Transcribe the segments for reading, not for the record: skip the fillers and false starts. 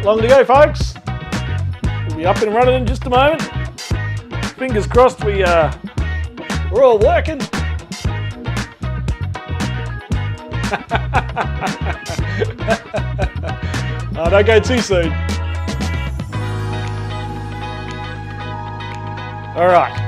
long to go, folks. We'll be up and running in just a moment. Fingers crossed we're all working. Oh, don't go too soon. All right.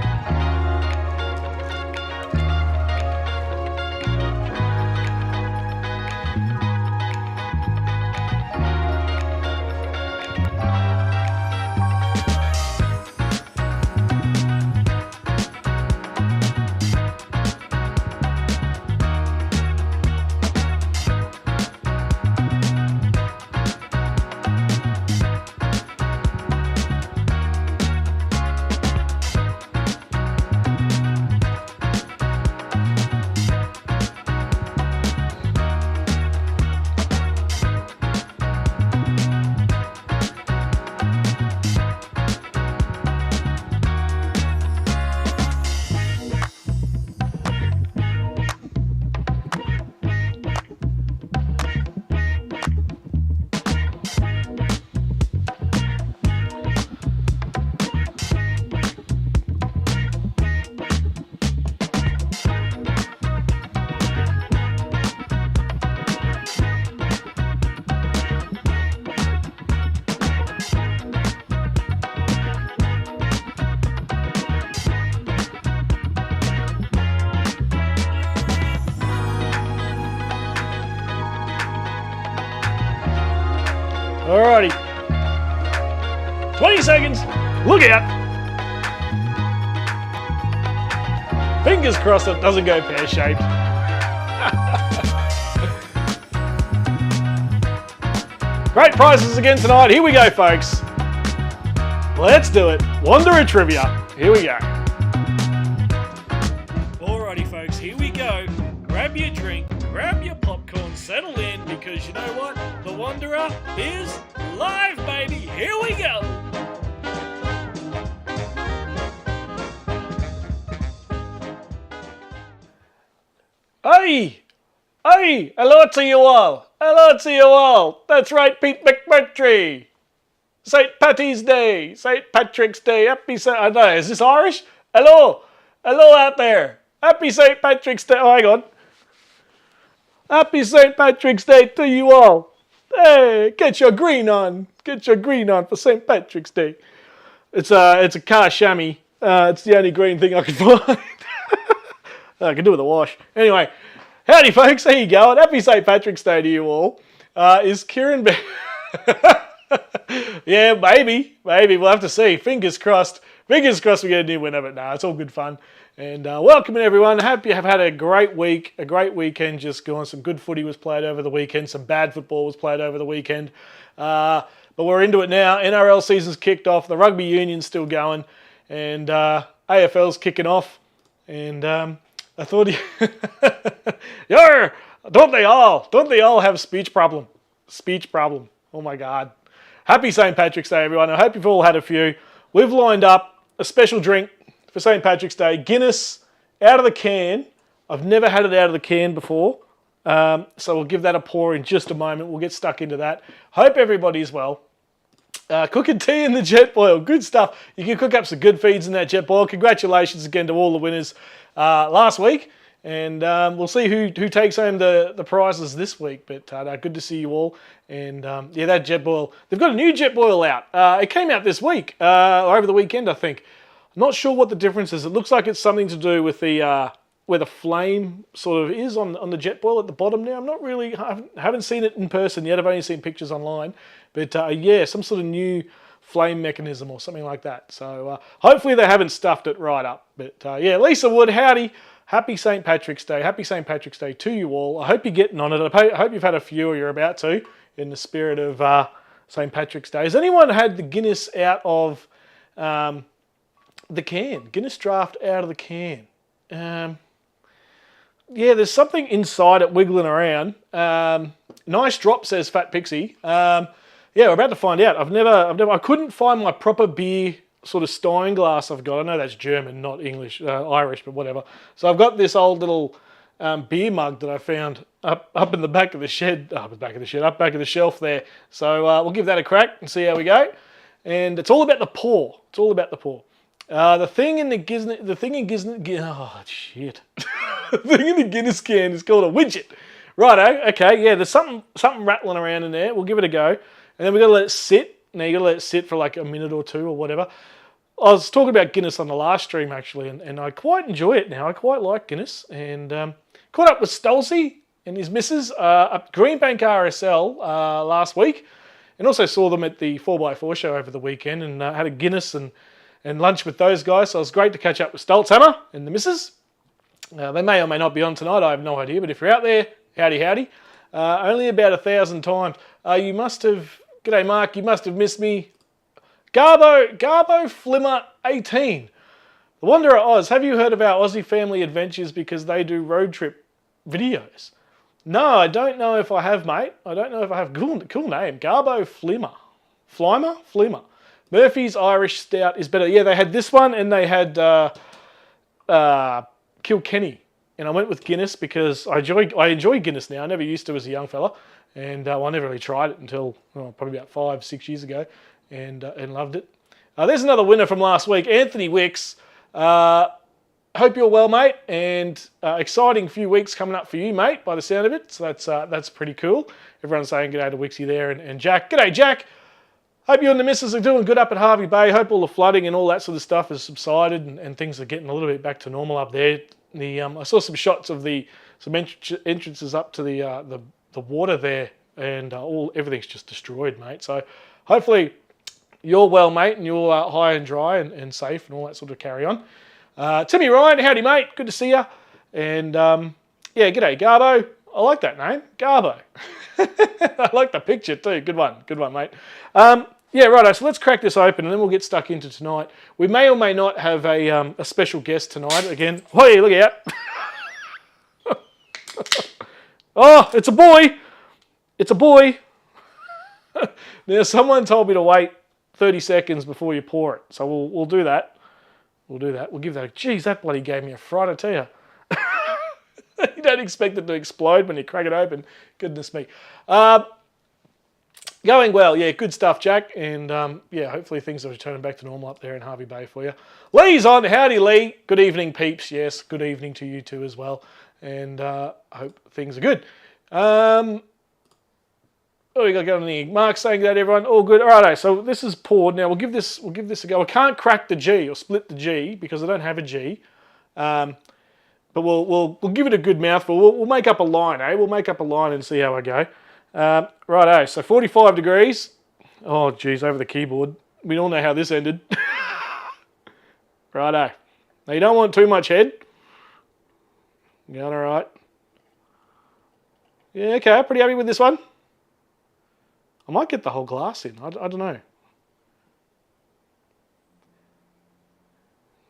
Alrighty. 20 seconds. Look out. Fingers crossed it doesn't go pear-shaped. Great prizes again tonight. Here we go, folks. Let's do it. Wanderer Trivia. Here we go. Alrighty, folks. Here we go. Grab your drink. Grab your popcorn. Settle in, because you know what? The Wanderer is live, baby. Here we go. Hey! Hey! Hello to you all. Hello to you all. That's right, Pete McMurtry. St. Patty's Day. St. Patrick's Day. Happy St. I don't know, is this Irish? Hello. Hello out there. Happy St. Patrick's Day. Oh, hang on. Happy St. Patrick's Day to you all. Hey, get your green on. Get your green on for St. Patrick's Day. It's a car chamois. It's the only green thing I can find. I can do with a wash. Anyway, howdy folks, how you going? Happy St. Patrick's Day to you all. Is Kieran back? Yeah, maybe. We'll have to see. Fingers crossed. Fingers crossed we get a new winner, but no, it's all good fun. And welcome everyone. Hope you have had a great week, a great weekend just gone. Some good footy was played over the weekend. Some bad football was played over the weekend. But we're into it now. NRL season's kicked off. The rugby union's still going. And AFL's kicking off. And I thought, don't they all have speech problem? Speech problem. Oh my God. Happy St. Patrick's Day, everyone. I hope you've all had a few. We've lined up a special drink for St. Patrick's Day. Guinness out of the can. I've never had it out of the can before. So we'll give that a pour in just a moment. We'll get stuck into that. Hope everybody's well. Cooking tea in the jet boil. Good stuff. You can cook up some good feeds in that jet boil. Congratulations again to all the winners last week. And we'll see who takes home the prizes this week. But good to see you all. And yeah, that jet boil. They've got a new jet boil out. It came out this week, or over the weekend, I think. I'm not sure what the difference is. It looks like it's something to do with the where the flame sort of is on the jet boil at the bottom now. I'm not really, I haven't seen it in person yet. I've only seen pictures online. But yeah, some sort of new flame mechanism or something like that. So hopefully they haven't stuffed it right up. But yeah, Lisa Wood, howdy. Happy St. Patrick's Day. Happy St. Patrick's Day to you all. I hope you're getting on it. I hope you've had a few or you're about to in the spirit of St. Patrick's Day. Has anyone had the Guinness out of the can? Guinness draft out of the can. Yeah, there's something inside it wiggling around. Nice drop, says Fat Pixie. Yeah, we're about to find out. I couldn't find my proper beer sort of stein glass I've got. I know that's German, not English, Irish, but whatever. So I've got this old little beer mug that I found up in the back of the shed, up back of the shelf there. So we'll give that a crack and see how we go. And it's all about the paw. It's all about the paw. The thing in the Guinness can is called a widget. Righto, okay, yeah, there's something rattling around in there. We'll give it a go. And then we've got to let it sit. Now you've got to let it sit for like a minute or two or whatever. I was talking about Guinness on the last stream actually, and I quite enjoy it now. I quite like Guinness. And caught up with Stolzy and his missus up Greenbank RSL last week. And also saw them at the 4x4 show over the weekend and had a Guinness and lunch with those guys. So it was great to catch up with Stolzhammer and the missus. They may or may not be on tonight. I have no idea. But if you're out there, howdy, howdy. Only about 1,000 times. You must have... G'day, Mark. You must have missed me. Garbo Flimmer 18. The Wanderer AUS. Have you heard of our Aussie family adventures because they do road trip videos? No, I don't know if I have, mate. I don't know if I have. Cool name. Garbo Flimmer. Flimmer. Murphy's Irish Stout is better. Yeah, they had this one and they had Kilkenny. And I went with Guinness because I enjoy Guinness now. I never used to as a young fella. And I never really tried it until probably about 5-6 years ago and loved it. There's another winner from last week, Anthony Wicks. Hope you're well, mate, and exciting few weeks coming up for you, mate, by the sound of it. So that's pretty cool. Everyone's saying g'day to Wixie there and Jack. G'day, Jack. Hope you and the missus are doing good up at Harvey Bay. Hope all the flooding and all that sort of stuff has subsided and things are getting a little bit back to normal up there. I saw some shots of some entrances up to the water there, and everything's just destroyed, mate. So hopefully you're well, mate, and you're high and dry and safe and all that sort of carry on. Timmy Ryan, howdy, mate. Good to see you. And yeah, g'day, Garbo. I like that name, Garbo. I like the picture too. Good one, mate. Yeah, righto. So let's crack this open, and then we'll get stuck into tonight. We may or may not have a special guest tonight. Again, hey, look out! Oh, it's a boy. It's a boy. Now, someone told me to wait 30 seconds before you pour it, so we'll do that. We'll do that. We'll give that a... Geez, that bloody gave me a fright, I tell you. You don't expect it to explode when you crack it open. Goodness me. Going well. Yeah, good stuff, Jack. And yeah, hopefully things are returning back to normal up there in Harvey Bay for you. Lee's on. Howdy, Lee. Good evening, peeps. Yes, good evening to you too as well. And I hope things are good. Oh, we got any Mark saying that, everyone? All good. All right, so this is poured. Now we'll give this a go. I can't crack the G or split the G because I don't have a G. But we'll give it a good mouthful. We'll make up a line, eh? We'll make up a line and see how I go. Righto, so 45 degrees. Oh, geez, over the keyboard. We all know how this ended. Righto. Now you don't want too much head. Going all right. Yeah, okay, pretty happy with this one. I might get the whole glass in. I don't know.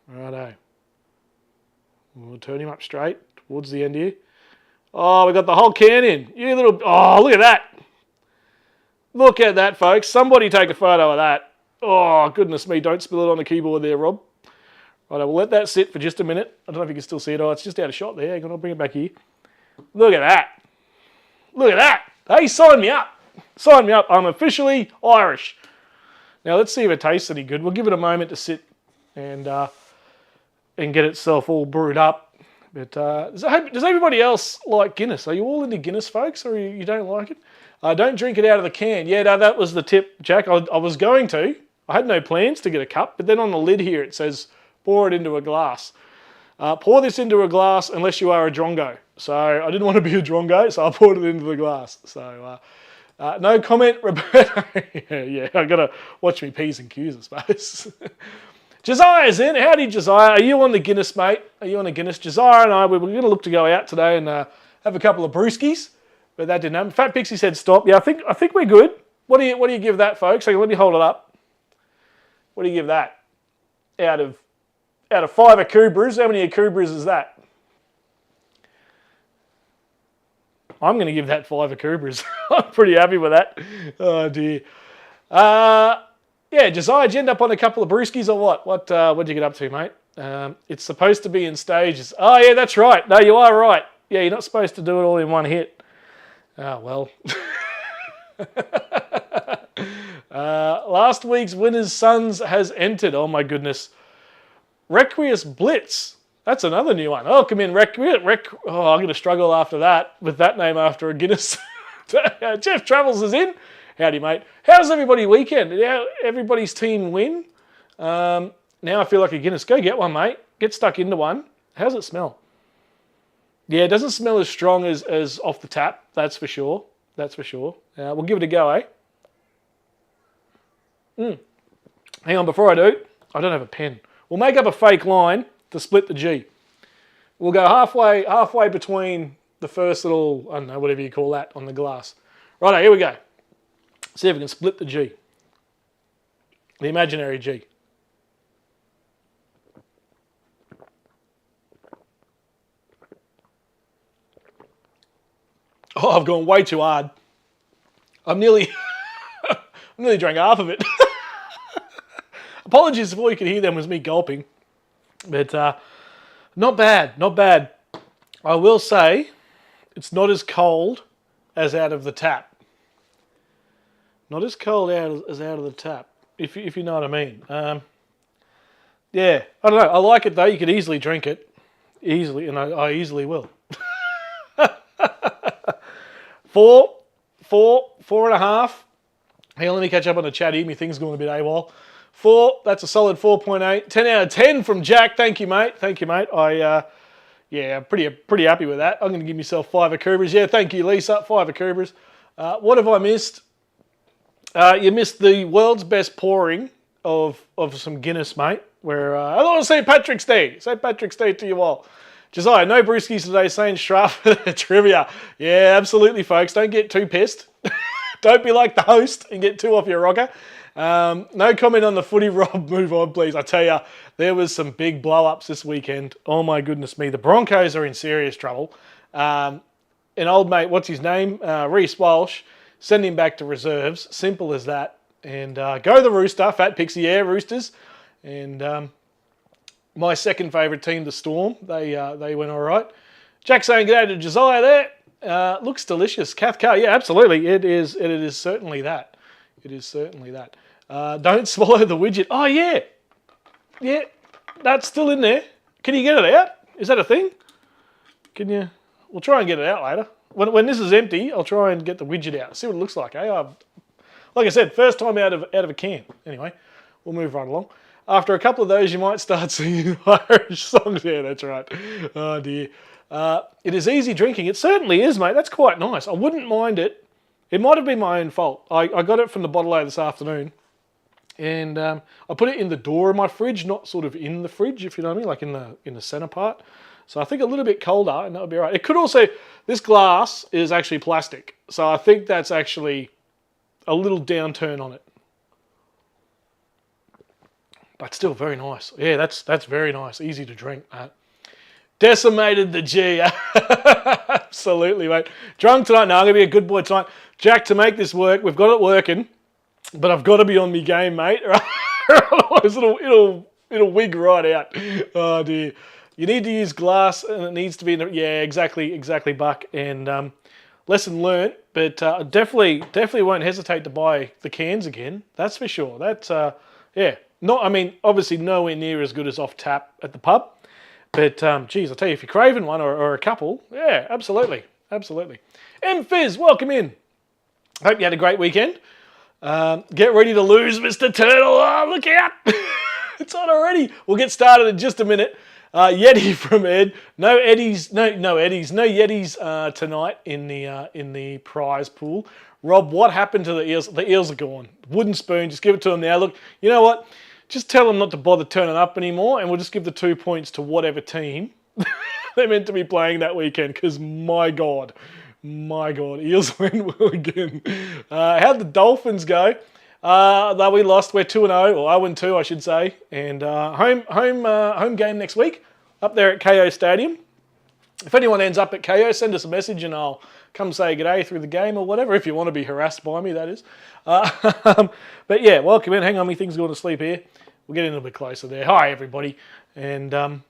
Righto. We'll turn him up straight towards the end here. Oh, we got the whole can in. You little... Oh, look at that. Look at that, folks. Somebody take a photo of that. Oh, goodness me. Don't spill it on the keyboard there, Rob. Righto, we'll let that sit for just a minute. I don't know if you can still see it. Oh, it's just out of shot there. I'll bring it back here. Look at that. Look at that. Hey, sign me up. Sign me up. I'm officially Irish. Now, let's see if it tastes any good. We'll give it a moment to sit and get itself all brewed up. But does everybody else like Guinness? Are you all into Guinness, folks, or you don't like it? Don't drink it out of the can. Yeah, no, that was the tip, Jack. I was going to. I had no plans to get a cup, but then on the lid here it says, pour it into a glass. Pour this into a glass unless you are a drongo. So I didn't want to be a drongo, so I poured it into the glass. So no comment, Roberto. yeah, I got to watch me P's and Q's, I suppose. Josiah's in. Howdy, Josiah. Are you on the Guinness, mate? Are you on the Guinness? Josiah and I, we were going to look to go out today and have a couple of brewskis, but that didn't happen. Fat Pixie said stop. Yeah, I think we're good. What do you give that, folks? So let me hold it up. What do you give that? Out of 5 Akubras, how many Akubras is that? I'm going to give that 5 Akubras. I'm pretty happy with that. Oh, dear. Yeah, Josiah, did you end up on a couple of brewskis or what? What'd you get up to, mate? It's supposed to be in stages. Oh, yeah, that's right. No, you are right. Yeah, you're not supposed to do it all in one hit. Ah, well. Last week's winner's sons has entered. Oh my goodness. Requius Blitz. That's another new one. Oh, come in, oh, I'm going to struggle after that with that name after a Guinness. Jeff Travels is in. Howdy, mate. How's everybody weekend? Did everybody's team win? Now I feel like a Guinness. Go get one, mate. Get stuck into one. How's it smell? Yeah, it doesn't smell as strong as off the tap. That's for sure. That's for sure. We'll give it a go, eh? Hang on, before I do, I don't have a pen. We'll make up a fake line to split the G. We'll go halfway between the first little, I don't know, whatever you call that on the glass. Righto, here we go. See if we can split the G. The imaginary G. Oh, I've gone way too hard. I'm nearly drank half of it. Apologies if all you could hear then was me gulping. But not bad, not bad. I will say it's not as cold as out of the tap. Not as cold as out of the tap, if you know what I mean. Yeah, I don't know. I like it though. You could easily drink it. Easily, and I easily will. 4.5. Hey, let me catch up on the chat here. My thing's going a bit AWOL. 4, that's a solid 4.8. 10 out of 10 from Jack. Thank you, mate. Thank you, mate. I'm pretty happy with that. I'm going to give myself 5 Akubras. Yeah, thank you, Lisa. 5 Akubras. What have I missed? You missed the world's best pouring of some Guinness, mate. Where hello, St. Patrick's Day. St. Patrick's Day to you all. Josiah, no brewskis today. Saying Straff trivia. Yeah, absolutely, folks. Don't get too pissed. Don't be like the host and get too off your rocker. No comment on the footy, Rob. Move on, please. I tell you, there was some big blow-ups this weekend. Oh, my goodness me. The Broncos are in serious trouble. An old mate, what's his name? Reece Walsh. Send him back to reserves. Simple as that. And go the Rooster. Fat Pixie, yeah, Roosters. And my second favourite team, the Storm. They went all right. Jack saying g'day to Josiah there. Looks delicious. Cathcar, yeah, absolutely. It is certainly that. It is certainly that. Don't swallow the widget. Oh, yeah. Yeah, that's still in there. Can you get it out? Is that a thing? Can you? We'll try and get it out later. When this is empty, I'll try and get the widget out. See what it looks like, eh? Like I said, first time out of a can. Anyway, we'll move right along. After a couple of those, you might start singing Irish songs. Yeah, that's right. Oh, dear. It is easy drinking. It certainly is, mate. That's quite nice. I wouldn't mind it. It might have been my own fault. I got it from the bottle this afternoon. And I put it in the door of my fridge, not sort of in the fridge, if you know what I mean, like in the center part. So I think a little bit colder, and that would be all right. It could also, this glass is actually plastic. So I think that's actually a little downturn on it. But still very nice. Yeah, that's very nice. Easy to drink, mate. Decimated the G. Absolutely, mate. Drunk tonight. No, I'm going to be a good boy tonight. Jack, to make this work, we've got it working, but I've got to be on me game, mate. Otherwise, it'll wig right out. Oh, dear. You need to use glass, and it needs to be in the... Yeah, exactly, Buck. And lesson learnt, but definitely won't hesitate to buy the cans again. That's for sure. That's, yeah. Obviously nowhere near as good as off tap at the pub. But, geez, I'll tell you, if you're craving one or a couple, yeah, absolutely. M Fizz, welcome in. Hope you had a great weekend. Get ready to lose, Mr. Turtle. Oh, look out. It's on already. We'll get started in just a minute. Yeti from Ed. No Yetis tonight in the prize pool. Rob, what happened to the eels? The eels are gone. Wooden spoon, just give it to them now. Look, you know what? Just tell them not to bother turning up anymore, and we'll just give the 2 points to whatever team they're meant to be playing that weekend, because my God, Eels went well again. How'd the Dolphins go? Though we lost, we're 2-0, or 0-2, I should say. And home game next week, up there at KO Stadium. If anyone ends up at KO, send us a message and I'll come say g'day through the game or whatever, if you want to be harassed by me, that is. But yeah, welcome in. Hang on, me thing's going to sleep here. We'll get in a little bit closer there. Hi, everybody. And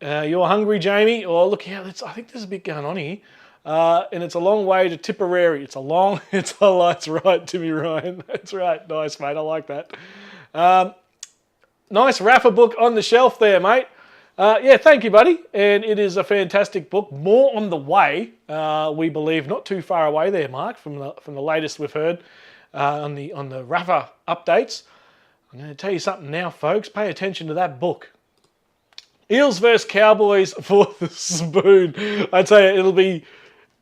you're hungry, Jamie? Oh, look out. I think there's a bit going on here. and it's a long way to Tipperary. It's right, Timmy Ryan. That's right. Nice, mate. I like that. Nice Rafa book on the shelf there, mate. Yeah, thank you, buddy. And it is a fantastic book. More on the way, we believe. Not too far away there, Mark, from the latest we've heard on the Rafa updates. I'm going to tell you something now, folks. Pay attention to that book. Eels versus Cowboys for the spoon. I tell you, it'll be...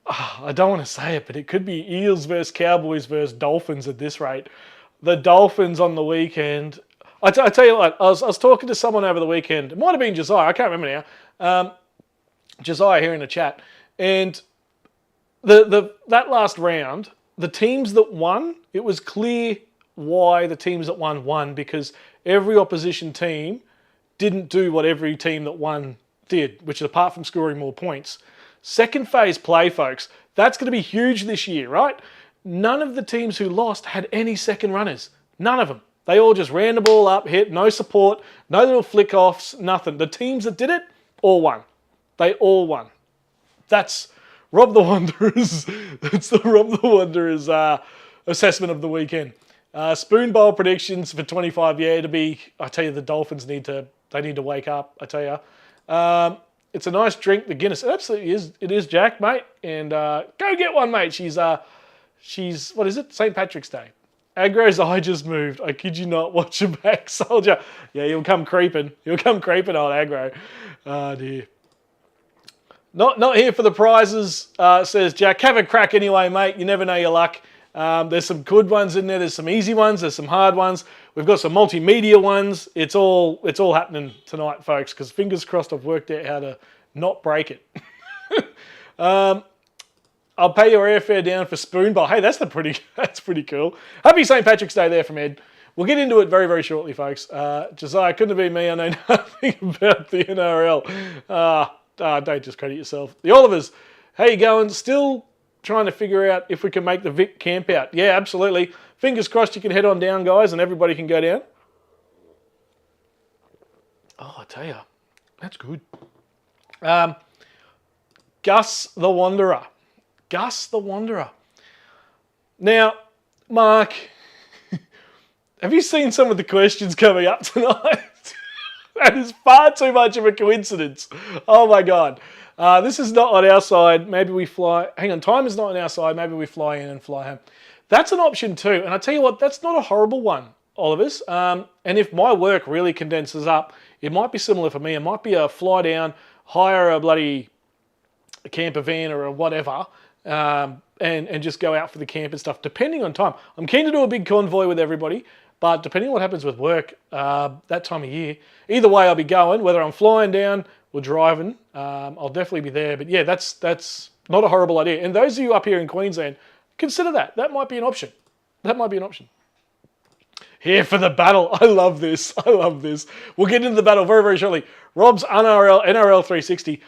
I don't want to say it, but it could be Eels versus Cowboys versus Dolphins at this rate. The Dolphins on the weekend... I tell you what, I was talking to someone over the weekend. It might have been Josiah. I can't remember now. Josiah here in the chat. And that last round, the teams that won, it was clear why the teams that won, because every opposition team didn't do what every team that won did, which is apart from scoring more points. Second phase play, folks. That's going to be huge this year, right? None of the teams who lost had any second runners. None of them. They all just ran the ball up, hit, no support, no little flick-offs, nothing. The teams that did it, all won. They all won. That's Rob the Wanderer's, that's the Rob the Wanderer's assessment of the weekend. Spoon Bowl predictions for 25, yeah, it'll be, I tell you, the Dolphins need to wake up, I tell you. It's a nice drink, the Guinness. It absolutely is. It is, Jack, mate. And go get one, mate. She's what is it? St. Patrick's Day. Agro's eye just moved. I kid you not. Watch your back, soldier. Yeah, he'll come creeping. He'll come creeping, old Agro. Oh, dear. Not here for the prizes, says Jack. Have a crack anyway, mate. You never know your luck. There's some good ones in there. There's some easy ones. There's some hard ones. We've got some multimedia ones. It's all happening tonight, folks, because fingers crossed I've worked out how to not break it. I'll pay your airfare down for Spoon Bowl. Hey, that's pretty cool. Happy St. Patrick's Day there from Ed. We'll get into it very, very shortly, folks. Josiah, couldn't have been me. I know nothing about the NRL. Don't just credit yourself. The Olivers, how you going? Still trying to figure out if we can make the Vic camp out. Yeah, absolutely. Fingers crossed you can head on down, guys, and everybody can go down. Oh, I tell you, that's good. Gus the Wanderer. Gus the Wanderer. Now, Mark, have you seen some of the questions coming up tonight? That is far too much of a coincidence. Oh my God. This is not on our side. Maybe we fly. Hang on, time is not on our side. Maybe we fly in and fly home. That's an option too. And I tell you what, that's not a horrible one, Olivers. And if my work really condenses up, it might be similar for me. It might be a fly down, hire a bloody camper van or a whatever, and just go out for the camp and stuff, depending on time. I'm keen to do a big convoy with everybody, but depending on what happens with work that time of year, either way I'll be going, whether I'm flying down or driving, I'll definitely be there. But yeah, that's not a horrible idea. And those of you up here in Queensland, consider that. That might be an option. That might be an option. Here for the battle. I love this. I love this. We'll get into the battle very, very shortly. Rob's NRL 360.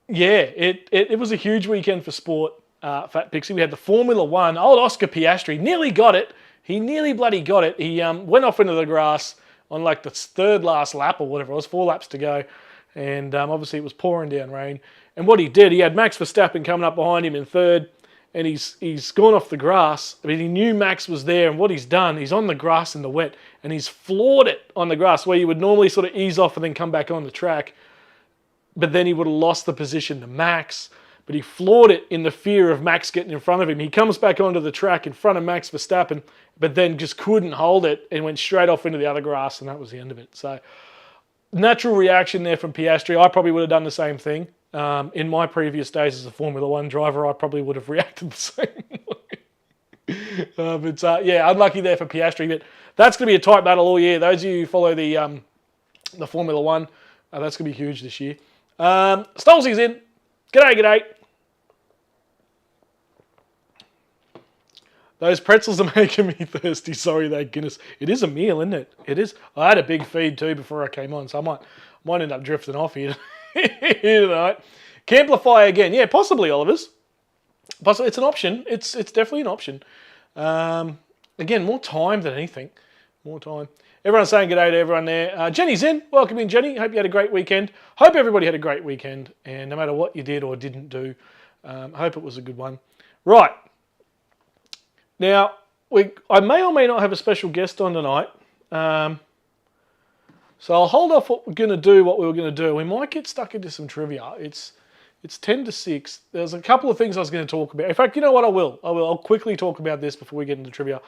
Yeah, it was a huge weekend for sport, Fat Pixie. We had the Formula One. Old Oscar Piastri nearly got it. He nearly bloody got it. He went off into the grass on like the third last lap or whatever. It was 4 laps to go. And obviously it was pouring down rain. And what he did, he had Max Verstappen coming up behind him in third. And he's gone off the grass. I mean, he knew Max was there. And what he's done, he's on the grass in the wet. And he's floored it on the grass where you would normally sort of ease off and then come back on the track. But then he would have lost the position to Max. But he floored it in the fear of Max getting in front of him. He comes back onto the track in front of Max Verstappen, but then just couldn't hold it and went straight off into the other grass, and that was the end of it. So, natural reaction there from Piastri. I probably would have done the same thing. In my previous days as a Formula One driver, I probably would have reacted the same way. Yeah, unlucky there for Piastri. But that's going to be a tight battle all year. Those of you who follow the Formula One, that's going to be huge this year. Stolzy's in. G'day. Those pretzels are making me thirsty. Sorry, that Guinness. It is a meal, isn't it? It is. I had a big feed too before I came on, so I might end up drifting off here tonight. Camplify again. Yeah, possibly, Olivers. Possibly. It's an option. It's definitely an option. Again, more time than anything. More time. Everyone's saying g'day to everyone there. Jenny's in. Welcome in, Jenny. Hope you had a great weekend. Hope everybody had a great weekend. And no matter what you did or didn't do, hope it was a good one. Right. Now, I may or may not have a special guest on tonight. So I'll hold off what we were going to do. We might get stuck into some trivia. It's 10 to 6. There's a couple of things I was going to talk about. In fact, you know what? I'll quickly talk about this before we get into trivia.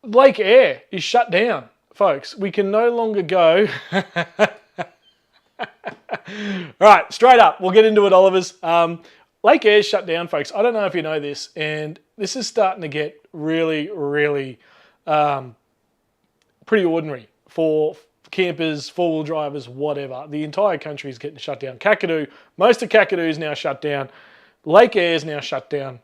Lake Eyre is shut down, folks. We can no longer go. Right, straight up. We'll get into it, Oliver's. Lake Eyre's shut down, folks. I don't know if you know this, and this is starting to get really, really pretty ordinary for campers, four-wheel drivers, whatever. The entire country is getting shut down. Kakadu, most of Kakadu is now shut down. Lake Eyre is now shut down.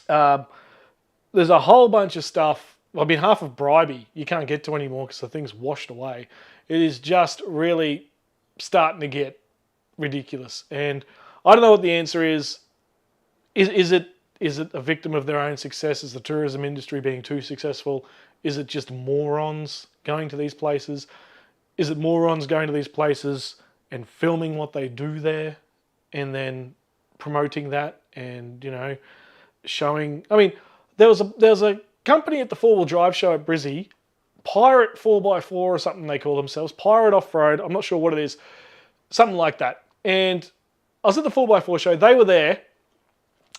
There's a whole bunch of stuff. I mean, half of Bribey you can't get to anymore because the thing's washed away. It is just really starting to get ridiculous. And I don't know what the answer is. Is it a victim of their own success? Is the tourism industry being too successful? Is it just morons going to these places? Is it morons going to these places and filming what they do there and then promoting that and, you know, showing... I mean, there was a company at the four-wheel drive show at Brizzy, Pirate 4x4 or something they call themselves, Pirate Off-Road, I'm not sure what it is, something like that. And I was at the 4x4 show, they were there,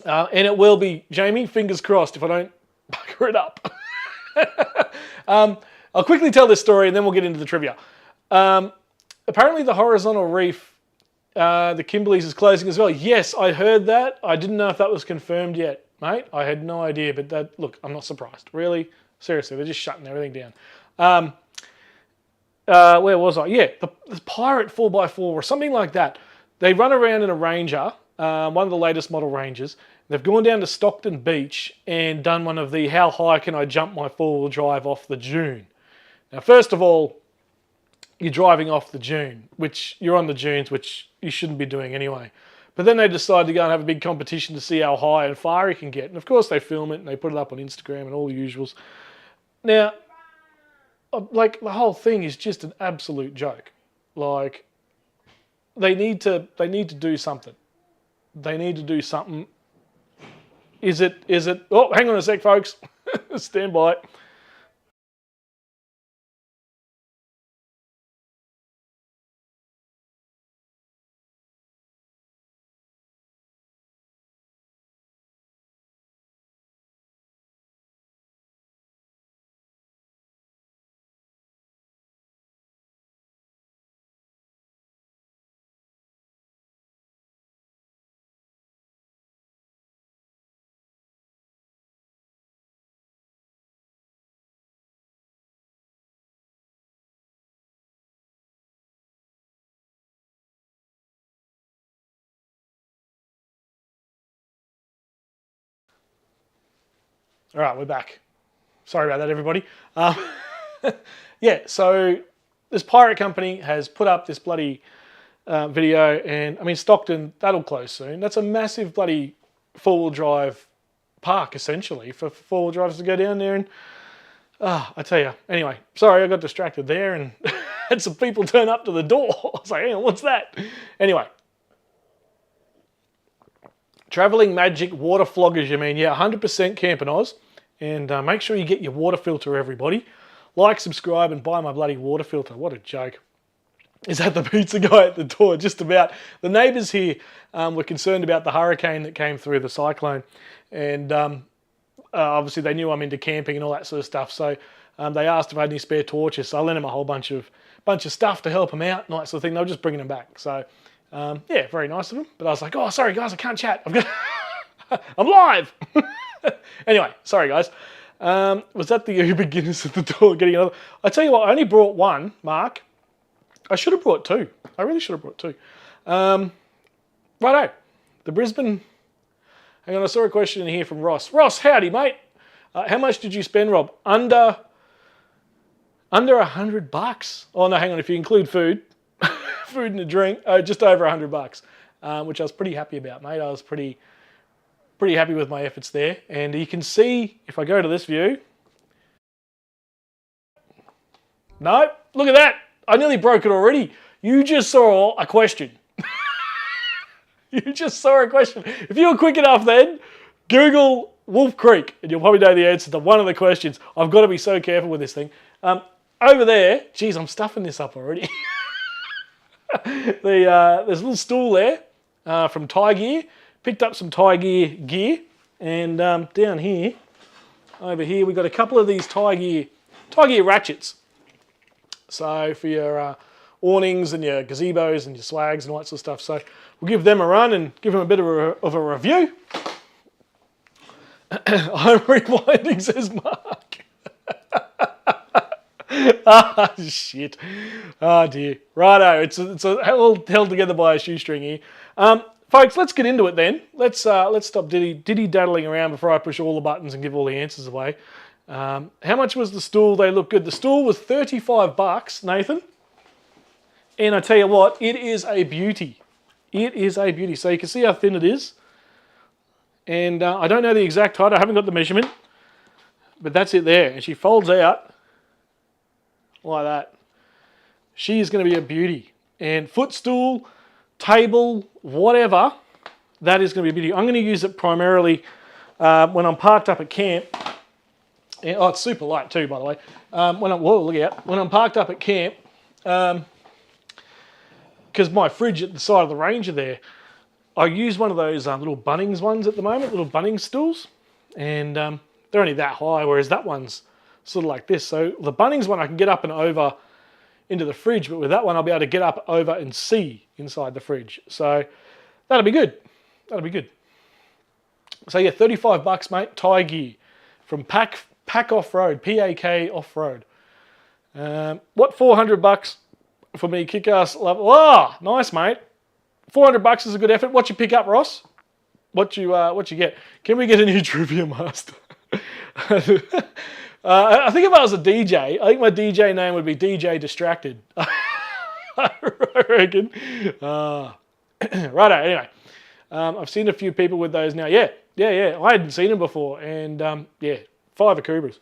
and it will be, Jamie, fingers crossed if I don't bugger it up. I'll quickly tell this story and then we'll get into the trivia. Apparently the horizontal reef, the Kimberleys is closing as well. Yes, I heard that. I didn't know if that was confirmed yet, mate. I had no idea, but look, I'm not surprised. Really, seriously, they're just shutting everything down. Where was I? Yeah, the Pirate 4x4 or something like that. They run around in a Ranger, one of the latest model Rangers. They've gone down to Stockton Beach and done one of the how high can I jump my four-wheel drive off the dune. Now, first of all, you're driving off the dune, which you're on the dunes, which you shouldn't be doing anyway. But then they decide to go and have a big competition to see how high and far you can get. And of course they film it and they put it up on Instagram and all the usuals. Now, like, the whole thing is just an absolute joke. Like, they need to do something. They need to do something. Is it, oh, hang on a sec, folks. Stand by. All right, we're back. Sorry about that, everybody. Yeah, so this pirate company has put up this bloody video, and I mean, Stockton, that'll close soon. That's a massive bloody four-wheel drive park, essentially, for four-wheel drivers to go down there. And I tell you, anyway, sorry, I got distracted there and had some people turn up to the door. I was like, hang on, what's that? Anyway. Travelling Magic water floggers, you mean? Yeah, 100% Camping Oz. And make sure you get your water filter, everybody. Like, subscribe, and buy my bloody water filter. What a joke. Is that the pizza guy at the door? Just about. The neighbours here were concerned about the hurricane that came through, the cyclone. And obviously they knew I'm into camping and all that sort of stuff. So they asked if I had any spare torches. So I lent them a whole bunch of stuff to help them out and all that sort of thing. They were just bringing them back. So yeah, very nice of them. But I was like, oh, sorry guys, I can't chat. I'm live. Anyway, sorry guys. Was that the Uber Guinness at the door getting another? I tell you what, I only brought one, Mark. I should have brought two. I really should have brought two. Righto. The Brisbane... Hang on, I saw a question in here from Ross. Ross, howdy, mate. How much did you spend, Rob? Under $100. Oh, no, hang on. If you include food, food and a drink, just over $100, which I was pretty happy about, mate. I was pretty happy with my efforts there. And you can see, if I go to this view, No, look at that. I nearly broke it already. You just saw a question. You just saw a question. If you were quick enough then, Google Wolf Creek, and you'll probably know the answer to one of the questions. I've got to be so careful with this thing. Over there, geez, I'm stuffing this up already. There's a little stool there from Thai Gear. Picked up some Thai gear. And down here, over here, we've got a couple of these Thai Gear ratchets. So for your awnings and your gazebos and your swags and all that sort of stuff. So we'll give them a run and give them a bit of a review. I'm rewinding, says Mark. Ah, shit. Oh, dear. Righto, it's all held together by a shoestring here. Folks, let's get into it then. Let's stop diddy-daddling around before I push all the buttons and give all the answers away. How much was the stool? They look good. The stool was $35, Nathan. And I tell you what, it is a beauty. It is a beauty. So you can see how thin it is. And I don't know the exact height. I haven't got the measurement. But that's it there. And she folds out like that. She is going to be a beauty. And footstool, table, whatever, that is going to be a beauty. I'm going to use it primarily when I'm parked up at camp. And, oh, it's super light too, by the way. When I'm parked up at camp, because my fridge at the side of the Ranger there, I use one of those little Bunnings ones at the moment, little Bunnings stools, and they're only that high, whereas that one's sort of like this. So the Bunnings one I can get up and over into the fridge, but with that one I'll be able to get up, over, and see inside the fridge. So that'll be good. That'll be good. So yeah, $35, mate. Thai Gear from Pack Off-Road, PAK Off-Road. What, $400 for me? Kick-ass love. Oh, nice, mate. $400 is a good effort. What you pick up, Ross? What you get? Can we get a new trivia master? I think if I was a DJ, I think my DJ name would be DJ Distracted. I reckon. Righto, anyway. I've seen a few people with those now. Yeah. I hadn't seen them before. And yeah, 5 Akubras.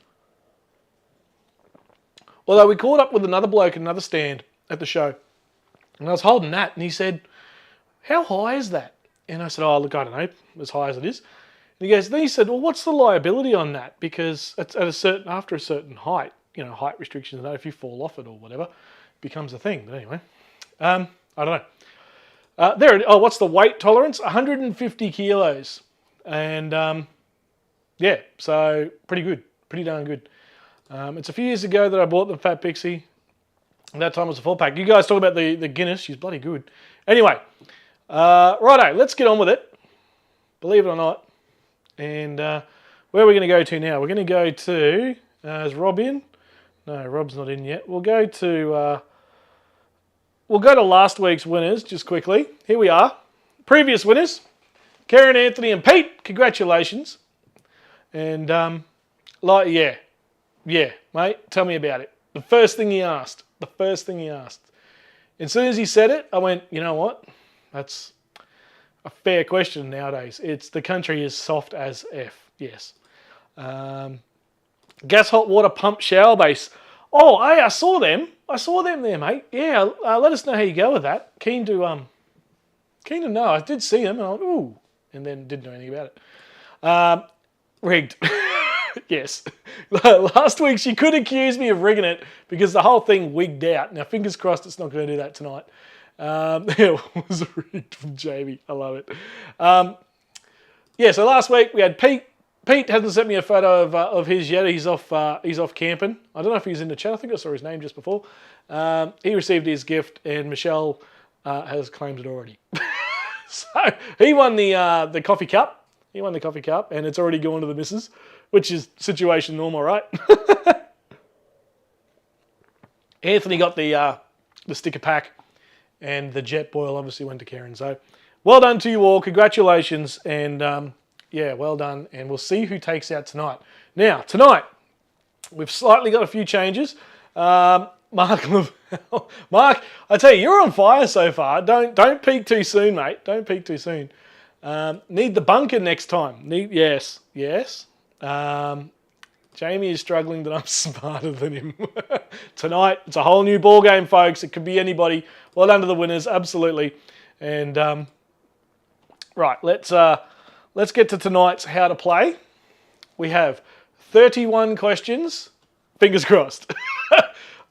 Although we caught up with another bloke at another stand at the show. And I was holding that and he said, how high is that? And I said, oh, look, I don't know, as high as it is. And then he said, well, what's the liability on that? Because it's after a certain height, height restrictions, if you fall off it or whatever, it becomes a thing. But anyway, I don't know. What's the weight tolerance? 150 kilos. And yeah, so pretty good, pretty darn good. It's a few years ago that I bought the Fat Pixie. And that time it was a 4-pack. You guys talk about the Guinness. She's bloody good. Anyway, righto, let's get on with it. Believe it or not. And where are we going to go to now? We're going to go to, is Rob in? No, Rob's not in yet. We'll go to last week's winners just quickly. Here we are. Previous winners, Karen, Anthony, and Pete. Congratulations. And yeah, mate, tell me about it. The first thing he asked. As soon as he said it, I went, you know what? That's a fair question nowadays. The country is soft as F. Yes. Gas hot water pump shower base. Oh, hey, I saw them. I saw them there, mate. Yeah, let us know how you go with that. Keen to know. I did see them, and I went, ooh, and then didn't know anything about it. Rigged. Yes. Last week she could accuse me of rigging it because the whole thing wigged out. Now, fingers crossed it's not going to do that tonight. It was rigged from Jamie. I love it. Yeah, so last week we had Pete. Pete hasn't sent me a photo of his yet. He's off camping. I don't know if he's in the chat. I think I saw his name just before. He received his gift, and Michelle has claimed it already. So he won the coffee cup. He won the coffee cup, and it's already gone to the missus, which is situation normal, right? Anthony got the sticker pack, and the jet boil obviously went to Karen. So well done to you all. Congratulations, and yeah, well done. And we'll see who takes out tonight. Now, tonight, we've slightly got a few changes. Mark, I tell you, you're on fire so far. Don't peak too soon, mate. Don't peak too soon. Need the bunker next time. Yes. Jamie is struggling that I'm smarter than him. Tonight, it's a whole new ball game, folks. It could be anybody. Well done to the winners, absolutely. And right, let's get to tonight's how to play. We have 31 questions. Fingers crossed.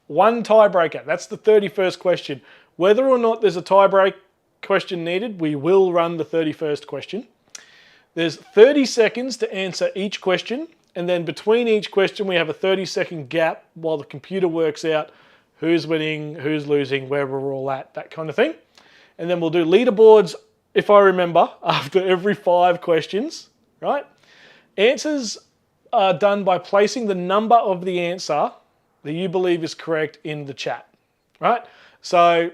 One tiebreaker. That's the 31st question. Whether or not there's a tiebreak question needed, we will run the 31st question. There's 30 seconds to answer each question, and then between each question we have a 30-second gap while the computer works out who's winning, who's losing, where we're all at, that kind of thing. And then we'll do leaderboards, if I remember, after every 5 questions, right? Answers are done by placing the number of the answer that you believe is correct in the chat, right? So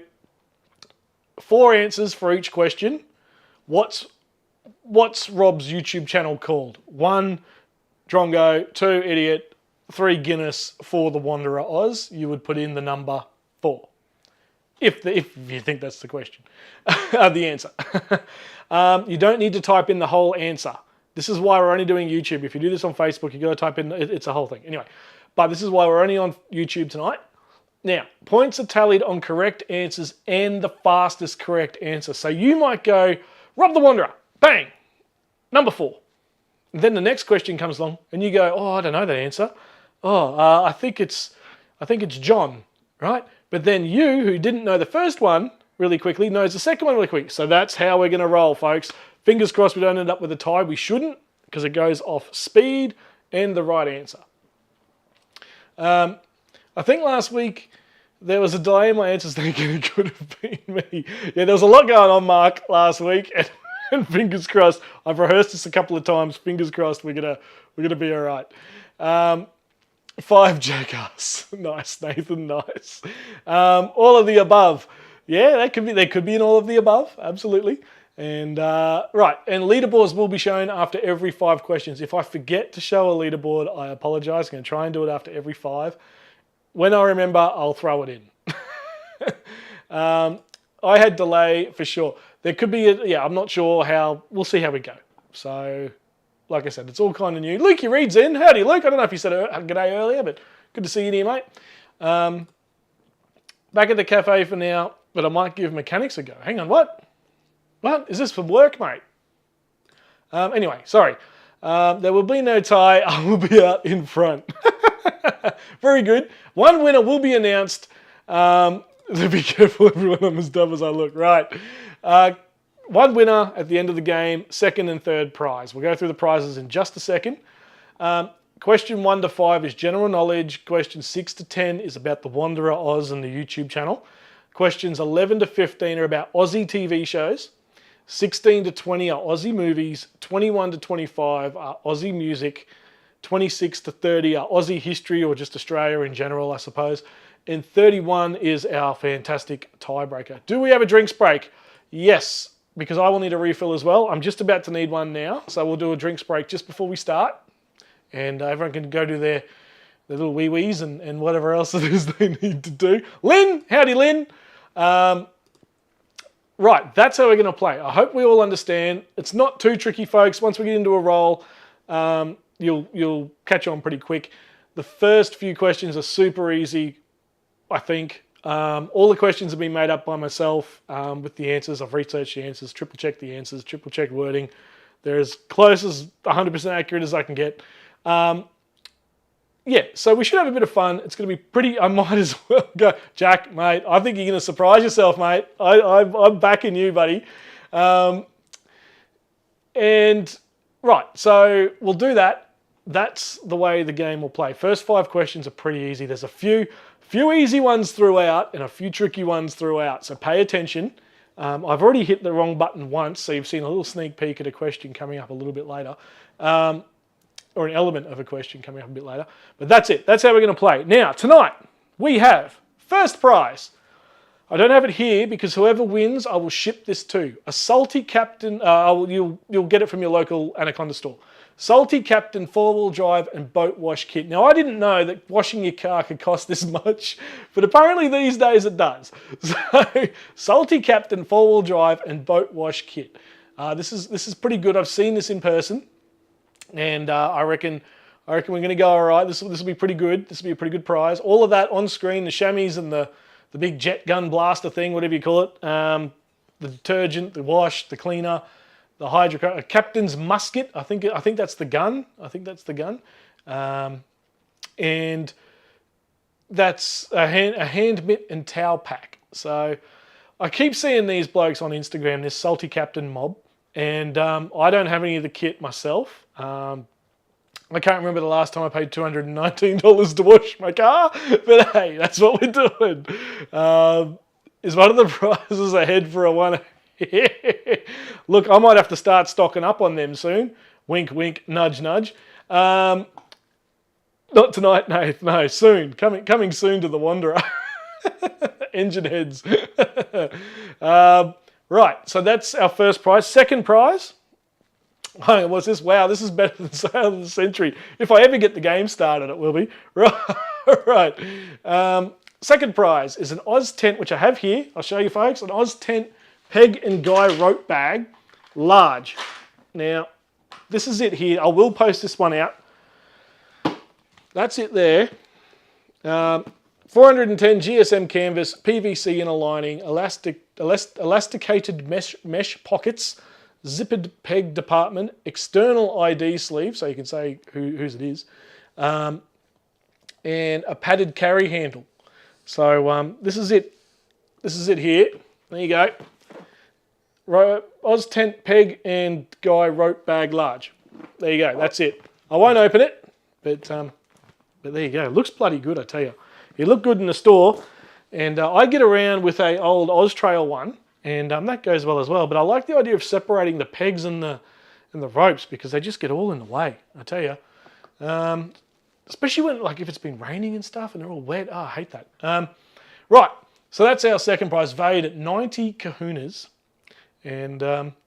4 answers for each question. What's Rob's YouTube channel called? 1, Drongo, 2, Idiot, 3, Guinness, 4, the Wanderer Oz. You would put in the number 4. If you think that's the question, the answer. You don't need to type in the whole answer. This is why we're only doing YouTube. If you do this on Facebook, you've got to type in, it's a whole thing. Anyway, but this is why we're only on YouTube tonight. Now, points are tallied on correct answers and the fastest correct answer. So you might go, Rob the Wanderer, bang, number 4. And then the next question comes along and you go, oh, I don't know that answer. Oh, I think it's John, right? But then you, who didn't know the first one really quickly, knows the second one really quick. So that's how we're going to roll, folks. Fingers crossed we don't end up with a tie. We shouldn't, because it goes off speed and the right answer. I think last week there was a delay in my answers thinking it could have been me. Yeah, there was a lot going on, Mark, last week, and fingers crossed. I've rehearsed this a couple of times. Fingers crossed we're gonna be all right. 5 jackass. Nice, Nathan. Nice. All of the above. Yeah, there could be an all of the above. Absolutely. And right, and leaderboards will be shown after every 5 questions. If I forget to show a leaderboard, I apologize. I'm going to try and do it after every 5. When I remember, I'll throw it in. I had delay for sure. There could be, I'm not sure how. We'll see how we go. So, like I said, it's all kind of new. Luke, your read's in. Howdy, Luke. I don't know if you said good day earlier, but good to see you here, mate. Back at the cafe for now, but I might give mechanics a go. Hang on, what? What? Is this for work, mate? Anyway, sorry. There will be no tie. I will be out in front. Very good. One winner will be announced. So be careful, everyone. I'm as dumb as I look. Right. One winner at the end of the game, second and third prize. We'll go through the prizes in just a second. Question 1 to 5 is general knowledge. Question 6 to 10 is about the Wanderer Oz and the YouTube channel. Questions 11 to 15 are about Aussie TV shows. 16 to 20 are Aussie movies. 21 to 25 are Aussie music. 26 to 30 are Aussie history, or just Australia in general, I suppose. And 31 is our fantastic tiebreaker. Do we have a drinks break? Yes, because I will need a refill as well. I'm just about to need one now, so we'll do a drinks break just before we start. And everyone can go do their little wee-wees and whatever else it is they need to do. Lynn, howdy Lynn. Right, that's how we're going to play. I hope we all understand. It's not too tricky, folks. Once we get into a roll, you'll catch on pretty quick. The first few questions are super easy, I think. All the questions have been made up by myself with the answers. I've researched the answers, triple-checked the answers, triple-checked wording. They're as close as 100% accurate as I can get. Yeah, so we should have a bit of fun. It's going to be pretty, I might as well go, Jack, mate, I think you're going to surprise yourself, mate. I'm backing you, buddy. And, right, so we'll do that. That's the way the game will play. First 5 questions are pretty easy. There's a few easy ones throughout and a few tricky ones throughout, so pay attention. I've already hit the wrong button once, so you've seen a little sneak peek at a question coming up a little bit later. Or an element of a question coming up a bit later. But that's it. That's how we're going to play. Now, tonight, we have first prize. I don't have it here because whoever wins, I will ship this to. A Salty Captain, you'll get it from your local Anaconda store. Salty Captain 4-wheel drive and boat wash kit. Now, I didn't know that washing your car could cost this much, but apparently these days it does. So, Salty Captain 4-wheel drive and boat wash kit. This is pretty good. I've seen this in person. And I reckon I reckon we're going to go all right. This will be pretty good. This will be a pretty good prize. All of that on screen, the chamois and the big jet gun blaster thing, whatever you call it, the detergent, the wash, the cleaner, the hydro, captain's musket. I think that's the gun. And that's a hand mitt and towel pack. So I keep seeing these blokes on Instagram, this salty captain mob, and I don't have any of the kit myself. I can't remember the last time I paid $219 to wash my car, but hey, that's what we're doing. Is one of the prizes ahead for a one? Look, I might have to start stocking up on them soon. Wink, wink, nudge, nudge. Not tonight, Nath. No, soon. Coming soon to the Wanderer. Engine heads. Right, so that's our first prize. Second prize. Oh, what's this? Wow, this is better than Sale of the Century. If I ever get the game started, it will be. Right. Second prize is an Oz tent, which I have here. I'll show you, folks. An Oz tent peg and guy rope bag, large. Now, this is it here. I will post this one out. That's it there. 410 GSM canvas, PVC inner lining, elasticated mesh pockets, zippered peg department, external ID sleeve, so you can say whose it is, and a padded carry handle. So this is it. This is it here. There you go. Oz tent peg and guy rope bag large. There you go. That's it. I won't open it, but there you go. It looks bloody good, I tell you. It looked good in the store, and I get around with a old Oz Trail one, and that goes well as well. But I like the idea of separating the pegs and the ropes because they just get all in the way, I tell you. Especially when, like, if it's been raining and stuff and they're all wet. Oh, I hate that. Right, so that's our second prize, valued at 90 kahunas. And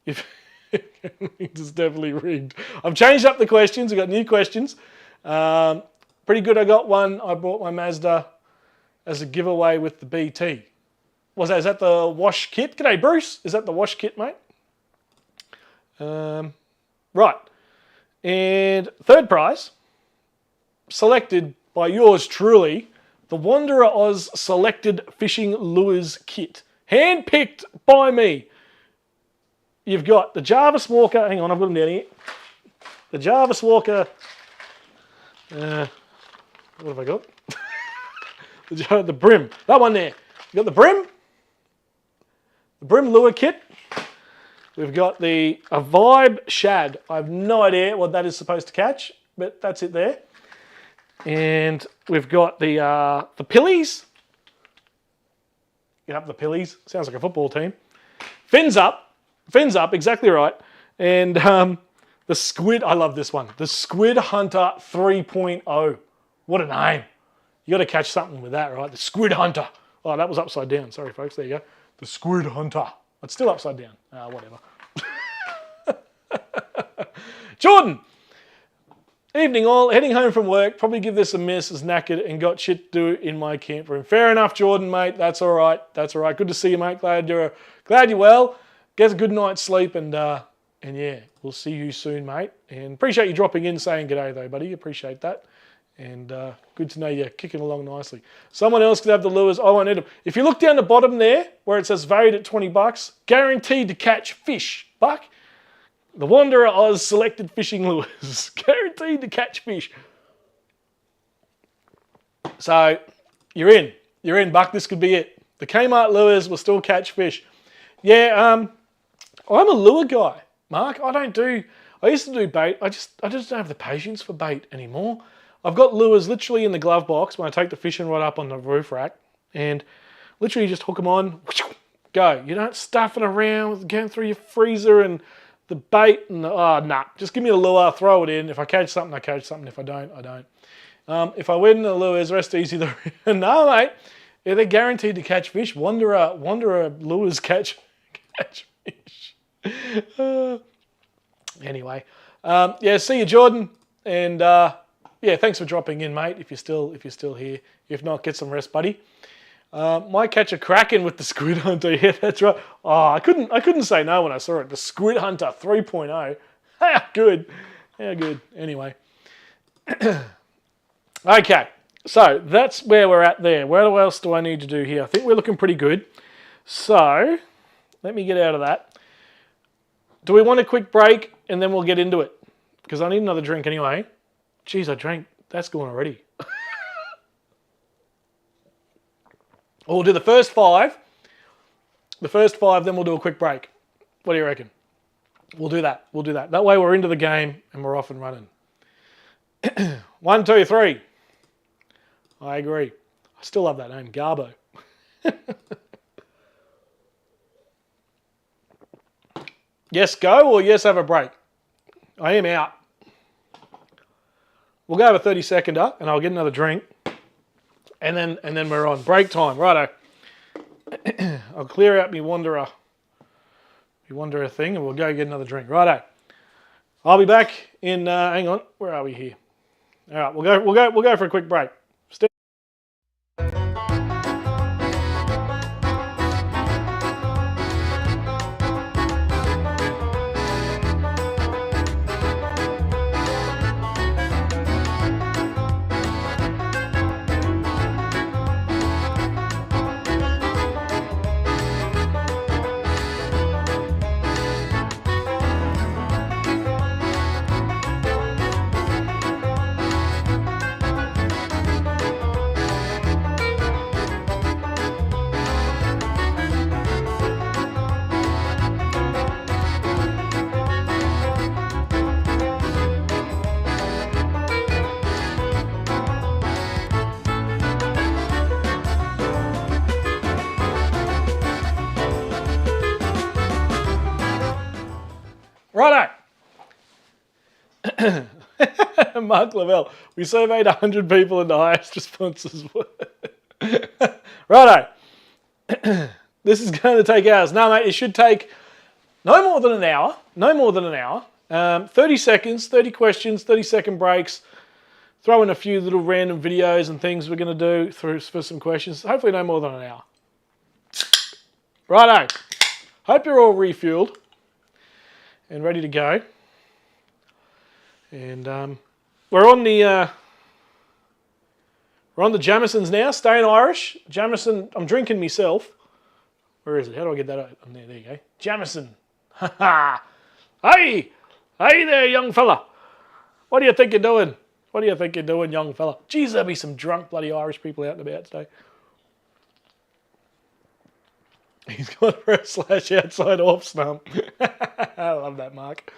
if it's definitely rigged. I've changed up the questions. I've got new questions. Pretty good. I got one. I bought my Mazda as a giveaway with the BT. Is that the wash kit? G'day, Bruce. Is that the wash kit, mate? Right. And third prize, selected by yours truly, the Wanderer Oz Selected Fishing Lures Kit. Hand-picked by me. You've got the Jarvis Walker. Hang on, I've got them down here. The Jarvis Walker. What have I got? The brim. That one there. You got the brim. The brim lure kit. We've got a Vibe shad. I have no idea what that is supposed to catch, but that's it there. And we've got the pillies. Get up the pillies. Sounds like a football team. Fins up. Fins up, exactly right. And the squid, I love this one. The Squid Hunter 3.0. What a name. You got to catch something with that, right? The Squid Hunter. Oh, that was upside down. Sorry, folks. There you go. The Squid Hunter. It's still upside down. Whatever. Jordan. Evening all. Heading home from work. Probably give this a miss as knackered and got shit to do in my camp room. Fair enough, Jordan, mate. That's all right. That's all right. Good to see you, mate. Glad you're well. Get a good night's sleep and yeah, we'll see you soon, mate. And appreciate you dropping in saying g'day though, buddy. Appreciate that. And good to know you're kicking along nicely. Someone else could have the lures. I won't need them. If you look down the bottom there, where it says valued at $20, guaranteed to catch fish, buck. The Wanderer Oz Selected Fishing Lures. Guaranteed to catch fish. So, you're in. You're in, buck. This could be it. The Kmart lures will still catch fish. Yeah, I'm a lure guy, Mark. I used to do bait. I just don't have the patience for bait anymore. I've got lures literally in the glove box when I take the fishing rod up on the roof rack and literally just hook them on, go. You don't stuff it around, going through your freezer and the bait and nah. Just give me a lure, throw it in. If I catch something, I catch something. If I don't, I don't. If I win the lures, rest easy. No, mate. Yeah, they're guaranteed to catch fish. Wanderer lures catch fish. Anyway, yeah, see you, Jordan, and yeah, thanks for dropping in, mate. If you're still here, if not, get some rest, buddy. Might catch a kraken with the Squid Hunter. Yeah, that's right. Oh, I couldn't say no when I saw it. The Squid Hunter 3.0. How good. Anyway, Okay, so that's where we're at there. What else do I need to do here? I think we're looking pretty good. So let me get out of that. Do we want a quick break and then we'll get into it? Because I need another drink anyway. Jeez, I drank. That's gone already. We'll do the first 5. The first 5, then we'll do a quick break. What do you reckon? We'll do that. We'll do that. That way we're into the game and we're off and running. 1, 2, 3. I agree. I still love that name, Garbo. Yes, go, or yes, have a break. I am out. We'll go have a 30-seconder and I'll get another drink. And then we're on. Break time. Righto. I'll clear out my Wanderer thing and we'll go get another drink. Righto. I'll be back in hang on, where are we here? Alright, we'll go for a quick break. Stay. Righto. Mark Lavelle. We surveyed 100 people and the highest responses were. Righto. This is going to take hours. No, mate, it should take no more than an hour. No more than an hour. 30 seconds, 30 questions, 30-second breaks. Throw in a few little random videos and things we're going to do for some questions. Hopefully no more than an hour. Righto. Hope you're all refueled and ready to go. And we're on the Jamisons now, staying Irish. Jamison, I'm drinking myself. Where is it? How do I get that out? Oh, there you go. Jamison. Hey! Hey there, young fella. What do you think you're doing? What do you think you're doing, young fella? Geez, there'll be some drunk bloody Irish people out and about today. He's got for a slash outside off snump. I love that, Mark.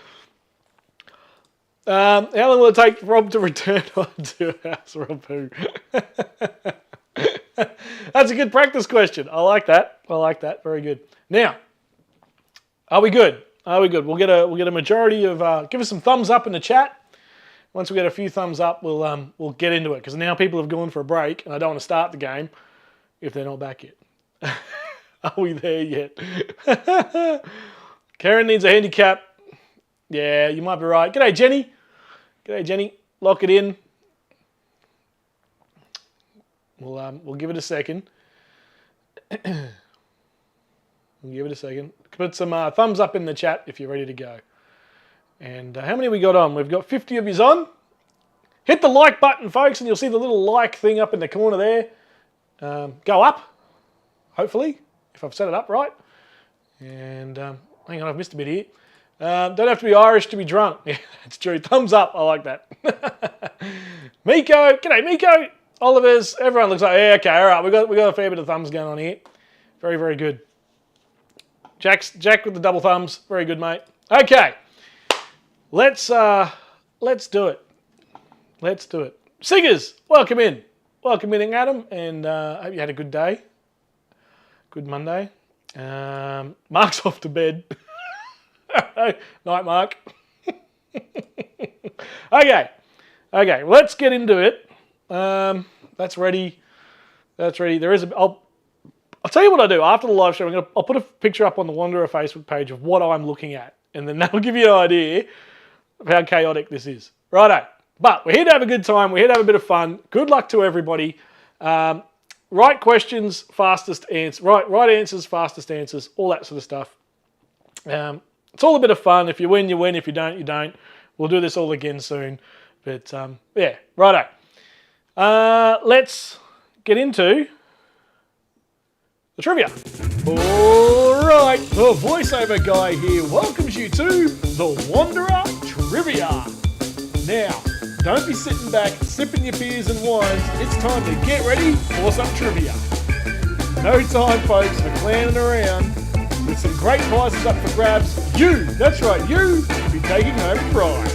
How long will it take Rob to return to house, Rob? Who? That's a good practice question. I like that. I like that. Very good. Now, are we good? Are we good? We'll get a majority of. Give us some thumbs up in the chat. Once we get a few thumbs up, we'll get into it because now people have gone for a break, and I don't want to start the game if they're not back yet. Are we there yet? Karen needs a handicap. Yeah, you might be right. G'day, Jenny. G'day, Jenny. Lock it in. We'll give it a second. We'll give it a second. Put some thumbs up in the chat if you're ready to go. And how many have we got on? We've got 50 of yous on. Hit the like button, folks, and you'll see the little like thing up in the corner there. Go up, hopefully, if I've set it up right. And hang on, I've missed a bit here. Don't have to be Irish to be drunk. Yeah, that's true. Thumbs up. I like that. Miko. G'day, Miko. Oliver's. Everyone looks like, yeah, okay, all right. We got a fair bit of thumbs going on here. Very, very good. Jack with the double thumbs. Very good, mate. Okay. Let's do it. Let's do it. Singers, welcome in. Welcome in, Adam, and hope you had a good day. Good Monday. Mark's off to bed. Night, Mark. Okay, let's get into it. That's ready. That's ready. There is I'll tell you what I do after the live show. I'll put a picture up on the Wanderer Facebook page of what I'm looking at, and then that'll give you an idea of how chaotic this is. Righto. But we're here to have a good time. We're here to have a bit of fun. Good luck to everybody. Right questions, fastest answers. Right answers, fastest answers. All that sort of stuff. It's all a bit of fun. If you win, you win. If you don't, you don't. We'll do this all again soon. But yeah, righto. Let's get into the trivia. All right, the voiceover guy here welcomes you to the Wanderer Trivia. Now, don't be sitting back, sipping your beers and wines. It's time to get ready for some trivia. No time, folks, for clowning around. With some great prizes up for grabs, that's right, you will be taking home a prize.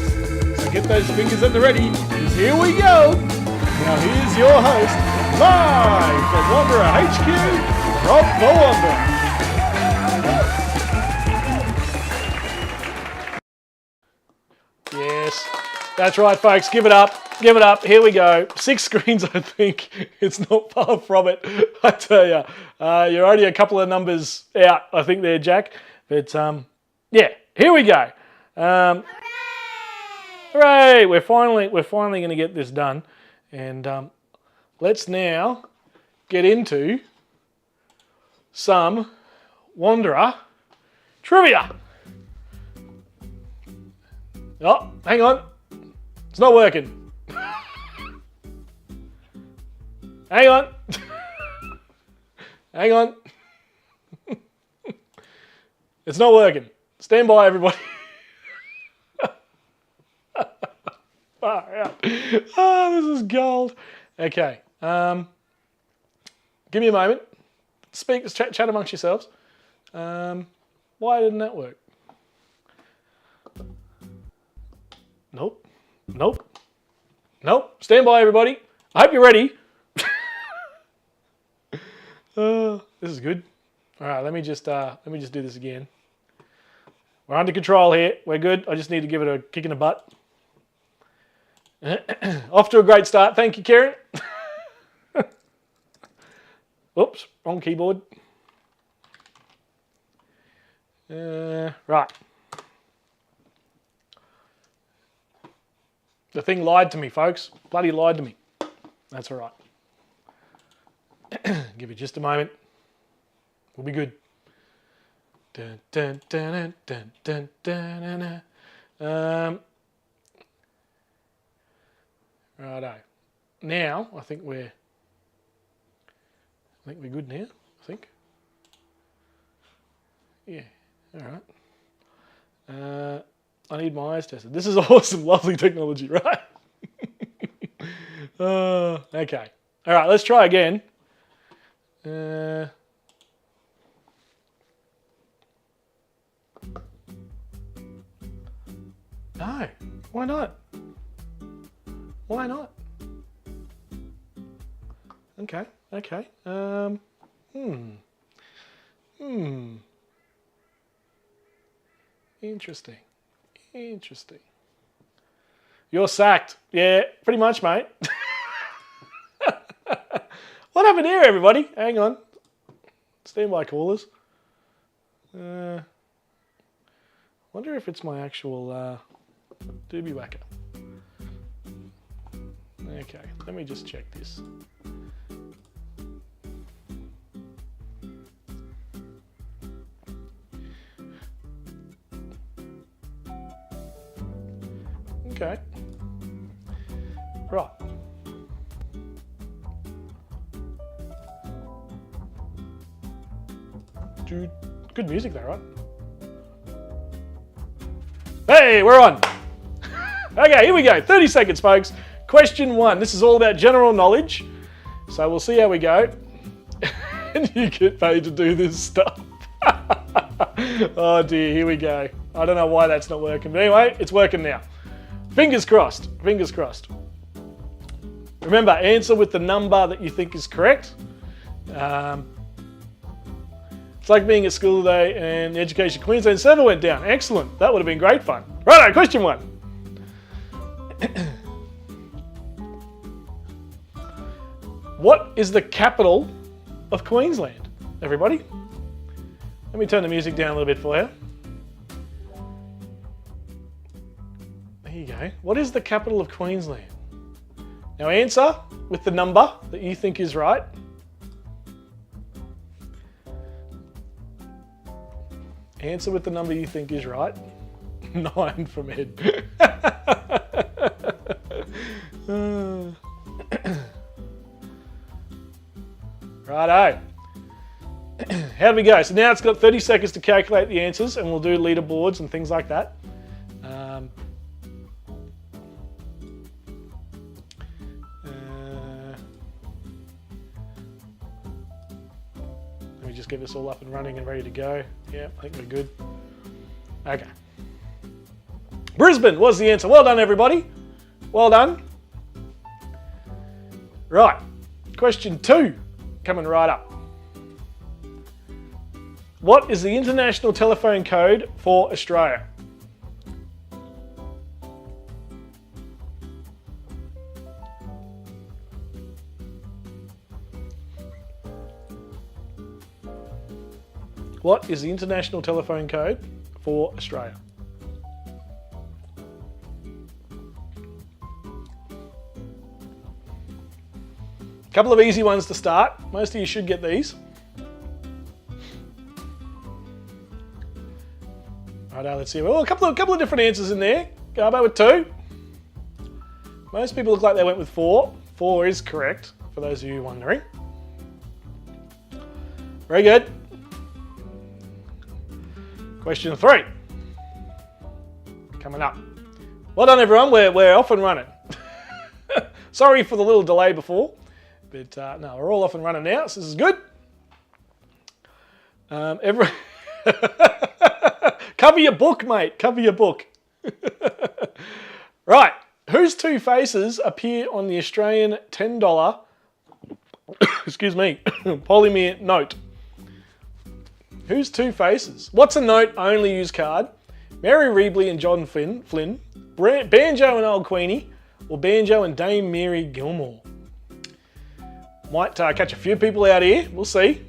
So get those fingers at the ready, because here we go. Now here's your host, live from Wanderer HQ, Rob the Wanderer. Yes, that's right, folks. Give it up. Give it up. Here we go. 6 screens, I think. It's not far from it. I tell you, you're only a couple of numbers out, I think, there, Jack. But yeah, here we go. Hooray! We're finally going to get this done, and let's now get into some Wanderer trivia. Oh, hang on. It's not working. Hang on. Hang on. It's not working. Stand by, everybody. Oh, this is gold. Okay. Give me a moment. Speak, chat amongst yourselves. Why didn't that work? Nope. Nope. Nope. Stand by, everybody. I hope you're ready. This is good. All right, let me just do this again. We're under control here. We're good. I just need to give it a kick in the butt. Off to a great start. Thank you, Karen. Oops, wrong keyboard. Right. The thing lied to me, folks. Bloody lied to me. That's all right. Give it just a moment. We'll be good. Dun, dun, dun, dun, dun, dun, dun. Righto. Now I think we're good now. I think. Yeah. All right. I need my eyes tested. This is awesome, lovely technology, right? Okay. All right. Let's try again. No, why not? Why not? Okay, okay. Interesting. Interesting. You're sacked. Yeah, pretty much, mate. What happened here, everybody? Hang on. Stand by, callers. Wonder if it's my actual doobie whacker. Okay, let me just check this. Okay. Right. Dude, good music there, right? Hey, we're on. Okay, here we go. 30 seconds, folks. Question 1. This is all about general knowledge. So we'll see how we go. And you get paid to do this stuff. Oh dear, here we go. I don't know why that's not working. But anyway, it's working now. Fingers crossed. Fingers crossed. Remember, answer with the number that you think is correct. It's like being at school today and the Education Queensland server went down. Excellent. That would have been great fun. Righto, question 1. What is the capital of Queensland, everybody? Let me turn the music down a little bit for you. There you go. What is the capital of Queensland? Now answer with the number that you think is right. Answer with the number you think is right. 9 from Ed. How do we go? So now it's got 30 seconds to calculate the answers, and we'll do leaderboards and things like that. Let me just get this all up and running and ready to go. Yeah, I think we're good. Okay. Brisbane was the answer. Well done, everybody. Well done. Right. Question 2 coming right up. What is the international telephone code for Australia? What is the international telephone code for Australia? A couple of easy ones to start. Most of you should get these. Righto, let's see. Well, a couple of different answers in there. Garbo with 2. Most people look like they went with 4. 4 is correct, for those of you wondering. Very good. Question 3. Coming up. Well done, everyone. We're off and running. Sorry for the little delay before, but no, we're all off and running now, so this is good. Cover your book, mate. Cover your book. Right. Whose 2 faces appear on the Australian $10 excuse me, polymer note? Whose 2 faces? What's a note only use card? Mary Reebley and John Flynn, Banjo and Old Queenie, or Banjo and Dame Mary Gilmore? Might catch a few people out here. We'll see.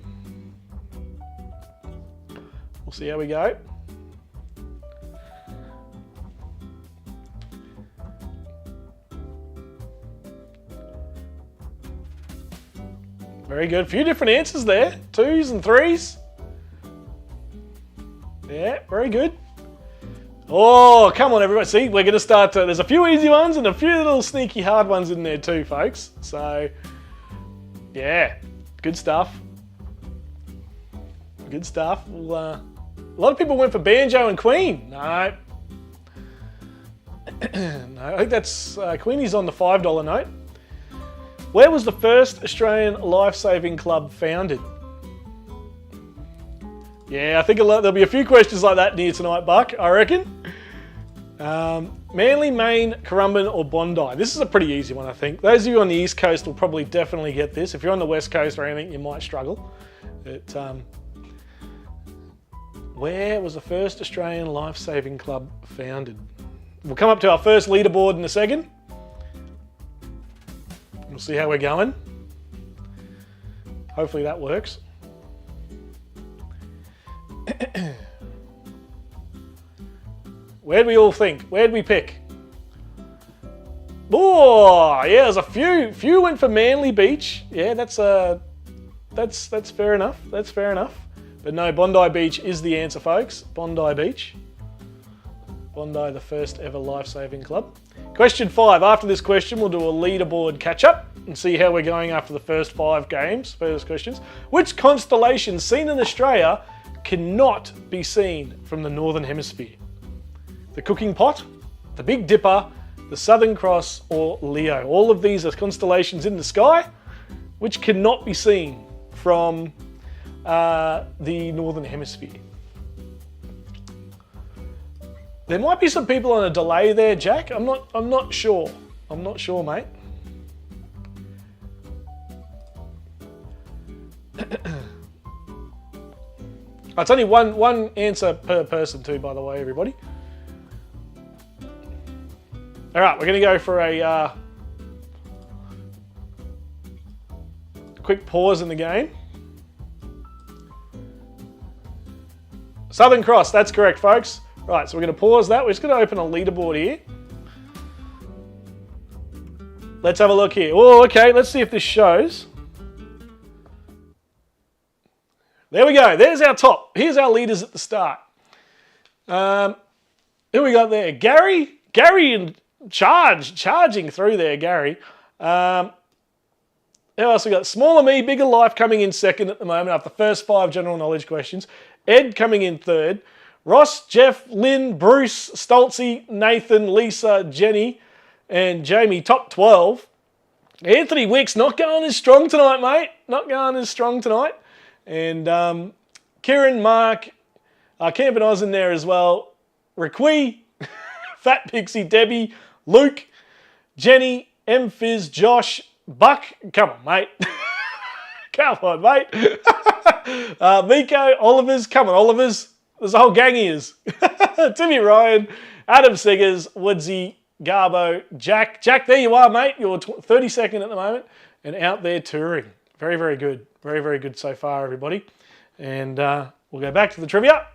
We'll see how we go. Very good. A few different answers there. 2s and 3s. Yeah, very good. Oh, come on, everybody. See, we're going to start. There's a few easy ones and a few little sneaky hard ones in there too, folks. So, yeah, good stuff. Good stuff. Well, a lot of people went for Banjo and Queen. No. No, I think that's Queenie's on the $5 note. Where was the first Australian Lifesaving Club founded? Yeah, I think there'll be a few questions like that near tonight, Buck, I reckon. Manly, Maine, Currumbin or Bondi? This is a pretty easy one, I think. Those of you on the East Coast will probably definitely get this. If you're on the West Coast or anything, you might struggle. But, where was the first Australian Lifesaving Club founded? We'll come up to our first leaderboard in a second. We'll see how we're going. Hopefully that works. Where'd we all think? Where'd we pick? Oh, yeah, there's a few. Few went for Manly Beach. Yeah, that's fair enough. That's fair enough. But no, Bondi Beach is the answer, folks. Bondi Beach. Bondi, the first ever life-saving club. Question 5. After this question, we'll do a leaderboard catch-up and see how we're going after the first 5 games. First questions. Which constellation seen in Australia cannot be seen from the Northern Hemisphere? The Cooking Pot, the Big Dipper, the Southern Cross, or Leo? All of these are constellations in the sky which cannot be seen from the Northern Hemisphere. There might be some people on a delay there, Jack. I'm not sure. I'm not sure, mate. It's only one answer per person too, by the way, everybody. All right, we're going to go for a quick pause in the game. Southern Cross, that's correct, folks. Right, so we're going to pause that. We're just going to open a leaderboard here. Let's have a look here. Oh, okay, let's see if this shows. There we go. There's our top. Here's our leaders at the start. Who we got there? Gary and charging through there, Gary. Who else we got? Smaller Me, Bigger Life coming in second at the moment after the first 5 general knowledge questions. Ed coming in third. Ross, Jeff, Lynn, Bruce, Stoltzy, Nathan, Lisa, Jenny, and Jamie, top 12. Anthony Wicks not going as strong tonight, mate. Not going as strong tonight. And Kieran, Mark, Camp and Oz in there as well. Requi, Fat Pixie, Debbie, Luke, Jenny, M Fizz, Josh, Buck. Come on, mate. Come on, mate. Miko, Olivers. Come on, Olivers. There's a whole gang of yous. Timmy Ryan, Adam Seggers, Woodsy, Garbo, Jack. Jack, there you are, mate. You're 32nd at the moment and out there touring. Very, very good. Very, very good so far, everybody. And we'll go back to the trivia.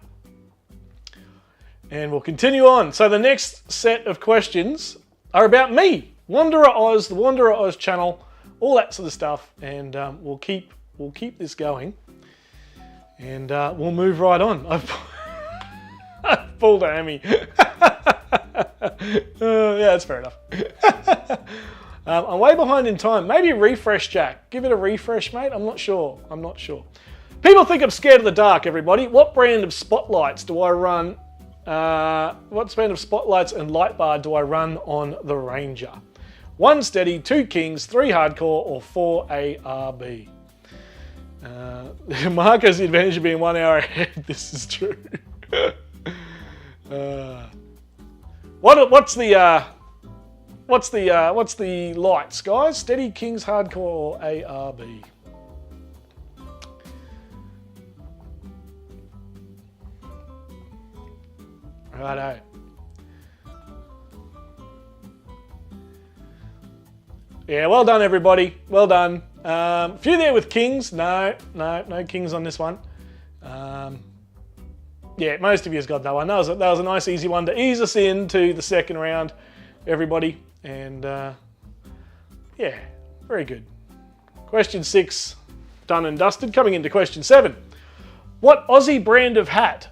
And we'll continue on. So the next set of questions are about me. Wanderer Oz, the Wanderer Oz channel, all that sort of stuff. And we'll keep this going. And we'll move right on. I've pulled a hammy. Yeah, that's fair enough. I'm way behind in time. Maybe refresh, Jack. Give it a refresh, mate. I'm not sure. People think I'm scared of the dark, everybody. What brand of spotlights do I run? What brand of spotlights and light bar do I run on the Ranger? 1 steady, 2 kings, 3 hardcore, or 4 ARB? Mark has the advantage of being 1 hour ahead. This is true. What's the lights, guys? Steady, kings, hardcore, or ARB? Righto. Yeah, well done, everybody. Well done. A few there with kings. No kings on this one. Yeah, most of you has got that one. That was a nice, easy one to ease us into the second round, everybody. And yeah, very good. Question 6, done and dusted. Coming into question 7. What Aussie brand of hat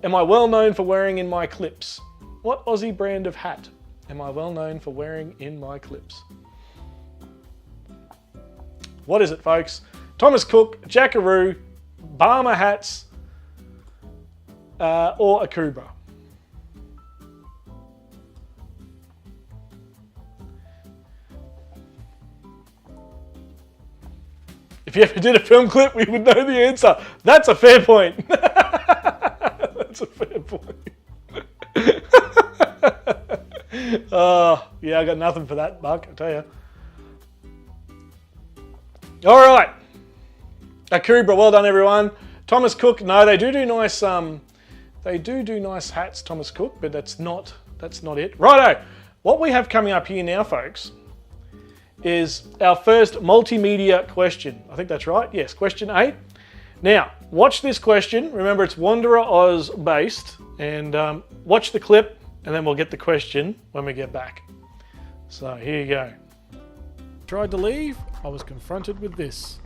am I well known for wearing in my clips? What Aussie brand of hat am I well known for wearing in my clips? What is it, folks? Thomas Cook, Jackaroo, Barmer hats, or a Kubra? If you ever did a film clip, we would know the answer. That's a fair point. That's a fair point. Oh, yeah, I got nothing for that, Buck, I tell you. All right. A Kubra, well done, everyone. Thomas Cook, no, they do nice. They do nice hats, Thomas Cook, but that's not it. Righto. What we have coming up here now, folks, is our first multimedia question. I think that's right. Yes, question 8. Now, watch this question. Remember, it's Wanderer Oz based, and watch the clip, and then we'll get the question when we get back. So here you go. Tried to leave, I was confronted with this.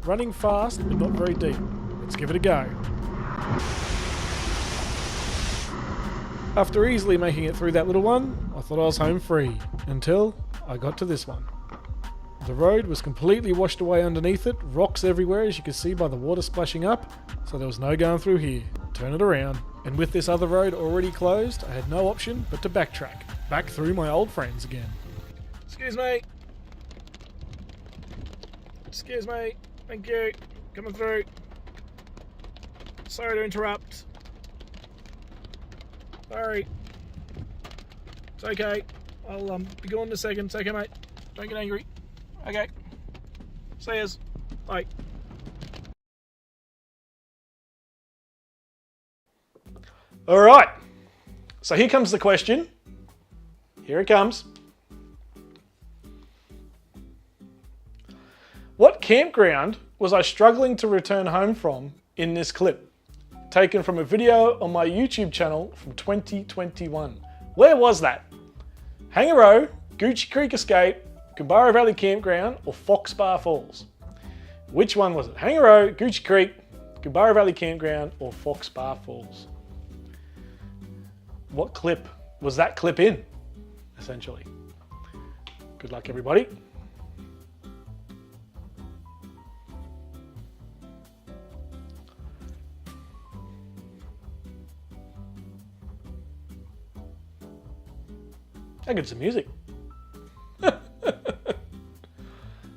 Running fast, but not very deep. Let's give it a go. After easily making it through that little one, I thought I was home free, until I got to this one. The road was completely washed away underneath it, rocks everywhere as you can see by the water splashing up, so there was no going through here. Turn it around. And with this other road already closed, I had no option but to backtrack, back through my old friends again. Excuse me. Excuse me. Thank you. Coming through. Sorry to interrupt. Sorry. It's okay. I'll be gone in a second. It's okay, mate. Don't get angry. Okay. See yous. Bye. All right. So here comes the question. Here it comes. What campground was I struggling to return home from in this clip? Taken from a video on my YouTube channel from 2021. Where was that? Hangaroo, Gucci Creek Escape, Kumbara Valley Campground, or Fox Bar Falls? Which one was it? Hangaroo, Gucci Creek, Kumbara Valley Campground, or Fox Bar Falls? What clip was that clip in, essentially? Good luck, everybody. How good's the music?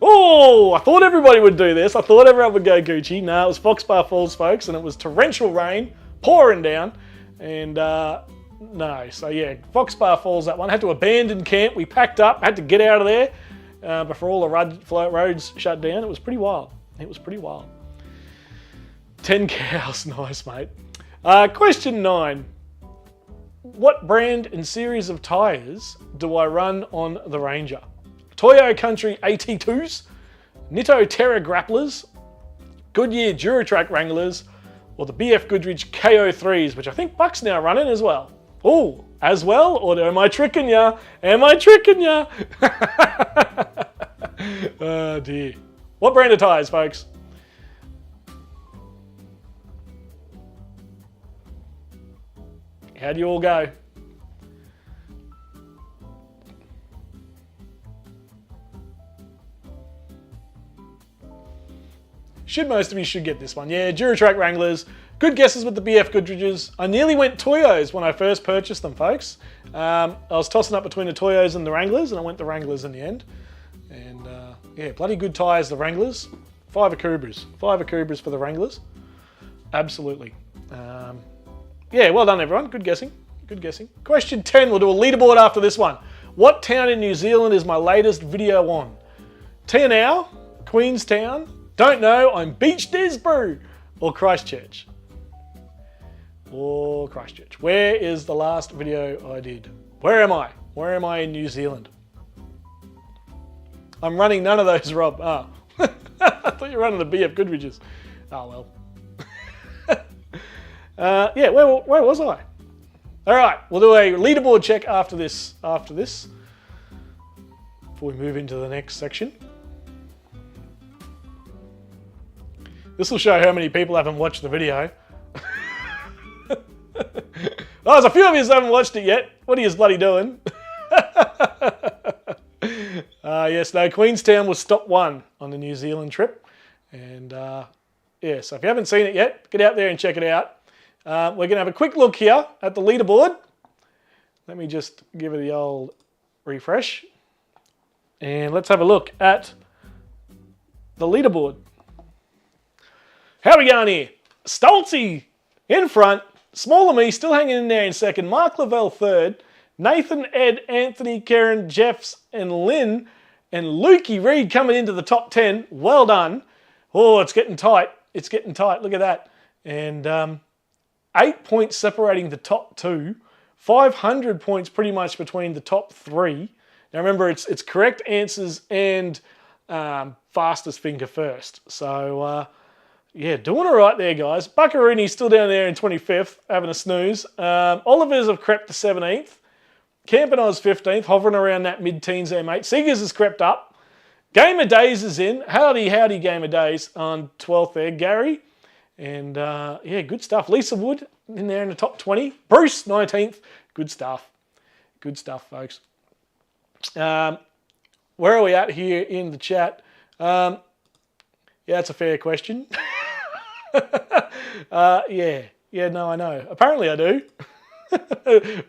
Oh, I thought everybody would do this. I thought everyone would go Gucci. No, it was Foxbar Falls, folks, and it was torrential rain pouring down. And no, so yeah, Foxbar Falls, that one. Had to abandon camp. We packed up, had to get out of there before all the roads shut down. It was pretty wild. It was pretty wild. 10 cows, nice, mate. Question 9. What brand and series of tyres do I run on the Ranger? Toyo Country AT2s, Nitto Terra Grapplers, Goodyear Duratrack Wranglers, or the BF Goodrich KO3s, which I think Buck's now running as well. Oh, as well? Or am I tricking ya? Am I tricking ya? Oh dear. What brand of tyres, folks? How do you all go? Most of you should get this one. Yeah, Duratrack Wranglers. Good guesses with the BF Goodriches. I nearly went Toyos when I first purchased them, folks. I was tossing up between the Toyos and the Wranglers, and I went the Wranglers in the end. And yeah, bloody good tyres, the Wranglers. 5 Akubras. 5 Akubras for the Wranglers. Absolutely. Yeah, well done, everyone. Good guessing. Good guessing. Question 10. We'll do a leaderboard after this one. What town in New Zealand is my latest video on? Tianau, Queenstown, don't know, I'm Beach Disbrew, or Christchurch. Or Christchurch. Where is the last video I did? Where am I? Where am I in New Zealand? I'm running none of those, Rob. Oh. I thought you were running the BF Goodriches. Oh, well. Yeah, where was I? All right, we'll do a leaderboard check after this. Before we move into the next section. This will show how many people haven't watched the video. Oh, there's a few of you that haven't watched it yet. What are you bloody doing? Yes, no, Queenstown was stop 1 on the New Zealand trip. And yeah, so if you haven't seen it yet, get out there and check it out. We're going to have a quick look here at the leaderboard. Let me just give it the old refresh. And let's have a look at the leaderboard. How are we going here? Stoltzy in front. Smaller me still hanging in there in second. Mark Lavelle third. Nathan, Ed, Anthony, Karen, Jeffs, and Lynn. And Lukey Reed coming into the top 10. Well done. Oh, it's getting tight. It's getting tight. Look at that. And 8 points separating the top 2. 500 points pretty much between the top 3. Now remember, it's correct answers and fastest finger first. So, yeah, doing all right there, guys. Buckarooni's still down there in 25th, having a snooze. Oliver's have crept to 17th. Campano's 15th, hovering around that mid-teens there, mate. Seegers has crept up. Game of Days is in. Howdy Game of Days on 12th there. Gary. And, yeah, good stuff. Lisa Wood in there in the top 20. Bruce, 19th. Good stuff. Good stuff, folks. Where are we at here in the chat? Yeah, that's a fair question. Yeah, no, I know. Apparently I do.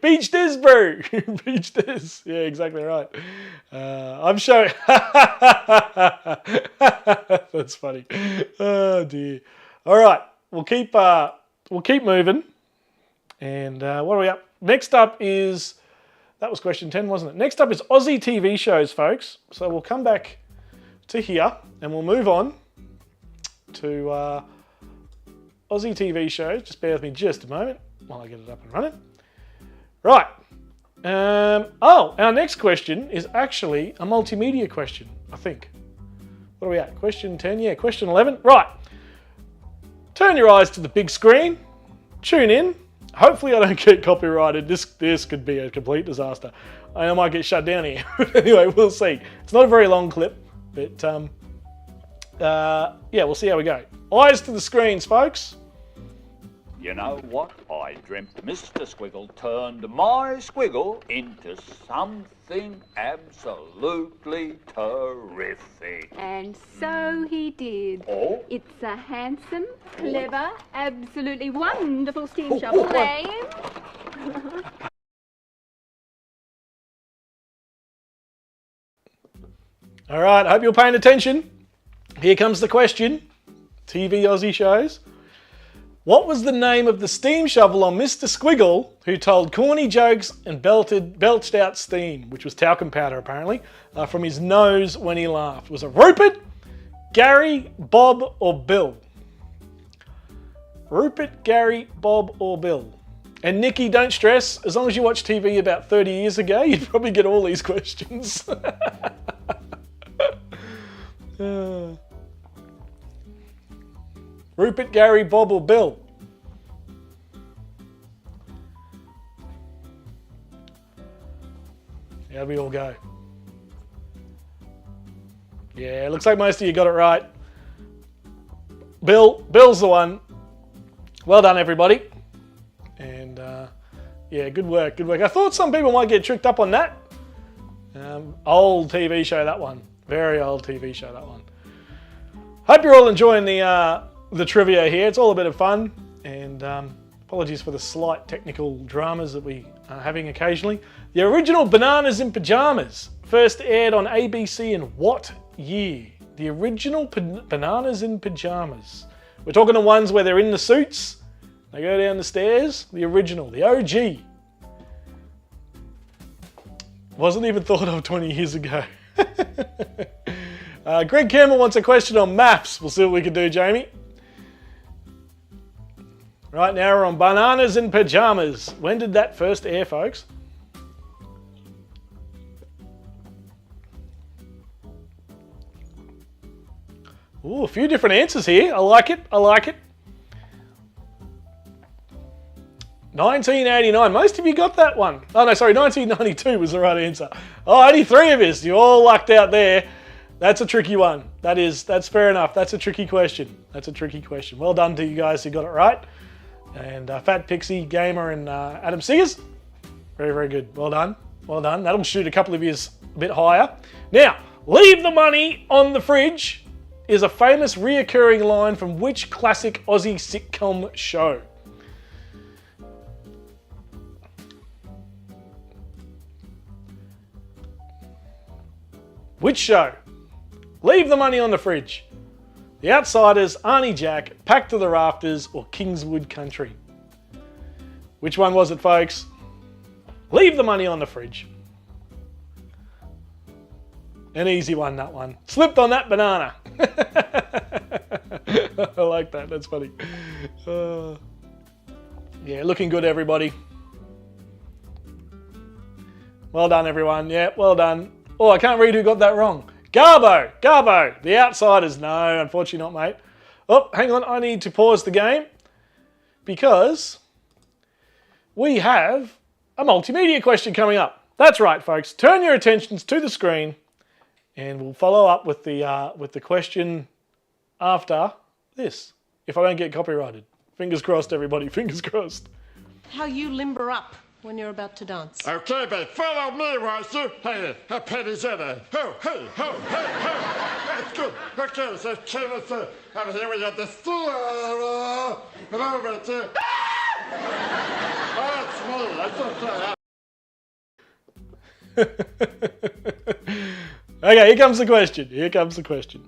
Beach Disbrew. Beach Dis. Yeah, exactly right. I'm showing. That's funny. Oh dear. All right, we'll keep moving. And what are we up? Next up is, that was question 10, wasn't it? Next up is Aussie TV shows, folks. So we'll come back to here and we'll move on to Aussie TV shows. Just bear with me just a moment while I get it up and running. Right. Oh, our next question is actually a multimedia question, I think. What are we at? Question 10? Yeah, question 11. Right. Turn your eyes to the big screen. Tune in. Hopefully I don't get copyrighted. This could be a complete disaster. I might get shut down here. Anyway, we'll see. It's not a very long clip, but yeah, we'll see how we go. Eyes to the screens, folks. You know what? I dreamt Mr. Squiggle turned my squiggle into something absolutely terrific. And so he did. Oh? It's a handsome, clever, absolutely wonderful steam shovel name. All right, I hope you're paying attention. Here comes the question. TV Aussie shows. What was the name of the steam shovel on Mr. Squiggle who told corny jokes and belched out steam, which was talcum powder apparently, from his nose when he laughed? Was it Rupert, Gary, Bob, or Bill? Rupert, Gary, Bob, or Bill? And Nikki, don't stress. As long as you watched TV about 30 years ago, you'd probably get all these questions. Rupert, Gary, Bob, or Bill? How'd we all go? Yeah, looks like most of you got it right. Bill's the one. Well done, everybody. And yeah, good work, good work. I thought some people might get tricked up on that. Old TV show, that one. Very old TV show, that one. Hope you're all enjoying the trivia here. It's all a bit of fun, and apologies for the slight technical dramas that we are having occasionally. The original Bananas in Pyjamas first aired on ABC in what year? The original Bananas in Pyjamas. We're talking the ones where they're in the suits, they go down the stairs. The original, the OG. Wasn't even thought of 20 years ago. Greg Campbell wants a question on maths. We'll see what we can do, Jamie. Right now we're on Bananas in Pyjamas. When did that first air, folks? Ooh, a few different answers here. I like it. I like it. 1989. Most of you got that one. Oh no, sorry, 1992 was the right answer. Oh, only 3 of us. You all lucked out there. That's a tricky one. That's fair enough. That's a tricky question. That's a tricky question. Well done to you guys who got it right. And Fat Pixie, Gamer, and Adam Seegers. Very, very good. Well done. Well done. That'll shoot a couple of years a bit higher. Now, leave the money on the fridge is a famous reoccurring line from which classic Aussie sitcom show? Which show? Leave the money on the fridge. The Outsiders, Arnie Jack, Packed to the Rafters, or Kingswood Country? Which one was it, folks? Leave the money on the fridge. An easy one, that one. Slipped on that banana. I like that. That's funny. Yeah, looking good, everybody. Well done, everyone. Yeah, well done. Oh, I can't read who got that wrong. Garbo. The Outsiders. No, unfortunately not, mate. Oh, hang on. I need to pause the game because we have a multimedia question coming up. That's right, folks. Turn your attentions to the screen and we'll follow up with the question after this, if I don't get copyrighted. Fingers crossed, everybody. Fingers crossed. How you limber up when you're about to dance. Okay, babe, follow me, won't you? Hey, a penny's in it. Ho, hey, ho, hey, ho. That's good. Okay, so let's over here we got the steer. And over to... Oh, that's me. That's okay. Okay, here comes the question. Here comes the question.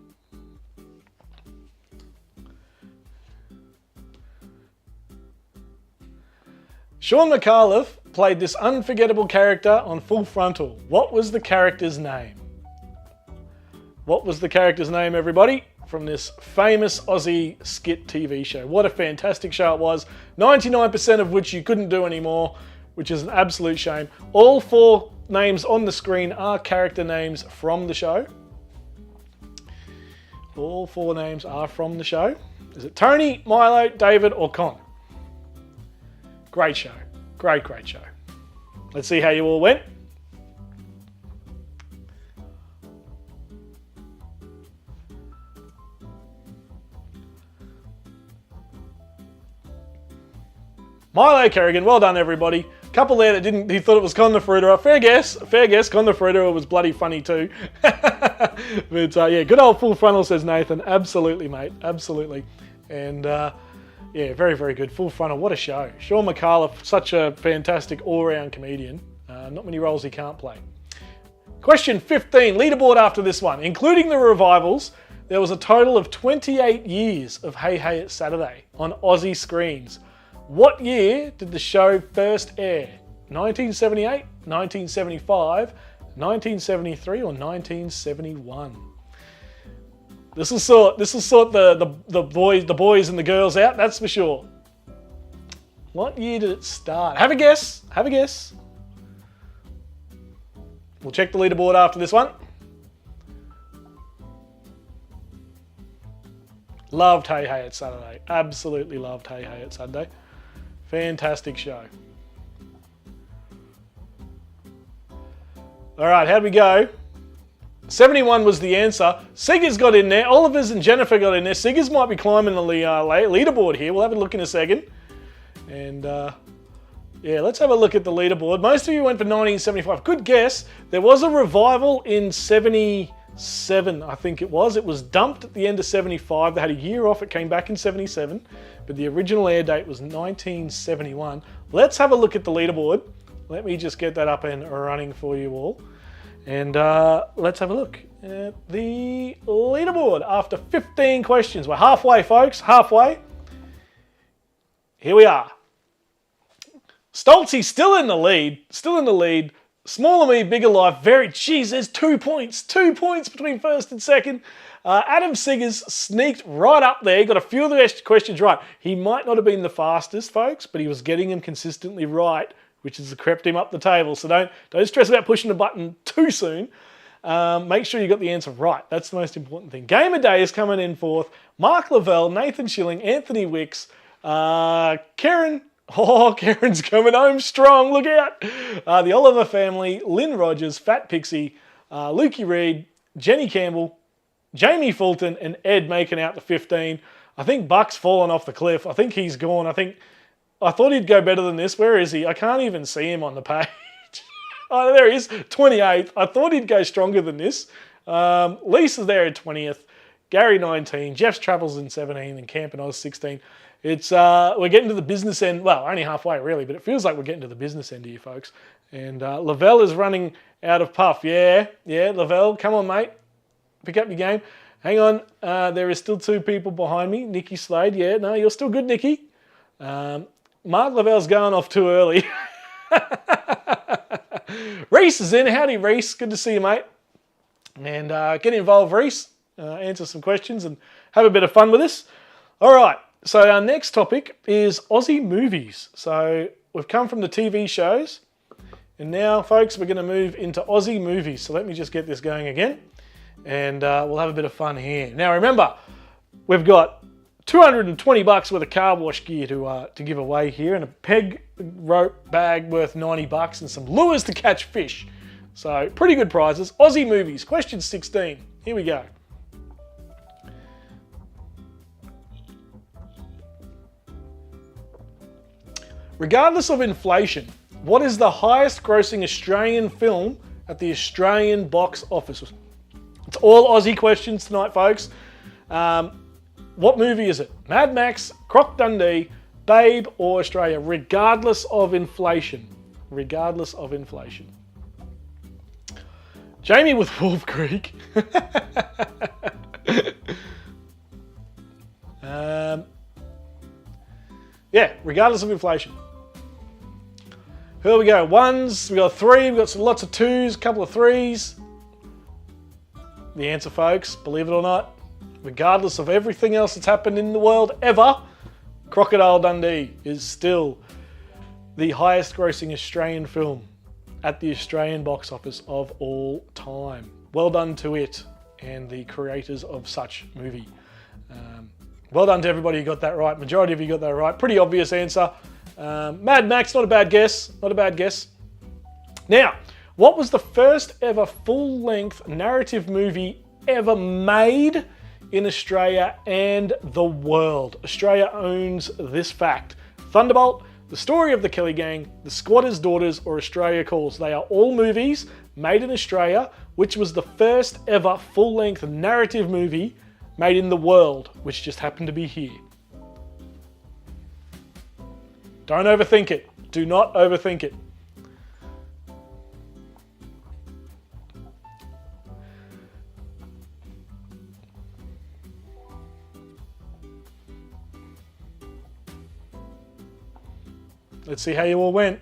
Sean McAuliffe played this unforgettable character on Full Frontal. What was the character's name? What was the character's name, everybody? From this famous Aussie skit TV show. What a fantastic show it was. 99% of which you couldn't do anymore, which is an absolute shame. All 4 names on the screen are character names from the show. All 4 names are from the show. Is it Tony, Milo, David, or Con? Great show. Great show. Let's see how you all went. Milo Kerrigan, well done, everybody. Couple there that didn't, he thought it was Con the Fruiterer. Fair guess, Con the Fruiterer was bloody funny too. But yeah, good old Full Frontal, says Nathan. Absolutely, mate, absolutely. And yeah, very, very good. Full Frontal, what a show. Sean McAuliffe, such a fantastic all-round comedian. Not many roles he can't play. Question 15, leaderboard after this one. Including the revivals, there was a total of 28 years of Hey Hey It's Saturday on Aussie screens. What year did the show first air? 1978, 1975, 1973 or 1971? This will sort the boys and the girls out, that's for sure. What year did it start? Have a guess. Have a guess. We'll check the leaderboard after this one. Loved Hey Hey It's Saturday. Absolutely loved Hey Hey It's Saturday. Fantastic show. All right, how'd we go? 71 was the answer. Siggers got in there. Oliver's and Jennifer got in there. Siggers might be climbing the leaderboard here. We'll have a look in a second. And yeah, let's have a look at the leaderboard. Most of you went for 1975. Good guess. There was a revival in 77, I think it was. It was dumped at the end of 75. They had a year off. It came back in 77. But the original air date was 1971. Let's have a look at the leaderboard. Let me just get that up and running for you all. And let's have a look at the leaderboard after 15 questions. We're halfway, folks. Halfway. Here we are. Stoltzy still in the lead. Still in the lead. Smaller me, bigger life. Geez, there's 2 points. 2 points between first and second. Adam Siggers sneaked right up there. Got a few of the questions right. He might not have been the fastest, folks, but he was getting them consistently right, which has crept him up the table. So don't stress about pushing the button too soon. Make sure you got the answer right. That's the most important thing. Game of Day is coming in fourth. Mark Lavelle, Nathan Schilling, Anthony Wicks, Karen. Oh, Karen's coming home strong. Look out. The Oliver family, Lynn Rogers, Fat Pixie, Lukey Reed, Jenny Campbell, Jamie Fulton, and Ed making out the 15. I think Buck's fallen off the cliff. I think he's gone. I thought he'd go better than this. Where is he? I can't even see him on the page. Oh, there he is, 28th. I thought he'd go stronger than this. Lisa's there at 20th. Gary 19. Jeff's Travels in 17. And Camp and Oz 16. It's we're getting to the business end. Well, only halfway really, but it feels like we're getting to the business end here, folks. And Lavelle is running out of puff. Yeah, Lavelle, come on, mate. Pick up your game. Hang on. There is still 2 people behind me. Nikki Slade. Yeah, no, you're still good, Nikki. Mark Lavelle's going off too early. Reese is in. Howdy, Reese. Good to see you, mate. And get involved, Reese. Answer some questions and have a bit of fun with us. All right. So our next topic is Aussie movies. So we've come from the TV shows. And now, folks, we're going to move into Aussie movies. So let me just get this going again. And we'll have a bit of fun here. Now, remember, we've got $220 worth of car wash gear to give away here, and a peg rope bag worth $90 and some lures to catch fish. So pretty good prizes. Aussie movies, question 16. Here we go. Regardless of inflation, what is the highest grossing Australian film at the Australian box office? It's all Aussie questions tonight, folks. What movie is it? Mad Max, Croc Dundee, Babe, or Australia? Regardless of inflation. Regardless of inflation. Jamie with Wolf Creek. Yeah, regardless of inflation. Here we go. Ones, we got 3, we got lots of 2s, a couple of 3s. The answer, folks, believe it or not, regardless of everything else that's happened in the world ever, Crocodile Dundee is still the highest grossing Australian film at the Australian box office of all time. Well done to it and the creators of such movie. Well done to everybody who got that right. Majority of you got that right. Pretty obvious answer. Mad Max, not a bad guess. Not a bad guess. Now, what was the first ever full-length narrative movie ever made in Australia and the world? Australia owns this fact. Thunderbolt, The Story of the Kelly Gang, The Squatter's Daughters, or Australia Calls. They are all movies made in Australia, which was the first ever full-length narrative movie made in the world, which just happened to be here. Don't overthink it. Do not overthink it. Let's see how you all went.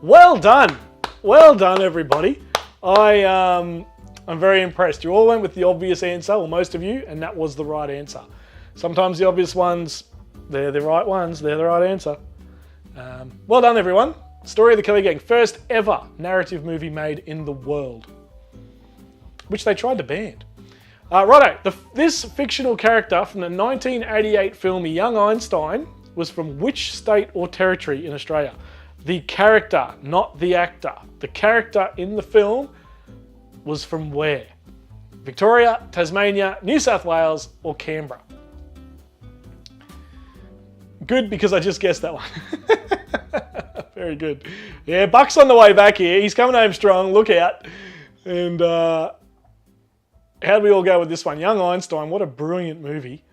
Well done. Well done, everybody. I'm very impressed. You all went with the obvious answer, or most of you, and that was the right answer. Sometimes the obvious ones, they're the right ones. They're the right answer. Well done, everyone. Story of the Kelly Gang. First ever narrative movie made in the world, which they tried to ban. Righto, this fictional character from the 1988 film Young Einstein was from which state or territory in Australia? The character, not the actor. The character in the film was from where? Victoria, Tasmania, New South Wales, or Canberra? Good, because I just guessed that one. Very good. Yeah, Buck's on the way back here. He's coming home strong. Look out. And how do we all go with this one? Young Einstein, what a brilliant movie.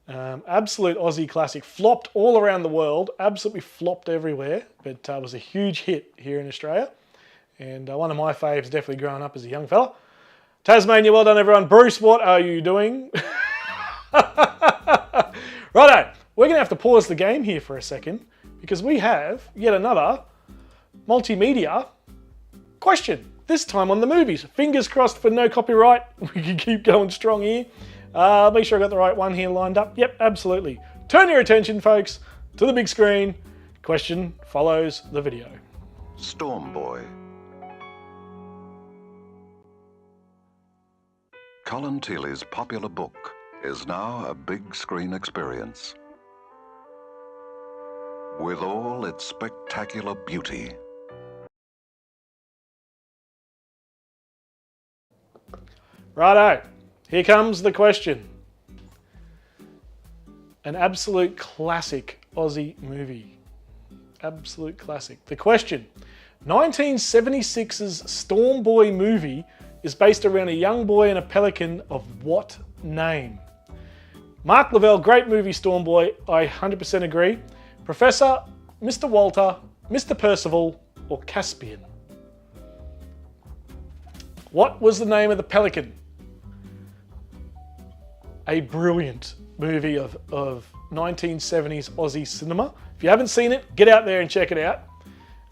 Absolute Aussie classic. Flopped all around the world. Absolutely flopped everywhere. But was a huge hit here in Australia. And one of my faves, definitely growing up as a young fella. Tasmania, well done everyone. Bruce, what are you doing? Righto, we're going to have to pause the game here for a second because we have yet another multimedia question. This time on the movies. Fingers crossed for no copyright. We can keep going strong here. Make sure I got the right one here lined up. Yep, absolutely. Turn your attention, folks, to the big screen. Question follows the video. Storm Boy. Colin Teeley's popular book is now a big screen experience. With all its spectacular beauty. Righto, here comes the question. An absolute classic Aussie movie. Absolute classic. The question, 1976's Storm Boy movie is based around a young boy and a pelican of what name? Mark Lavelle, great movie Storm Boy, I 100% agree. Professor, Mr. Walter, Mr. Percival, or Caspian? What was the name of the pelican? A brilliant movie of 1970s Aussie cinema. If you haven't seen it, get out there and check it out.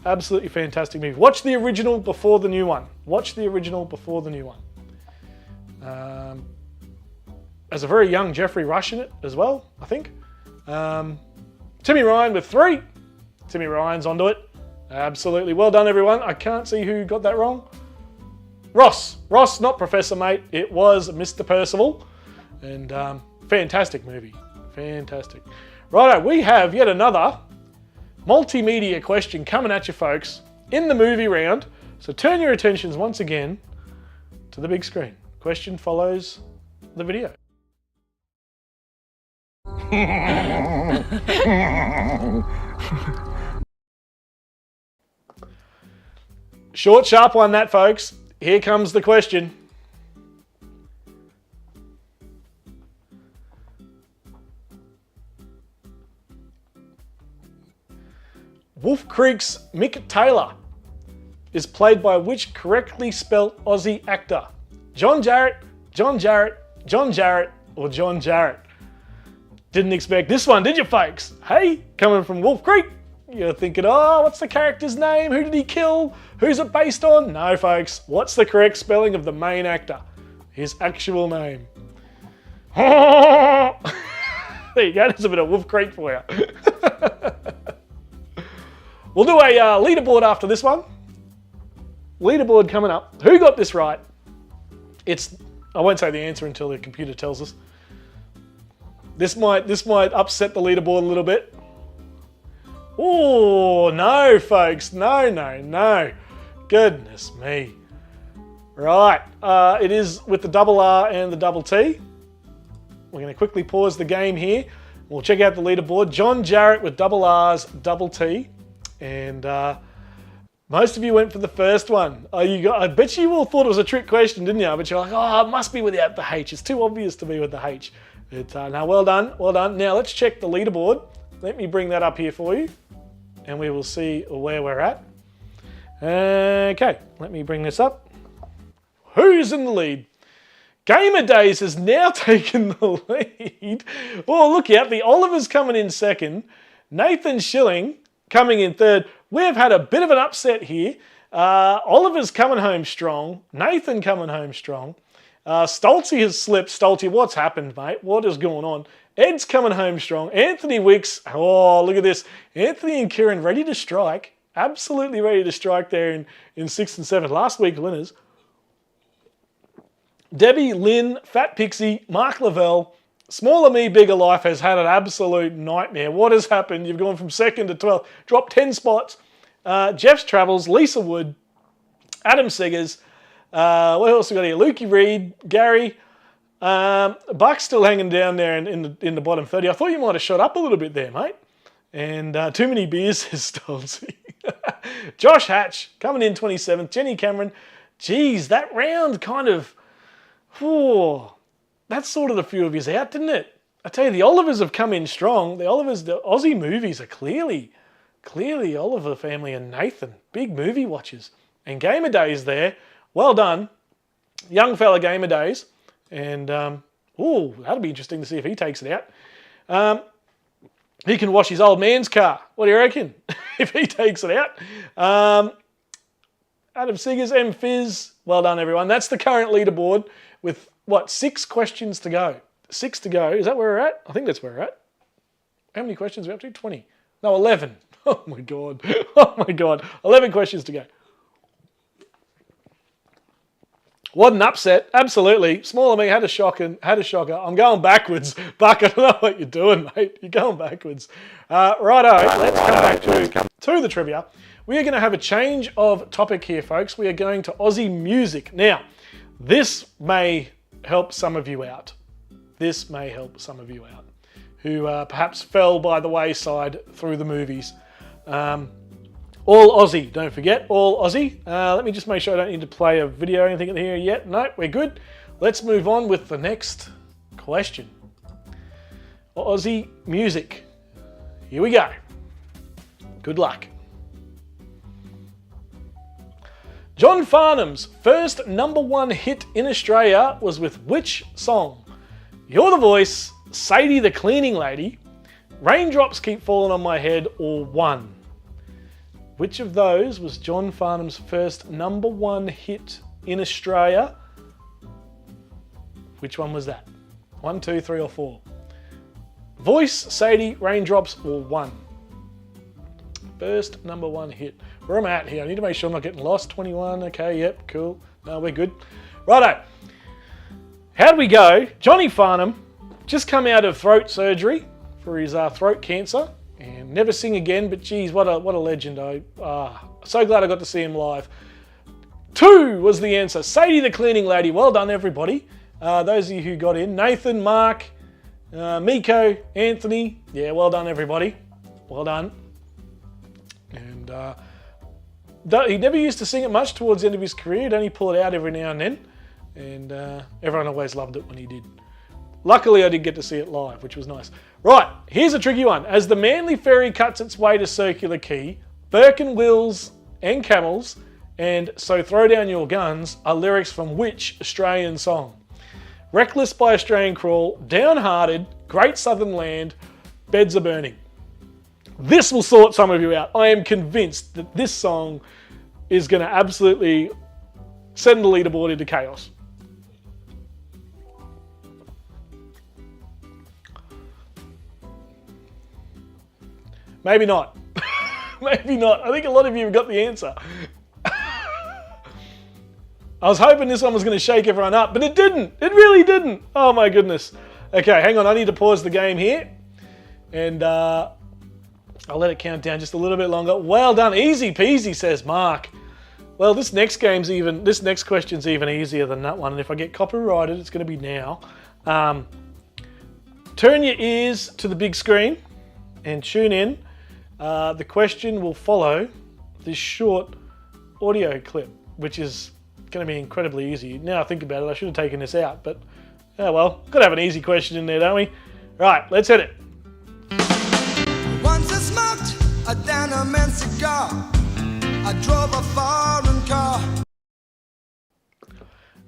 Absolutely fantastic movie. Watch the original before the new one. Watch the original before the new one. As a very young Jeffrey Rush in it as well, I think. Timmy Ryan with 3. Timmy Ryan's onto it. Absolutely. Well done, everyone. I can't see who got that wrong. Ross, not Professor, mate. It was Mr. Percival. And fantastic movie. Fantastic. Righto, we have yet another multimedia question coming at you, folks, in the movie round. So turn your attentions once again to the big screen. Question follows the video. Short, sharp one, that, folks. Here comes the question. Wolf Creek's Mick Taylor is played by which correctly spelt Aussie actor? John Jarratt, John Jarratt, John Jarratt, or John Jarratt? Didn't expect this one, did you, folks? Hey, coming from Wolf Creek, you're thinking, oh, what's the character's name? Who did he kill? Who's it based on? No, folks. What's the correct spelling of the main actor? His actual name. There you go. There's a bit of Wolf Creek for you. We'll do a leaderboard after this one. Leaderboard coming up. Who got this right? I won't say the answer until the computer tells us. This might upset the leaderboard a little bit. Oh, no, folks. No. Goodness me. Right. It is with the double R and the double T. We're going to quickly pause the game here. We'll check out the leaderboard. John Jarratt with double R's, double T. And most of you went for the first one. I bet you all thought it was a trick question, didn't you? But you're like, oh, it must be without the H. It's too obvious to be with the H. But, no, well done. Now let's check the leaderboard. Let me bring that up here for you. And we will see where we're at. Okay, let me bring this up. Who's in the lead? Gamer Days has now taken the lead. Oh, look out. The Oliver's coming in second. Nathan Schilling coming in third. We've had a bit of an upset here. Oliver's coming home strong. Nathan coming home strong. Stoltzy has slipped. Stoltzy, what's happened, mate? What is going on? Ed's coming home strong. Anthony Wicks, oh, look at this. Anthony and Kieran ready to strike. Absolutely ready to strike there in 6th and 7th. Last week, winners. Debbie, Lynn, Fat Pixie, Mark Lavelle, Smaller Me, Bigger Life has had an absolute nightmare. What has happened? You've gone from 2nd to 12th. Dropped 10 spots. Jeff's Travels, Lisa Wood, Adam Seggers. What else we got here? Lukey Reed, Gary. Buck's still hanging down there in the bottom 30. I thought you might have shot up a little bit there, mate. And too many beers, says Stolzy. Josh Hatch coming in 27th. Jenny Cameron. Geez, that round kind of... that sorted a few of yous out, didn't it? I tell you, the Olivers have come in strong. The Aussie movies are clearly Oliver family and Nathan. Big movie watchers. And Gamer Days there. Well done. Young fella Gamer Days. And, that'll be interesting to see if he takes it out. He can wash his old man's car. What do you reckon? If he takes it out. Adam Siggers, M. Fizz. Well done, everyone. That's the current leaderboard with, 6 questions to go. 6 to go. Is that where we're at? I think that's where we're at. How many questions are we up to? 20. No, 11. Oh, my God. Oh, my God. 11 questions to go. What an upset. Absolutely. Smaller Me had a shocker. I'm going backwards. Buck, I don't know what you're doing, mate. You're going backwards. Righto. Let's come back to the trivia. We are going to have a change of topic here, folks. We are going to Aussie music. Now, this may help some of you out. Who perhaps fell by the wayside through the movies. All Aussie, don't forget, all Aussie. Let me just make sure I don't need to play a video or anything in here yet. No, we're good. Let's move on with the next question. Aussie music. Here we go. Good luck. John Farnham's first #1 hit in Australia was with which song? You're the Voice, Sadie the Cleaning Lady, Raindrops Keep Falling on My Head, or One? Which of those was John Farnham's first #1 hit in Australia? Which one was that? 1, 2, 3, or 4? Voice, Sadie, Raindrops, or One? First #1 hit. Where am I at here? I need to make sure I'm not getting lost. 21, okay, yep, cool. No, we're good. Righto. How'd we go? Johnny Farnham just come out of throat surgery for his throat cancer. And never sing again, but geez, what a legend. So glad I got to see him live. 2 was the answer. Sadie the Cleaning Lady. Well done, everybody. Those of you who got in. Nathan, Mark, Miko, Anthony. Yeah, well done, everybody. Well done. And he never used to sing it much towards the end of his career. He'd only pull it out every now and then. And everyone always loved it when he did. Luckily, I did get to see it live, which was nice. Right, here's a tricky one. As the Manly Ferry cuts its way to Circular Quay, Birkin Wheels and Camels, and So Throw Down Your Guns are lyrics from which Australian song? Reckless by Australian Crawl, Downhearted, Great Southern Land, Beds Are Burning. This will sort some of you out. I am convinced that this song is going to absolutely send the leaderboard into chaos. Maybe not. Maybe not. I think a lot of you have got the answer. I was hoping this one was going to shake everyone up, but it didn't. It really didn't. Oh my goodness. Okay, hang on. I need to pause the game here. And I'll let it count down just a little bit longer. Well done. Easy peasy, says Mark. Well, this next question's even easier than that one. And if I get copyrighted, it's going to be now. Turn your ears to the big screen and tune in. The question will follow this short audio clip, which is going to be incredibly easy. Now I think about it, I should have taken this out, but oh well, got to have an easy question in there, don't we? Right, let's hit it. Once I smoked a Danaman cigar. I drove a foreign car.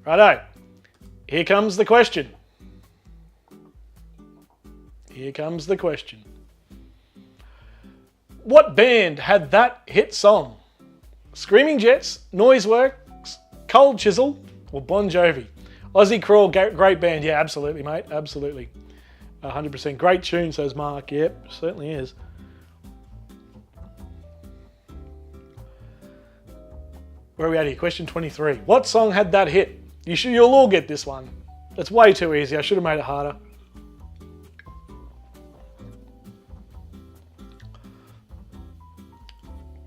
Righto, here comes the question. Here comes the question. What band had that hit song? Screaming Jets, Noiseworks, Cold Chisel, or Bon Jovi? Aussie Crawl, great band. Yeah, absolutely, mate. Absolutely. 100%. Great tune, says Mark. Yep, certainly is. Where are we at here? Question 23. What song had that hit? You'll all get this one. It's way too easy. I should have made it harder.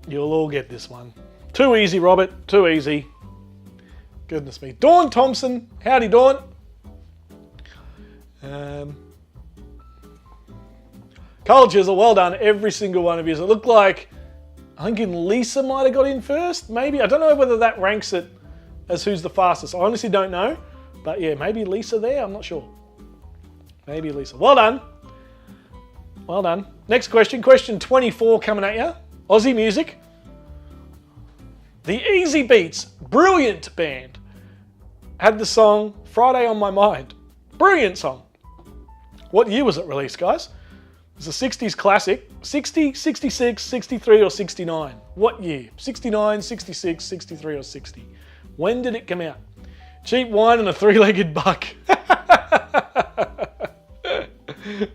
You'll all get this one. Too easy, Robert. Too easy. Goodness me. Dawn Thompson. Howdy, Dawn. Cold Chisel, well done. Every single one of you. It looked like, I think Lisa might have got in first. Maybe. I don't know whether that ranks it as who's the fastest. I honestly don't know. But yeah, maybe Lisa there. I'm not sure. Maybe Lisa. Well done. Well done. Next question. Question 24 coming at you. Aussie music. The Easy Beats, brilliant band, had the song Friday on My Mind. Brilliant song. What year was it released, guys? It's a 60s classic. 60, 66, 63 or 69? What year? 69, 66, 63 or 60? When did it come out? Cheap wine and a three-legged buck.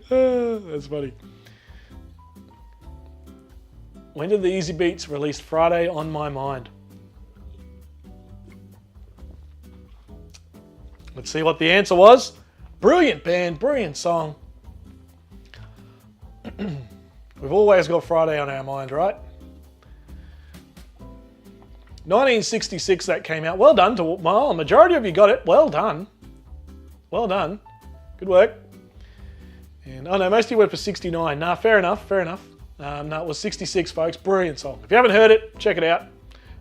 That's funny. When did the Easy Beats release Friday on My Mind? Let's see what the answer was. Brilliant band, brilliant song. We've always got Friday on our mind, right? 1966 that came out. Well done to a majority of you got it. Well done. Well done. Good work. And oh no, most of you went for 69. Nah, fair enough, fair enough. No, it was 66, folks. Brilliant song. If you haven't heard it, check it out.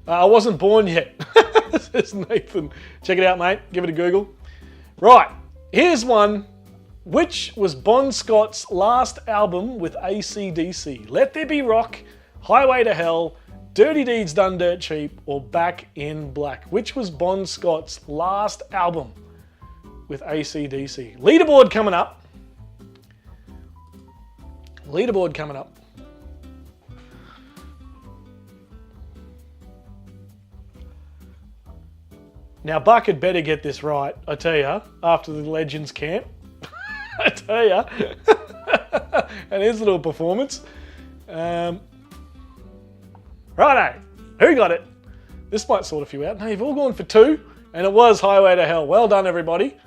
I wasn't born yet, says Nathan. Check it out, mate. Give it a Google. Right, here's one. Which was Bon Scott's last album with AC/DC? Let There Be Rock, Highway to Hell, Dirty Deeds Done Dirt Cheap, or Back in Black? Which was Bon Scott's last album with AC/DC? Leaderboard coming up. Leaderboard coming up. Now, Buck had better get this right, I tell you, after the Legends camp. I tell you. And his little performance. Righto. Who got it? This might sort a few out. No, you've all gone for 2, and it was Highway to Hell. Well done, everybody.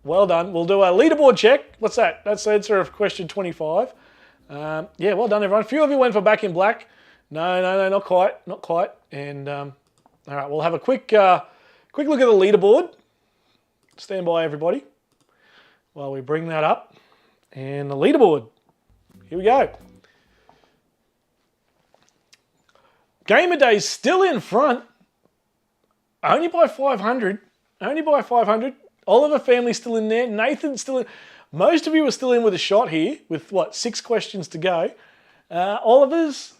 Well done. We'll do a leaderboard check. What's that? That's the answer of question 25. Yeah, well done, everyone. A few of you went for Back in Black. No, not quite. Not quite. And, all right, we'll have a quick look at the leaderboard. Stand by, everybody, while we bring that up. And the leaderboard. Here we go. Gamer Day's still in front. Only by 500. Only by 500. Oliver family's still in there. Nathan's still in. Most of you are still in with a shot here with, 6 questions to go. Oliver's,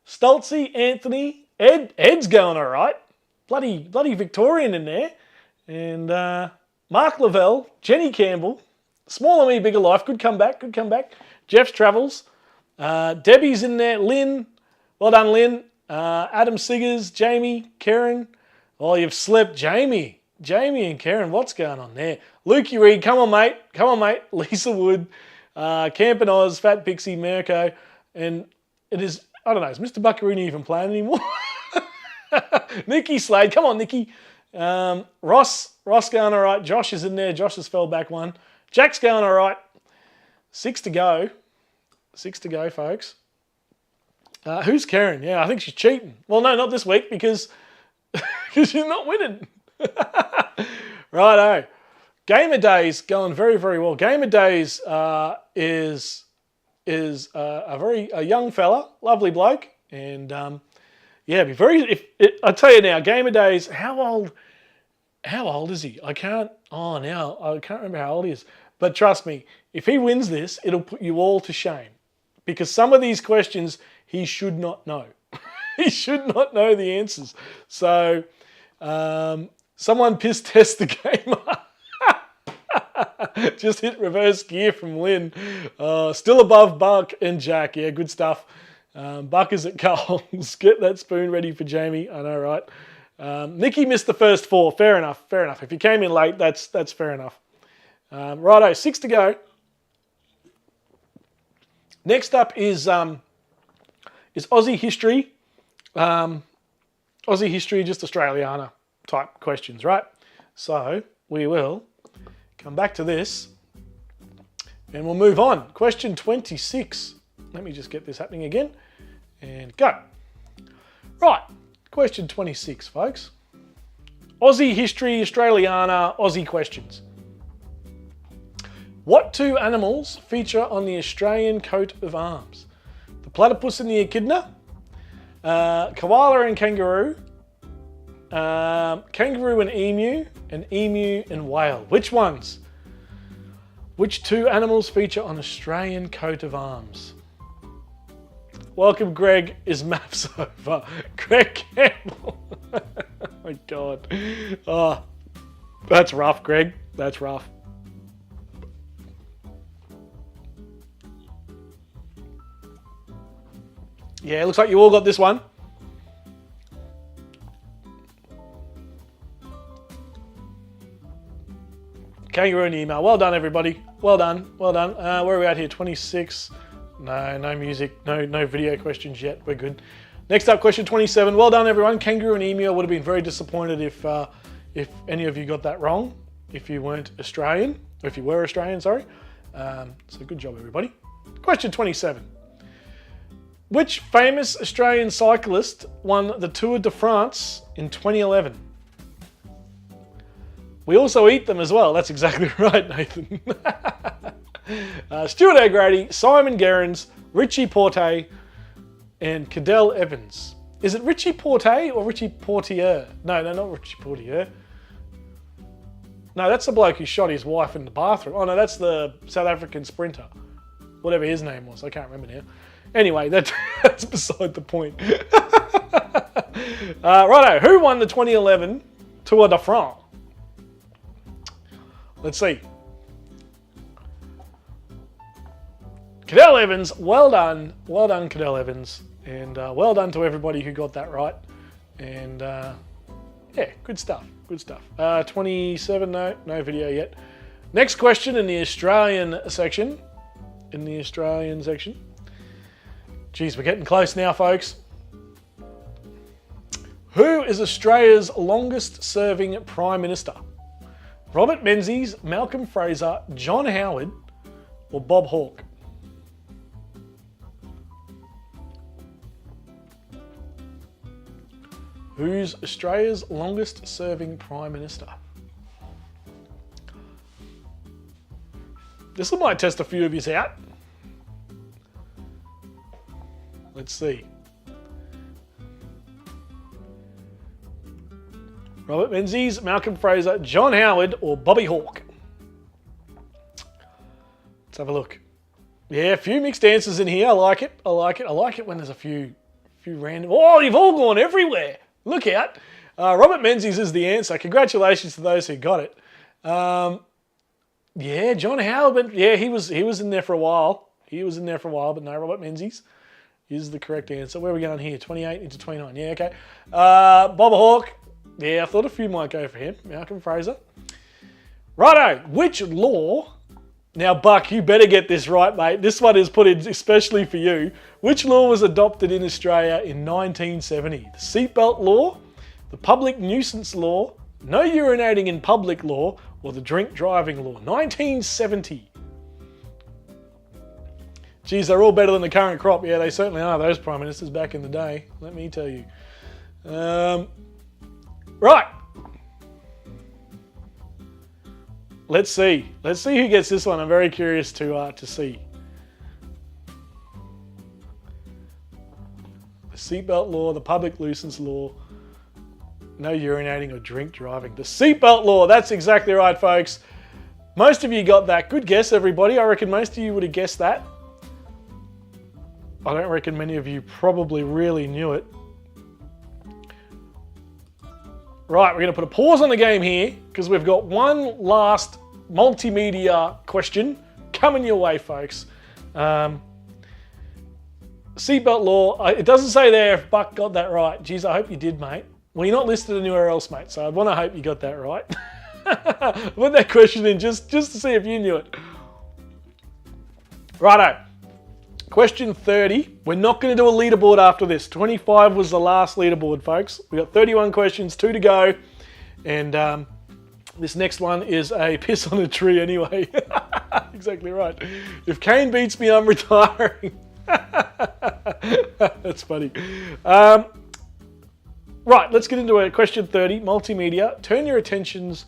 Stoltzy, Anthony, Ed's going all right. Bloody Victorian in there. And Mark Lavelle, Jenny Campbell, Smaller Me, Bigger Life, good comeback. Jeff's Travels, Debbie's in there, Lynn, well done Lynn, Adam Siggers, Jamie, Karen. Oh, you've slept, Jamie and Karen, what's going on there? Lukey Reed, come on mate, Lisa Wood, Camp and Oz, Fat Pixie, Mirko, and it is, I don't know, is Mr. Buccarini even playing anymore? Nikki Slade, come on Nikki. Ross going all right. Josh is in there. Josh has fell back 1. Jack's going all right. 6 to go. 6 to go, folks. Who's Karen? Yeah, I think she's cheating. Well, no, not this week because she's not winning. Righto. Gamer Days going very, very well. Gamer Days is a young fella, lovely bloke, and yeah, be very. I tell you now, Gamer Days. How old is he? I can't remember how old he is. But trust me, if he wins this, it'll put you all to shame, because some of these questions he should not know. He should not know the answers. So, someone piss test the gamer. Just hit reverse gear from Lynn. Still above Buck and Jack. Yeah, good stuff. Buckers at Coles. Get that spoon ready for Jamie. I know, right? Nikki missed the first 4. Fair enough. Fair enough. If you came in late, that's fair enough. Righto, 6 to go. Next up is Aussie history. Aussie history, just Australiana type questions, right? So we will come back to this and we'll move on. Question 26. Let me just get this happening again and go. Right, question 26, folks. Aussie history, Australiana, Aussie questions. What 2 animals feature on the Australian coat of arms? The platypus and the echidna, koala and kangaroo, kangaroo and emu and whale. Which ones? Which 2 animals feature on Australian coat of arms? Welcome, Greg. Is maths over? Greg Campbell. Oh my God. Oh, that's rough, Greg. That's rough. Yeah, looks like you all got this one. Kangaroo and email. Well done, everybody. Well done. Well done. Where are we at here? 26. No music. No video questions yet. We're good. Next up, question 27. Well done, everyone. Kangaroo and emu. I would have been very disappointed if any of you got that wrong. If you weren't Australian, or if you were Australian, sorry. So good job, everybody. Question 27. Which famous Australian cyclist won the Tour de France in 2011? We also eat them as well. That's exactly right, Nathan. Stuart O'Grady, Simon Gerrans, Richie Porte, and Cadell Evans. Is it Richie Porte or Richie Portier? No, not Richie Portier. No, that's the bloke who shot his wife in the bathroom. Oh no, that's the South African sprinter. Whatever his name was, I can't remember now. Anyway, that's beside the point. Righto, who won the 2011 Tour de France? Let's see. Cadell Evans, well done. Well done, Cadell Evans. And well done to everybody who got that right. And yeah, good stuff. Good stuff. 27, no video yet. Next question in the Australian section. Geez, we're getting close now, folks. Who is Australia's longest serving Prime Minister? Robert Menzies, Malcolm Fraser, John Howard, or Bob Hawke? Who's Australia's longest serving Prime Minister? This might test a few of you out. Let's see. Robert Menzies, Malcolm Fraser, John Howard, or Bobby Hawke? Let's have a look. Yeah, a few mixed answers in here. I like it. I like it when there's a few random. Oh, you've all gone everywhere. Look out. Robert Menzies is the answer. Congratulations to those who got it. Yeah, John Howard. Yeah, he was in there for a while. But no, Robert Menzies is the correct answer. Where are we going here? 28 into 29. Yeah, okay. Bob Hawke. Yeah, I thought a few might go for him. Malcolm Fraser. Righto. Which law... Now, Buck, you better get this right, mate. This one is put in especially for you. Which law was adopted in Australia in 1970? The seatbelt law, the public nuisance law, no urinating in public law, or the drink driving law? 1970. Geez, they're all better than the current crop. Yeah, they certainly are, those prime ministers back in the day. Let me tell you. Right. Let's see. Let's see who gets this one. I'm very curious to see. The seatbelt law, the public nuisance law, no urinating or drink driving. The seatbelt law. That's exactly right, folks. Most of you got that. Good guess, everybody. I reckon most of you would have guessed that. I don't reckon many of you probably really knew it. Right, we're going to put a pause on the game here because we've got one last multimedia question coming your way, folks. Seatbelt law. It doesn't say there if Buck got that right. Geez, I hope you did, mate. Well, you're not listed anywhere else, mate, so I want to hope you got that right. Put that question in just to see if you knew it. Righto. Question 30. We're not going to do a leaderboard after this. 25 was the last leaderboard, folks. We got 31 questions, 2 to go. And this next one is a piss on a tree anyway. Exactly right. If Kane beats me, I'm retiring. That's funny. Right, let's get into it. Question 30, multimedia. Turn your attentions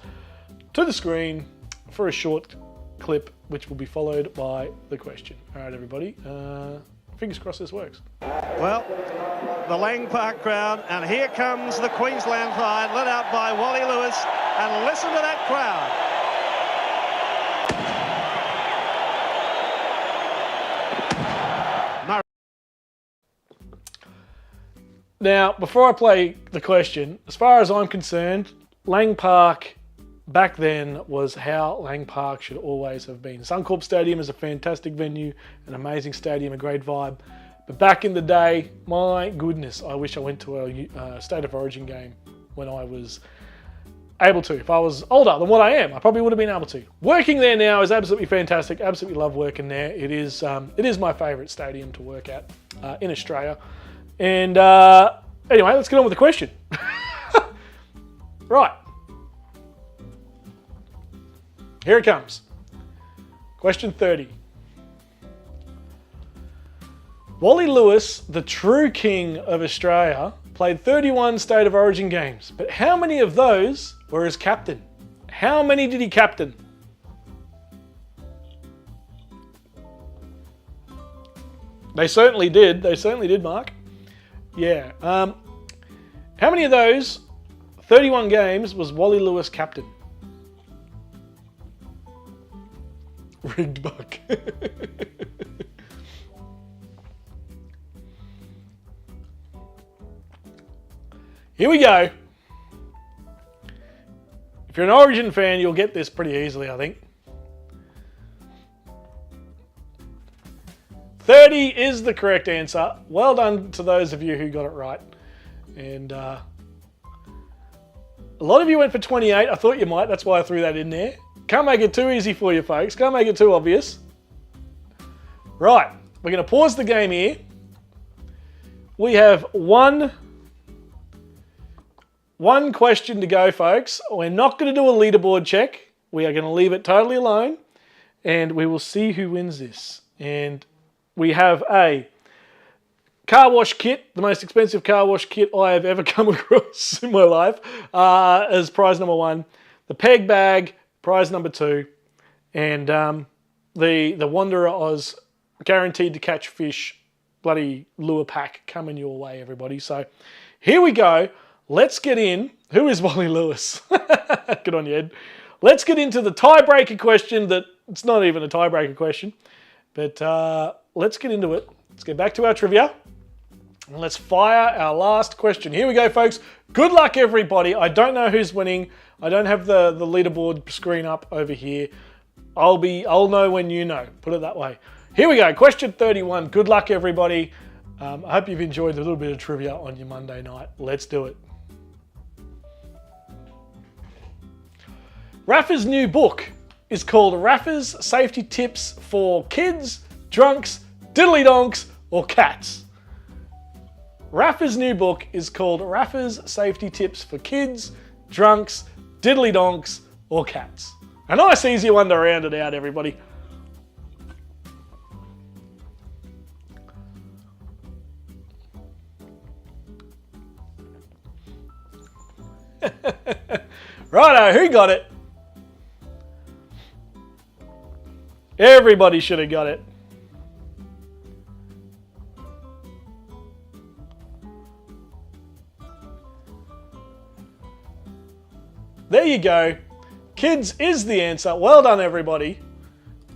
to the screen for a short clip, which will be followed by the question. All right, everybody. Fingers crossed this works. Well, the Lang Park crowd, and here comes the Queensland side, led out by Wally Lewis, and listen to that crowd. Now, before I play the question, as far as I'm concerned, Lang Park back then was how Lang Park should always have been. Suncorp Stadium is a fantastic venue, an amazing stadium, a great vibe. But back in the day, my goodness, I wish I went to a State of Origin game when I was able to. If I was older than what I am, I probably would have been able to. Working there now is absolutely fantastic. Absolutely love working there. It is my favourite stadium to work at in Australia. And anyway, let's get on with the question. Right. Here it comes. Question 30. Wally Lewis, the true king of Australia, played 31 State of Origin games, but how many of those were as captain? How many did he captain? They certainly did. They certainly did, Mark. Yeah. How many of those 31 games was Wally Lewis captain? Rigged Buck. Here we go. If you're an Origin fan, you'll get this pretty easily, I think. 30 is the correct answer. Well done to those of you who got it right. And a lot of you went for 28. I thought you might. That's why I threw that in there. Can't make it too easy for you, folks. Can't make it too obvious. Right. We're going to pause the game here. We have one question to go, folks. We're not going to do a leaderboard check. We are going to leave it totally alone. And we will see who wins this. And we have a car wash kit, the most expensive car wash kit I have ever come across in my life, as prize number 1. The peg bag, prize number 2. And the Wanderer AUS guaranteed to catch fish bloody lure pack coming your way, everybody. So here we go. Let's get in. Who is Wally Lewis? Good on you, Ed. Let's get into the tiebreaker question that it's not even a tiebreaker question. But let's get into it. Let's get back to our trivia. And let's fire our last question. Here we go, folks. Good luck, everybody. I don't know who's winning. I don't have the leaderboard screen up over here. I'll know when you know. Put it that way. Here we go. Question 31. Good luck, everybody. I hope you've enjoyed a little bit of trivia on your Monday night. Let's do it. Rafa's new book is called Rafa's Safety Tips for Kids, Drunks, Diddly Donks, or Cats. Rafa's new book is called Rafa's Safety Tips for Kids, Drunks, Diddly Donks, or Cats. A nice easy one to round it out, everybody. Righto, who got it? Everybody should have got it. There you go. Kids is the answer. Well done, everybody.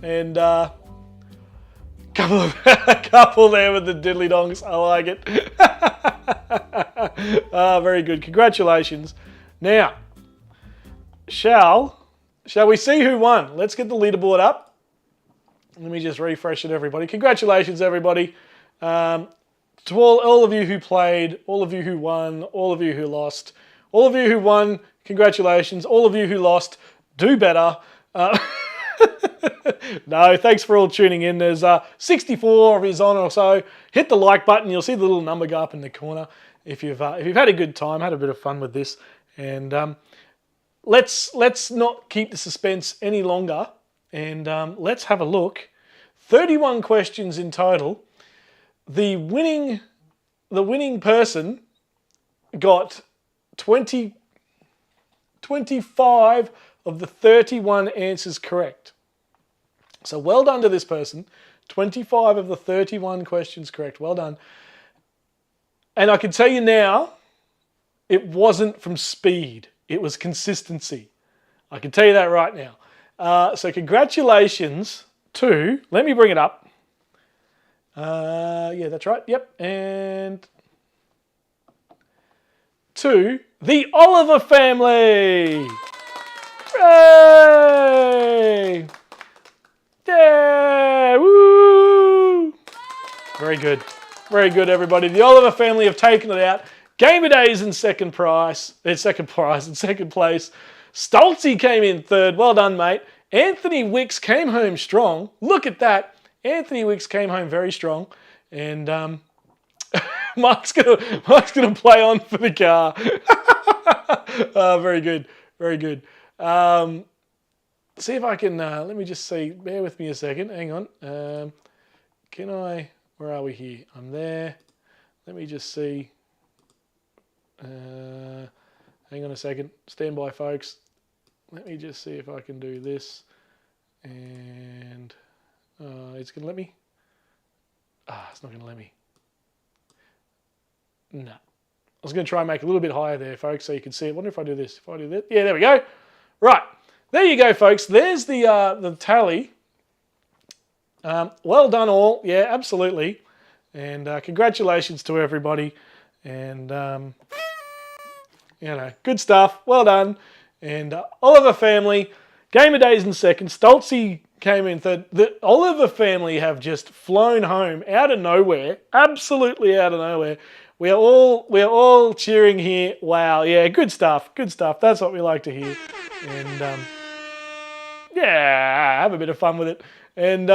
And couple there with the diddly dongs. I like it. Very good. Congratulations. Now, shall we see who won? Let's get the leaderboard up. Let me just refresh it, everybody. Congratulations, everybody. to all of you who played, all of you who won, all of you who lost, all of you who won, congratulations. All of you who lost, do better. No, thanks for all tuning in. There's 64 of you on or so. Hit the like button. You'll see the little number go up in the corner if you've had a good time, had a bit of fun with this. And let's not keep the suspense any longer. And let's have a look. 31 questions in total. The winning person got 25 of the 31 answers correct. So well done to this person. 25 of the 31 questions correct. Well done. And I can tell you now, it wasn't from speed. It was consistency. I can tell you that right now. So congratulations to, let me bring it up. Yeah, that's right. Yep. And to the Oliver family. Hooray! Yeah! Woo! Very good. Very good, everybody. The Oliver family have taken it out. Gamer Days in second place. Stoltzy came in third. Well done, mate. Anthony Wicks came home strong. Look at that. Anthony Wicks came home very strong. And Mark's gonna play on for the car. Very good. Very good. See if I can, let me just see, bear with me a second, hang on. Where are we here? I'm there. Let me just see. Hang on a second, stand by folks. Let me just see if I can do this. And it's going to let me? It's not going to let me. No. I was going to try and make it a little bit higher there, folks, so you can see it. I wonder if I do this. If I do that. Yeah, there we go. Right. There you go, folks. There's the tally. Well done all. Yeah, absolutely. And congratulations to everybody. And, good stuff. Well done. And Oliver family, Gamer Days in second. Stoltzy came in third. The Oliver family have just flown home out of nowhere. Absolutely out of nowhere. We're all cheering here. Wow. Yeah, good stuff. Good stuff. That's what we like to hear. And, yeah, have a bit of fun with it. And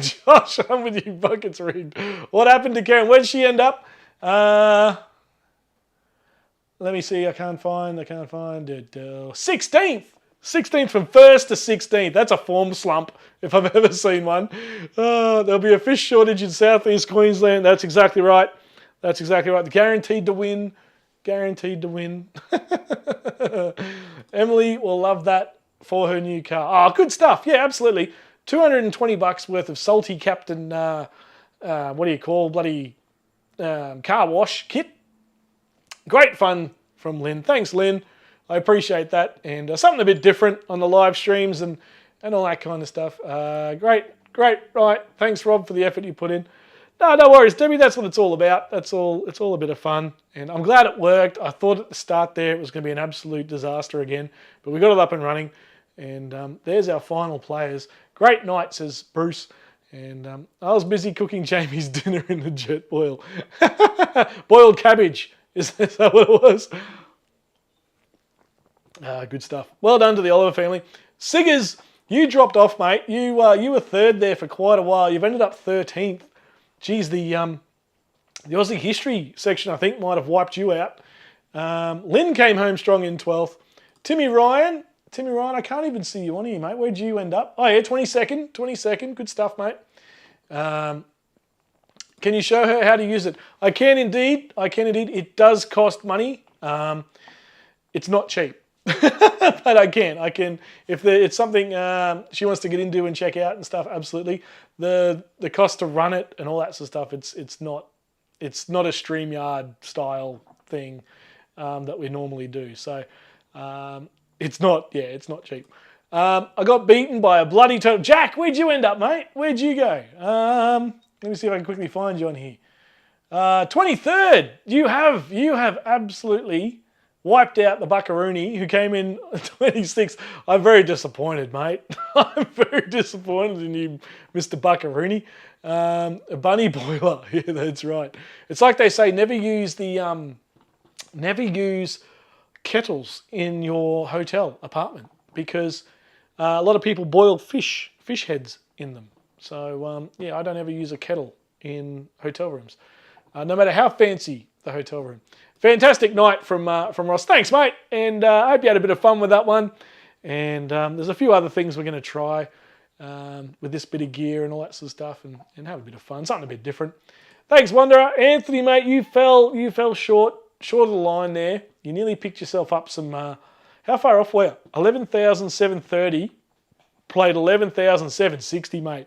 Josh, I'm with you, buckets rigged. What happened to Karen? Where'd she end up? Let me see. I can't find it. 16th. 16th from 1st to 16th. That's a form slump if I've ever seen one. There'll be a fish shortage in southeast Queensland. That's exactly right. That's exactly right. Guaranteed to win. Guaranteed to win. Emily will love that for her new car. Oh, good stuff. Yeah, absolutely. $220 worth of Salty Captain, car wash kit. Great fun from Lynn. Thanks, Lynn. I appreciate that. And something a bit different on the live streams and all that kind of stuff. Great. Right. Thanks, Rob, for the effort you put in. No worries, Debbie. That's what it's all about. It's all a bit of fun. And I'm glad it worked. I thought at the start there it was going to be an absolute disaster again. But we got it up and running. And there's our final players. Great night, says Bruce. And I was busy cooking Jamie's dinner in the jet boil. Boiled cabbage. Is that what it was? Good stuff. Well done to the Oliver family. Siggers, you dropped off, mate. You were third there for quite a while. You've ended up 13th. Geez, the Aussie history section, I think, might have wiped you out. Lynn came home strong in 12th. Timmy Ryan, I can't even see you on here, mate. Where'd you end up? Oh, yeah, 22nd. Good stuff, mate. Can you show her how to use it? I can indeed. It does cost money. It's not cheap. But I can. If it's something she wants to get into and check out and stuff, absolutely. The cost to run it and all that sort of stuff, it's not a StreamYard style thing that we normally do. So it's not cheap. I got beaten by a bloody turtle. Jack, where'd you end up, mate? Where'd you go? Let me see if I can quickly find you on here. 23rd. You have absolutely wiped out the Buckaroony, who came in 26th. I'm very disappointed, mate. I'm very disappointed in you, Mr. Buckaroony. A bunny boiler. Yeah, that's right. It's like they say, never use kettles in your hotel apartment because a lot of people boil fish heads in them. So, yeah, I don't ever use a kettle in hotel rooms, no matter how fancy the hotel room. Fantastic night from Ross. Thanks, mate. And I hope you had a bit of fun with that one. And there's a few other things we're going to try with this bit of gear and all that sort of stuff and have a bit of fun. Something a bit different. Thanks, Wanderer. Anthony, mate, you fell short of the line there. You nearly picked yourself up some... how far off were you? 11,730. Played 11,760, mate.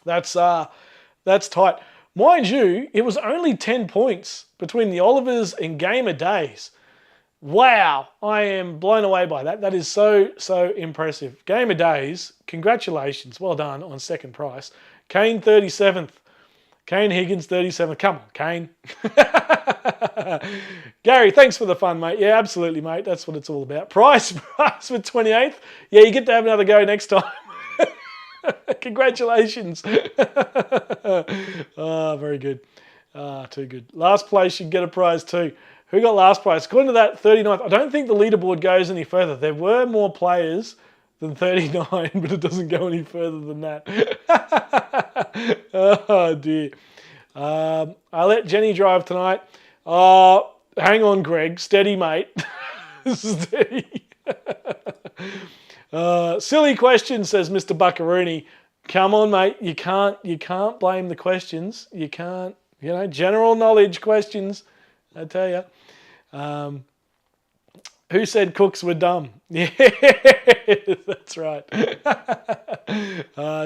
That's tight. Mind you, it was only 10 points between the Olivers and Gamer Days. Wow, I am blown away by that. That is so impressive. Gamer Days, congratulations. Well done on second prize. Kane 37th. Kane Higgins 37th. Come on, Kane. Gary, thanks for the fun, mate. Yeah, absolutely, mate. That's what it's all about. Price for 28th. Yeah, you get to have another go next time. Congratulations. Oh, very good. Too good. Last place, you get a prize too. Who got last place? According to that 39th, I don't think the leaderboard goes any further. There were more players than 39, but it doesn't go any further than that. Oh, dear. I let Jenny drive tonight. Oh, hang on, Greg. Steady, mate. Steady. Silly question, says Mr. Buckaroony. Come on, mate. You can't blame the questions. You can't, general knowledge questions, I tell you. Who said cooks were dumb? Yeah, that's right.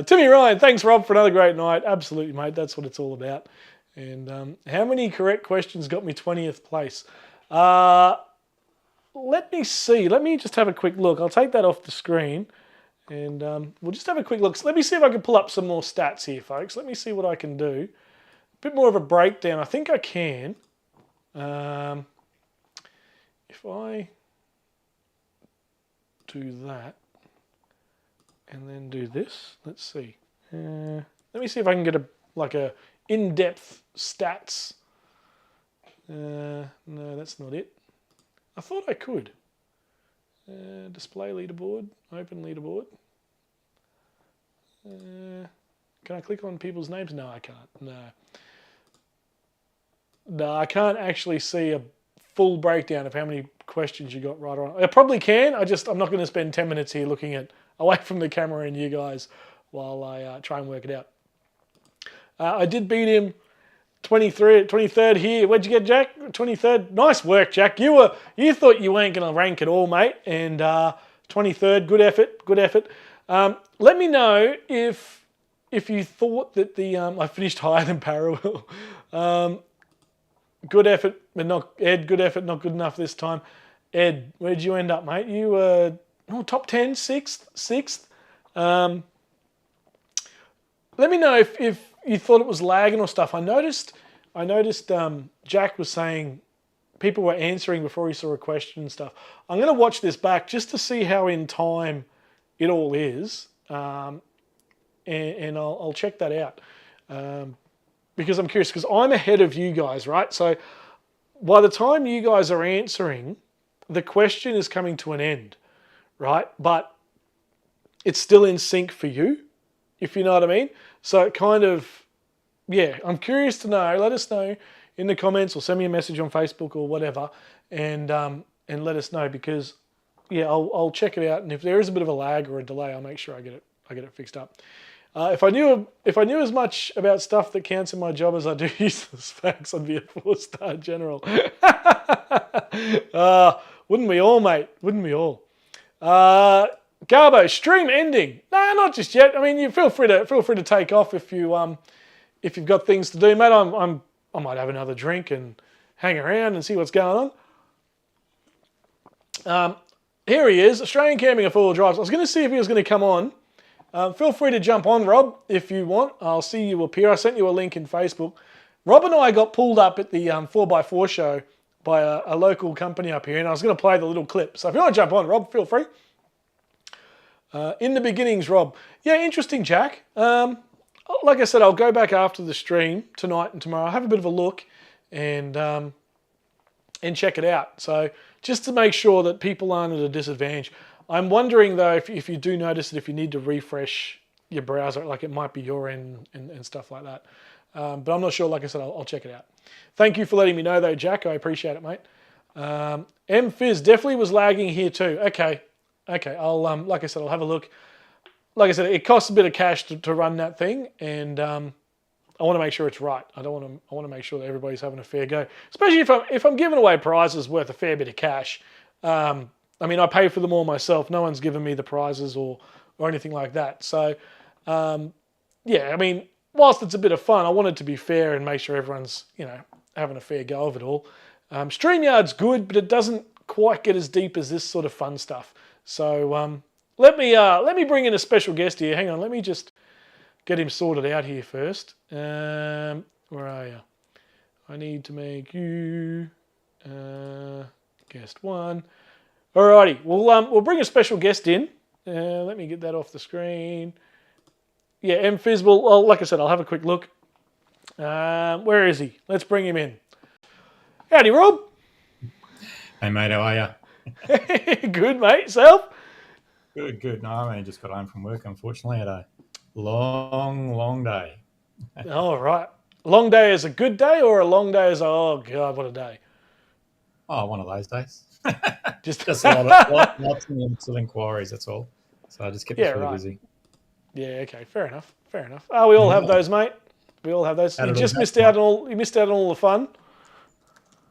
Timmy Ryan, thanks, Rob, for another great night. Absolutely, mate. That's what it's all about. And how many correct questions got me 20th place? Let me see. Let me just have a quick look. I'll take that off the screen and we'll just have a quick look. So let me see if I can pull up some more stats here, folks. Let me see what I can do. A bit more of a breakdown. I think I can. If I do that and then do this, let's see. Let me see if I can get a in-depth stats. No, that's not it. I thought I could. Display leaderboard, open leaderboard. Can I click on people's names? No, I can't. No, I can't actually see a full breakdown of how many questions you got right on. I probably can. I'm not going to spend 10 minutes here looking at away from the camera and you guys while I try and work it out. I did beat him 23rd here. Where'd you get, Jack? 23rd. Nice work, Jack. You thought you weren't going to rank at all, mate. And 23rd. Good effort. Good effort. Let me know if you thought that I finished higher than Parallel. Good effort, but not Ed. Good effort, not good enough this time. Ed, where'd you end up, mate? You were top 10, sixth. Let me know if you thought it was lagging or stuff. I noticed Jack was saying people were answering before he saw a question and stuff. I'm going to watch this back just to see how in time it all is, and I'll check that out because I'm curious, because I'm ahead of you guys, right? So by the time you guys are answering, the question is coming to an end, right? But it's still in sync for you, if you know what I mean. So it kind of, yeah, I'm curious to know. Let us know in the comments or send me a message on Facebook or whatever, and let us know, because yeah, I'll check it out, and if there is a bit of a lag or a delay, I'll make sure I get it fixed up. If I knew as much about stuff that counts in my job as I do useless facts, I'd be a 4-star general. Wouldn't we all, mate? Wouldn't we all? Garbo, stream ending. No, not just yet. I mean, you feel free to take off if you've got things to do, mate. I might have another drink and hang around and see what's going on. Here he is, Australian camping a 4-wheel drive. I was going to see if he was going to come on. Feel free to jump on, Rob, if you want. I'll see you appear. I sent you a link in Facebook. Rob and I got pulled up at the 4x4 show by a local company up here, and I was going to play the little clip. So if you want to jump on, Rob, feel free. In the beginnings, Rob. Yeah, interesting, Jack. Like I said, I'll go back after the stream tonight and tomorrow. I'll have a bit of a look and check it out. So just to make sure that people aren't at a disadvantage. I'm wondering, though, if you do notice that if you need to refresh your browser, like it might be your end and stuff like that. But I'm not sure. Like I said, I'll check it out. Thank you for letting me know, though, Jack. I appreciate it, mate. M-Fizz definitely was lagging here too. Okay. I'll like I said, I'll have a look. Like I said, it costs a bit of cash to run that thing, and I want to make sure it's right. I want to make sure that everybody's having a fair go, especially if I'm giving away prizes worth a fair bit of cash. I mean, I pay for them all myself. No one's given me the prizes or anything like that. So, yeah, I mean, whilst it's a bit of fun, I want it to be fair and make sure everyone's, having a fair go of it all. StreamYard's good, but it doesn't quite get as deep as this sort of fun stuff. So, let me bring in a special guest here. Hang on, let me just get him sorted out here first. Where are you? I need to make you guest one. Alrighty, we'll bring a special guest in. Let me get that off the screen. Yeah, M-Fizz will, like I said, I'll have a quick look. Where is he? Let's bring him in. Howdy, Rob. Hey, mate, how are you? Good, mate. Yourself? Good. No, I just got home from work, unfortunately. Had a long day. All right. Long day is a good day or a long day is, oh, God, what a day. Oh, one of those days. Just a lots of inquiries, that's all. So I just kept it really busy. Yeah, okay, fair enough. We all have those, mate. We all have those. You just missed out on all the fun.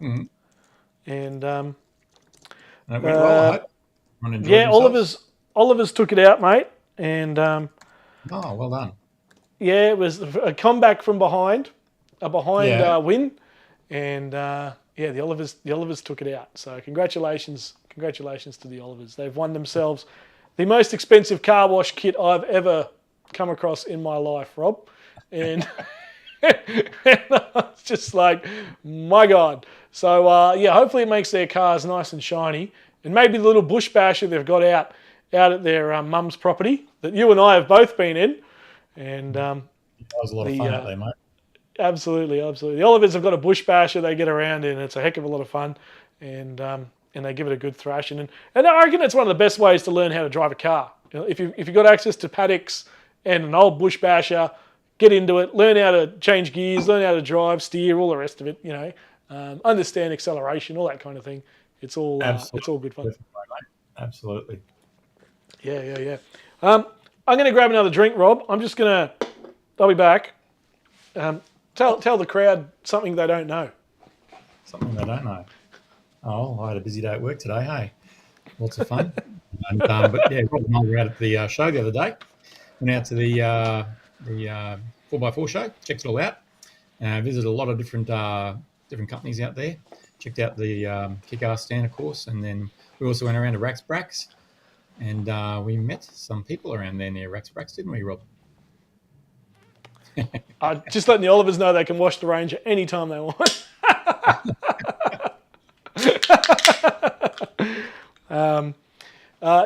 Mm-hmm. And it went well, I hope. Yeah, Oliver's took it out, mate. And well done. Yeah, it was a comeback from behind, win, and yeah, the Olivers took it out. So congratulations to the Olivers. They've won themselves the most expensive car wash kit I've ever come across in my life, Rob. And it's just like, my God. So yeah, hopefully it makes their cars nice and shiny, and maybe the little bush basher they've got out at their mum's property that you and I have both been in. And that was a lot of fun out there, mate. Absolutely. The Olivers have got a bush basher they get around in. It's a heck of a lot of fun, and they give it a good thrashing. And I reckon it's one of the best ways to learn how to drive a car. If you've got access to paddocks and an old bush basher, get into it, learn how to change gears, learn how to drive, steer, all the rest of it. Understand acceleration, all that kind of thing. It's all good fun. Absolutely. Yeah. I'm going to grab another drink, Rob. I'll be back. Tell the crowd something they don't know. Something they don't know. Oh, I had a busy day at work today, hey? Lots of fun. But yeah, Rob and I were out at the show the other day. Went out to the 4x4 show, checked it all out. Visited a lot of different companies out there. Checked out the kick-ass stand, of course, and then we also went around to Rax Brax, and we met some people around there near Rax Brax, didn't we, Rob? Just letting the Olivers know they can wash the Ranger anytime they want.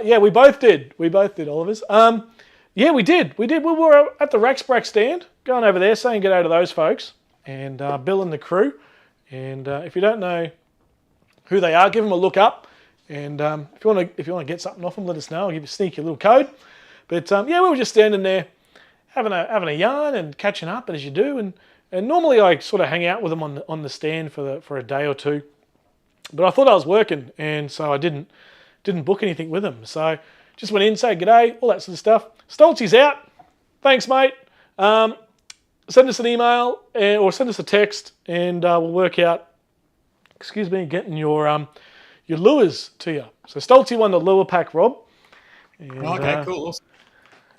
Yeah, we both did, Olivers. Yeah, we did. We were at the Rax Brax stand, going over there, saying good day to those folks, and Bill and the crew. And if you don't know who they are, give them a look up. And if you want to get something off them, let us know. I'll give you a sneaky little code. But yeah, we were just standing there, having a yarn and catching up as you do, and normally I sort of hang out with them on the stand for a day or two, but I thought I was working, and so I didn't book anything with them. So just went in, say g'day, all that sort of stuff. Stoltzy's out. Thanks, mate. Send us an email or send us a text, and we'll work out. Getting your lures to you. So Stoltzy won the lure pack, Rob. And, okay, cool. Awesome.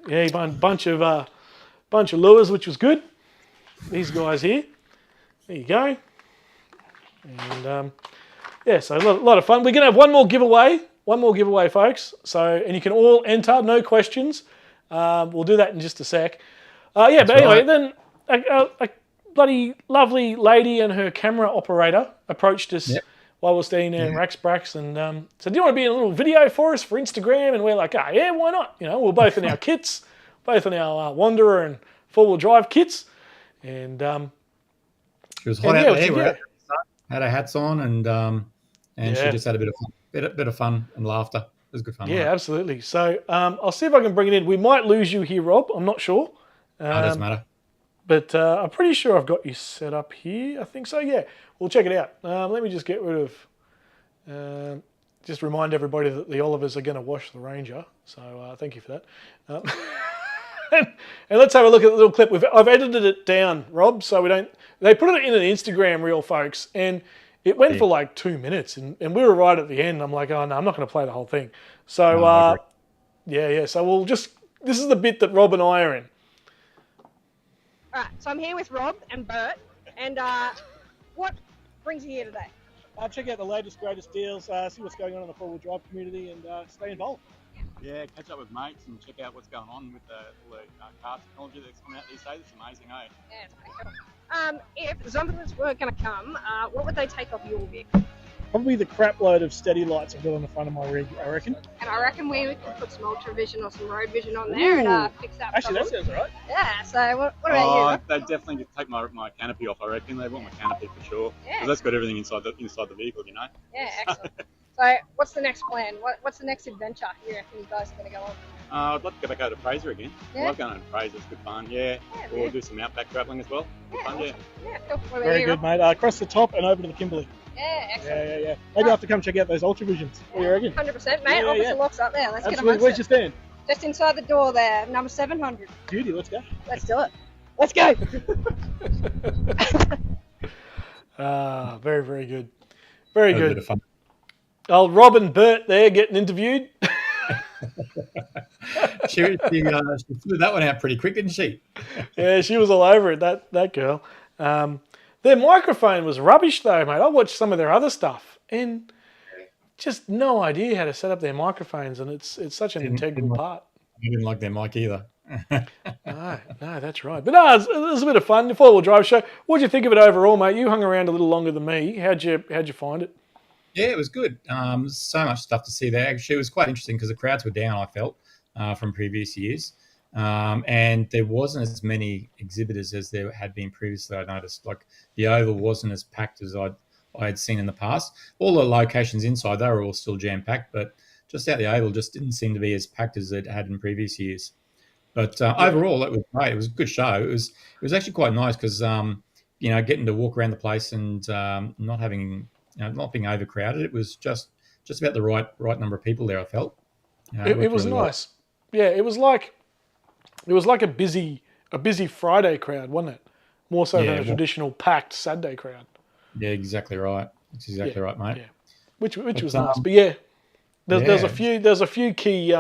Yeah, he won a bunch of lures, which was good. These guys here. There you go. And yeah, so a lot of fun. We're going to have one more giveaway, folks. So, and you can all enter, no questions. We'll do that in just a sec. Yeah, but anyway, then a bloody lovely lady and her camera operator approached us while we're standing there in Racks Bracks, and said, "Do you want to be in a little video for us for Instagram?" And we're like, "Ah, yeah, why not?" We're both in our kits, both in our Wanderer and 4-wheel drive kits, and She was hot out there. yeah. Had her hats on, and she just had a bit of fun and laughter. It was good fun. Yeah, absolutely. So I'll see if I can bring it in. We might lose you here, Rob. I'm not sure. It doesn't matter. But I'm pretty sure I've got you set up here. I think so, yeah. We'll check it out. Let me just get rid of... just remind everybody that the Olivers are going to wash the Ranger. So thank you for that. And let's have a look at the little clip. I've edited it down, Rob, so we don't... They put it in an Instagram reel, folks, and it went for like 2 minutes. And we were right at the end. I'm like, oh, no, I'm not going to play the whole thing. So, yeah. So we'll just... This is the bit that Rob and I are in. All right, so I'm here with Rob and Bert, and what brings you here today? Check out the latest, greatest deals, see what's going on in the 4-wheel drive community, and stay involved. Yeah, catch up with mates and check out what's going on with all the car technology that's coming out these days. It's amazing, eh? Yeah, it's pretty cool. If the Zombies were going to come, what would they take off your vehicle? Probably the crap load of steady lights I've got on the front of my rig, I reckon. And I reckon we could put some Ultra Vision or some Road Vision on there and fix that Actually, problem. that sounds right. Yeah, so what about you? They'd definitely take my canopy off, I reckon. They want my canopy for sure. Yeah. Because that's got everything inside the vehicle, you know? Yeah, excellent. So what's the next plan? What's the next adventure you reckon you guys are going to go on? I'd like to go back over to Fraser again. Yeah? I love going over to Fraser, it's good fun, yeah. We'll do some outback travelling as well. Good fun, awesome. Yeah, cool. What about Very you, good, Rob? mate. Across the top and over to the Kimberley. Yeah, excellent. Yeah. Maybe I'll have to come check out those Ultra Visions. What do you reckon? 100%, mate. Office and locks up there. Let's get Absolutely. them. Where's your stand? Just inside the door there, number 700. Beauty, let's go. Let's do it. Let's go. Very, very good. Very A good. bit of fun. Oh, Rob and Bert there getting interviewed. She flew that one out pretty quick, didn't she? Yeah, she was all over it, that girl. Their microphone was rubbish though, mate. I watched some of their other stuff and just no idea how to set up their microphones, and it's such an integral part. I didn't like their mic either. No, that's right. But no, it was a bit of fun. The 4-wheel drive show. What did you think of it overall, mate? You hung around a little longer than me. How'd you find it? Yeah, it was good. So much stuff to see there. Actually, it was quite interesting because the crowds were down, I felt, from previous years. And there wasn't as many exhibitors as there had been previously, I noticed. Like, the Oval wasn't as packed as I had seen in the past. All the locations inside, they were all still jam-packed, but just out the Oval just didn't seem to be as packed as it had in previous years. But overall, it was great. It was a good show. It was actually quite nice because, getting to walk around the place and not having... not being overcrowded. It was just about the right number of people there, I felt. It was really nice. Well. Yeah, it was like a busy Friday crowd, wasn't it? More so than a traditional packed Saturday crowd. Yeah, exactly right. That's exactly right, mate. Yeah. Which was nice. But yeah, there's a few key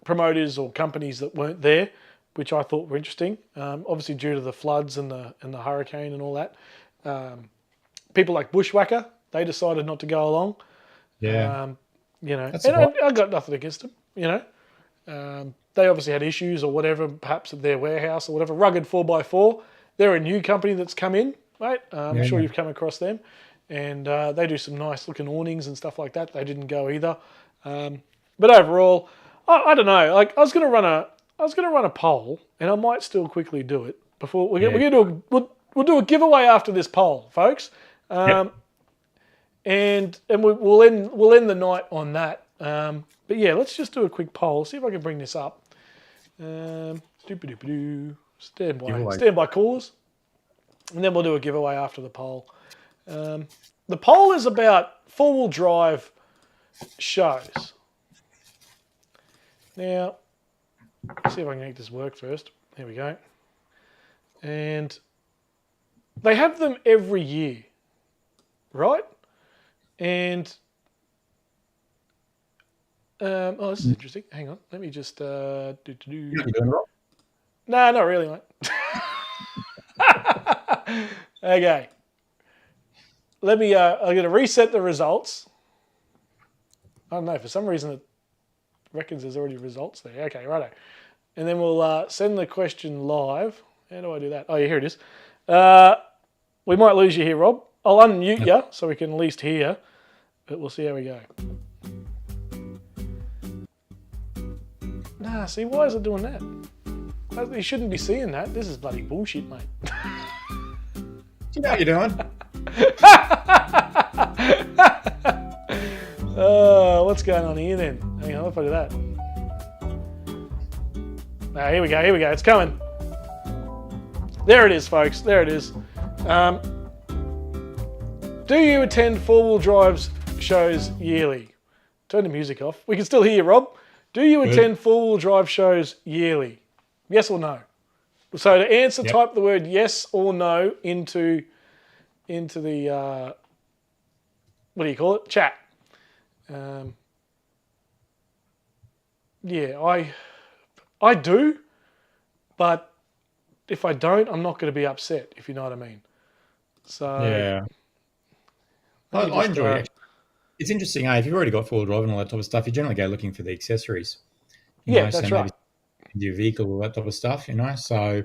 promoters or companies that weren't there, which I thought were interesting. Obviously due to the floods and the hurricane and all that. People like Bushwhacker, they decided not to go along. Yeah. I got nothing against them, They obviously had issues or whatever, perhaps at their warehouse or whatever. Rugged 4x4, they're a new company that's come in, mate. I'm sure you've come across them. And they do some nice looking awnings and stuff like that. They didn't go either. But overall, I don't know. Like I was gonna run a poll, and I might still quickly do it before we'll do a giveaway after this poll, folks. And we'll end the night on that. But yeah, let's just do a quick poll. See if I can bring this up. Stand by callers, and then we'll do a giveaway after the poll. The poll is about 4-wheel drive shows. Now, let's see if I can make this work first. There we go. And they have them every year, right? And this is interesting. Hang on, let me just No, not really, mate. Okay. Let me. I'm going to reset the results. I don't know. For some reason, it reckons there's already results there. Okay, righto. And then we'll send the question live. How do I do that? Oh, yeah, here it is. We might lose you here, Rob. I'll unmute you so we can at least hear, but we'll see how we go. Nah, see, why is it doing that? You shouldn't be seeing that. This is bloody bullshit, mate. You know what you're doing? What's going on here then? Hang on, let's look at that. Ah, here we go, it's coming. There it is, folks, there it is. Do you attend four-wheel drive shows yearly? Turn the music off. We can still hear you, Rob. Do you attend four-wheel drive shows yearly? Yes or no? So to answer, type the word yes or no into the, what do you call it? Chat. Yeah, I do, but if I don't, I'm not going to be upset, if you know what I mean. So yeah, I enjoy it. It's interesting, if you've already got four-wheel drive and all that type of stuff, you generally go looking for the accessories. That's right. Your vehicle, all that type of stuff, So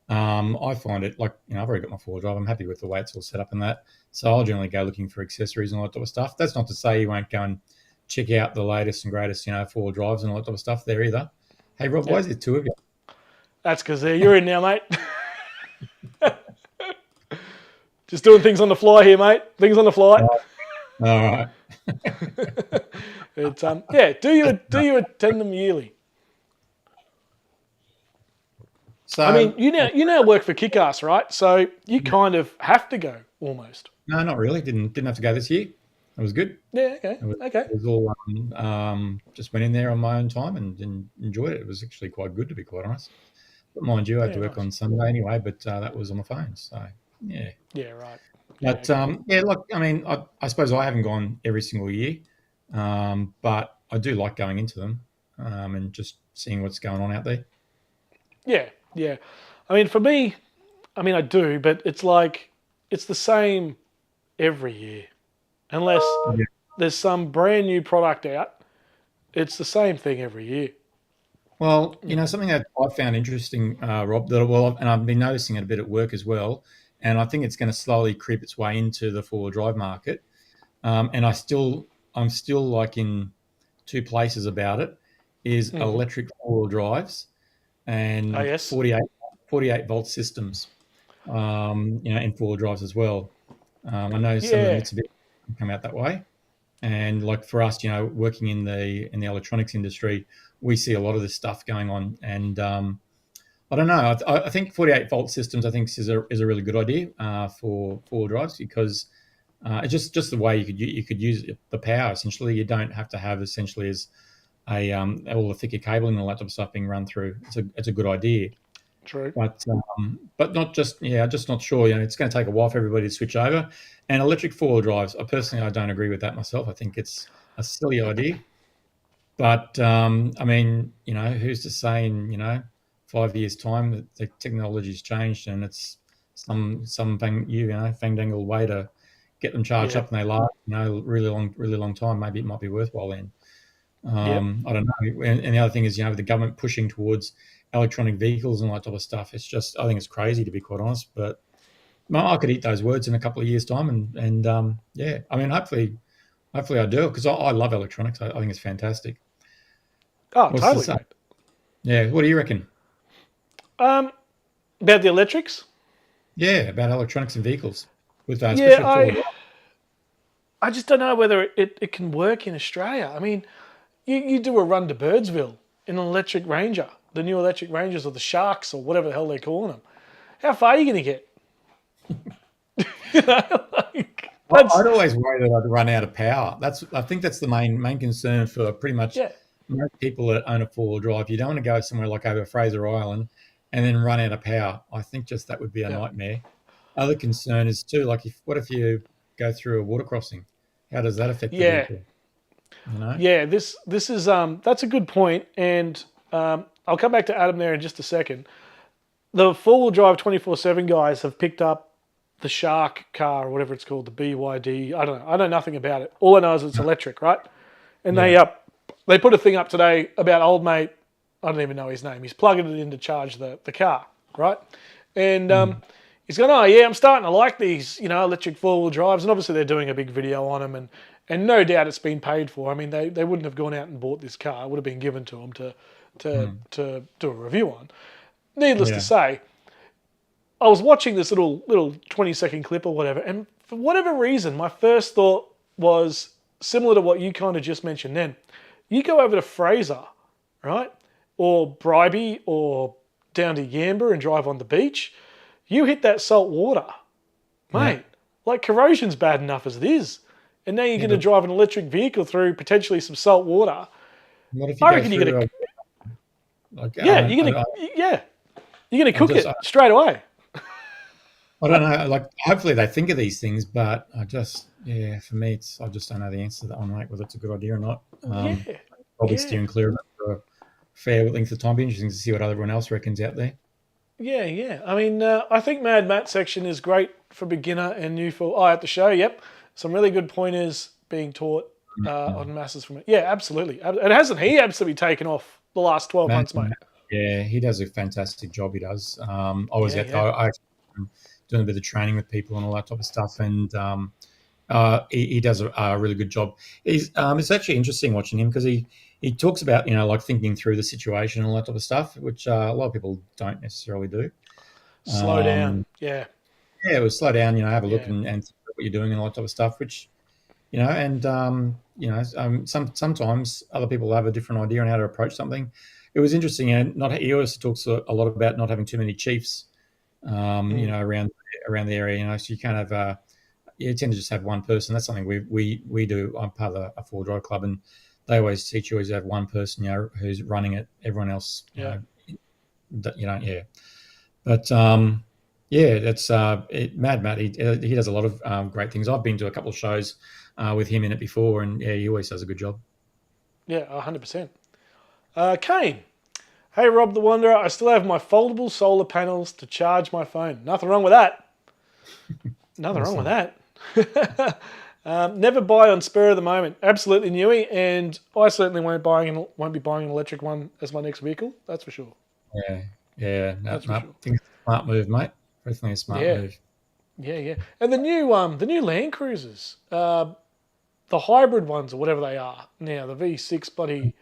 I find it like, I've already got my four-wheel drive. I'm happy with the way it's all set up and that. So I'll generally go looking for accessories and all that type of stuff. That's not to say you won't go and check out the latest and greatest, four-wheel drives and all that type of stuff there either. Hey, Rob, why is there two of you? That's because you're in now, mate. Just doing things on the fly here, mate. Things on the fly. All right. It's Do you attend them yearly? So I mean, you now work for Kick-Ass, right? So you kind of have to go almost. No, not really. Didn't have to go this year. It was good. Yeah. Okay. It was all just went in there on my own time and enjoyed it. It was actually quite good, to be quite honest. But mind you, I had to work on Sunday anyway. But that was on my phone. So yeah. Yeah. Right. But look, I mean, I suppose I haven't gone every single year, but I do like going into them and just seeing what's going on out there. Yeah. I mean, for me, I do, but it's like it's the same every year, unless there's some brand new product out. It's the same thing every year. Well, something that I found interesting, Rob, and I've been noticing it a bit at work as well. And I think it's going to slowly creep its way into the four-wheel drive market. And I'm still like in two places about it, is electric four-wheel drives and 48 volt systems, in four-wheel drives as well. I know some of them it's a bit come out that way. And like for us, working in the electronics industry, we see a lot of this stuff going on. And I don't know. I think 48 volt systems, is a really good idea for four-wheel drives because it's just the way you could use the power. Essentially, you don't have to have essentially as all the thicker cabling and all that type of stuff being run through. It's a good idea. True. But not just just not sure. It's going to take a while for everybody to switch over. And electric four-wheel drives, I don't agree with that myself. I think it's a silly idea. But who's to say in 5 years' time that the technology's changed and it's some fandangled way to get them charged up and they last really long time. Maybe it might be worthwhile then. I don't know. And the other thing is with the government pushing towards electronic vehicles and all that type of stuff. It's just I think it's crazy, to be quite honest. But I could eat those words in a couple of years' time and hopefully I do because I love electronics. I think it's fantastic. Oh, totally. Yeah. What do you reckon? About the electrics? Yeah, about electronics and vehicles. With that, I just don't know whether it can work in Australia. I mean, you do a run to Birdsville in an electric Ranger, the new electric Rangers or the Sharks or whatever the hell they're calling them. How far are you going to get? I'd always worry that I'd run out of power. I think that's the main concern for pretty much most people that own a four-wheel drive. You don't want to go somewhere like over Fraser Island and then run out of power. I think just that would be a nightmare. Other concern is too, like what if you go through a water crossing? How does that affect the vehicle? Yeah, this is that's a good point, and I'll come back to Adam there in just a second. The four-wheel drive 24/7 guys have picked up the Shark car or whatever it's called, the BYD. I don't know. I know nothing about it. All I know is it's electric, right? And they put a thing up today about old mate. I don't even know his name. He's plugging it in to charge the car, right? And he's gone, oh yeah, I'm starting to like these, electric four-wheel drives, and obviously they're doing a big video on them, and no doubt it's been paid for. I mean, they wouldn't have gone out and bought this car; it would have been given to them to do a review on. Needless to say, I was watching this little 20-second clip or whatever, and for whatever reason, my first thought was similar to what you kind of just mentioned. Then you go over to Fraser, right, or Bribey, or down to Yamba and drive on the beach. You hit that salt water, mate. Like, corrosion's bad enough as it is, and now you're going to drive an electric vehicle through potentially some salt water. What if you I reckon you're going to, you're going to cook it straight away. I don't know. Like, hopefully they think of these things, but for me, I just don't know the answer to that one, mate, whether it's a good idea or not. Probably steering clear of it for a fair length of time. Be interesting to see what everyone else reckons out there. Yeah. I mean, I think Mad Matt section is great for beginner and new for at the show. Yep, some really good pointers being taught on masses from it. Yeah, absolutely. And hasn't he absolutely taken off the last 12 months, mate? Yeah, he does a fantastic job. He does. I was I doing a bit of training with people and all that type of stuff, and he does a really good job. It's actually interesting watching him because he talks about, like thinking through the situation and all that type of stuff, which a lot of people don't necessarily do. Slow down, yeah. Yeah, it was slow down, have a look and think what you're doing and all that type of stuff, which, sometimes other people have a different idea on how to approach something. It was interesting, and he also talks a lot about not having too many chiefs, around the area, so you can't have, you tend to just have one person. That's something we do. I'm part of a four drive club, and they always teach you always have one person, who's running it. Everyone else, But that's Mad Matt. He does a lot of great things. I've been to a couple of shows with him in it before, and he always does a good job. Yeah, 100%. Kane. Hey, Rob the Wanderer, I still have my foldable solar panels to charge my phone. Nothing wrong with that. Nothing wrong with that. Never buy on spur of the moment. Absolutely newy, and I certainly won't be buying an electric one as my next vehicle. That's for sure. Yeah. That's for sure. I think it's a smart move, mate. Definitely a smart move. Yeah. And the new Land Cruisers, the hybrid ones or whatever they are now, the V6 bloody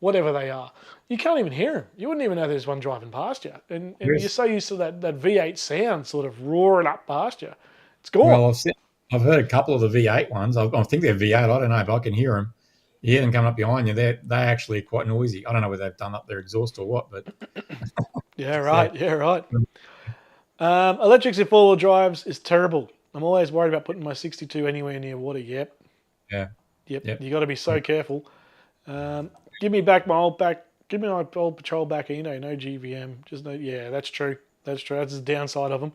whatever they are, you can't even hear them. You wouldn't even know there's one driving past you. And you're so used to that V8 sound sort of roaring up past you. It's gone. Well, I've heard a couple of the V8 ones. I think they're V8. I don't know, but I can hear them. You hear them coming up behind you. They're actually quite noisy. I don't know whether they've done up their exhaust or what, but... Yeah, right. Electrics in four-wheel drives is terrible. I'm always worried about putting my 62 anywhere near water. Yep. You got to be so careful. Give me my old Patrol back Eno, no GVM. That's true. That's the downside of them.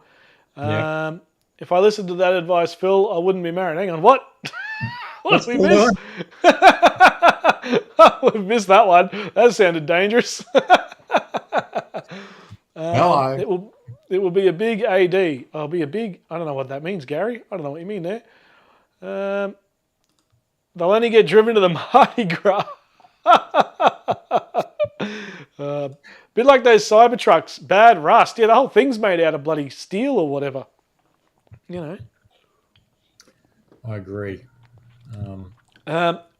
If I listened to that advice, Phil, I wouldn't be married. Hang on, what? What did we miss? We've missed that one. That sounded dangerous. It will be a big AD. I'll be a big... I don't know what that means, Gary. I don't know what you mean there. They'll only get driven to the Mardi Gras. Bit like those Cybertrucks. Bad rust. Yeah, the whole thing's made out of bloody steel or whatever. I agree.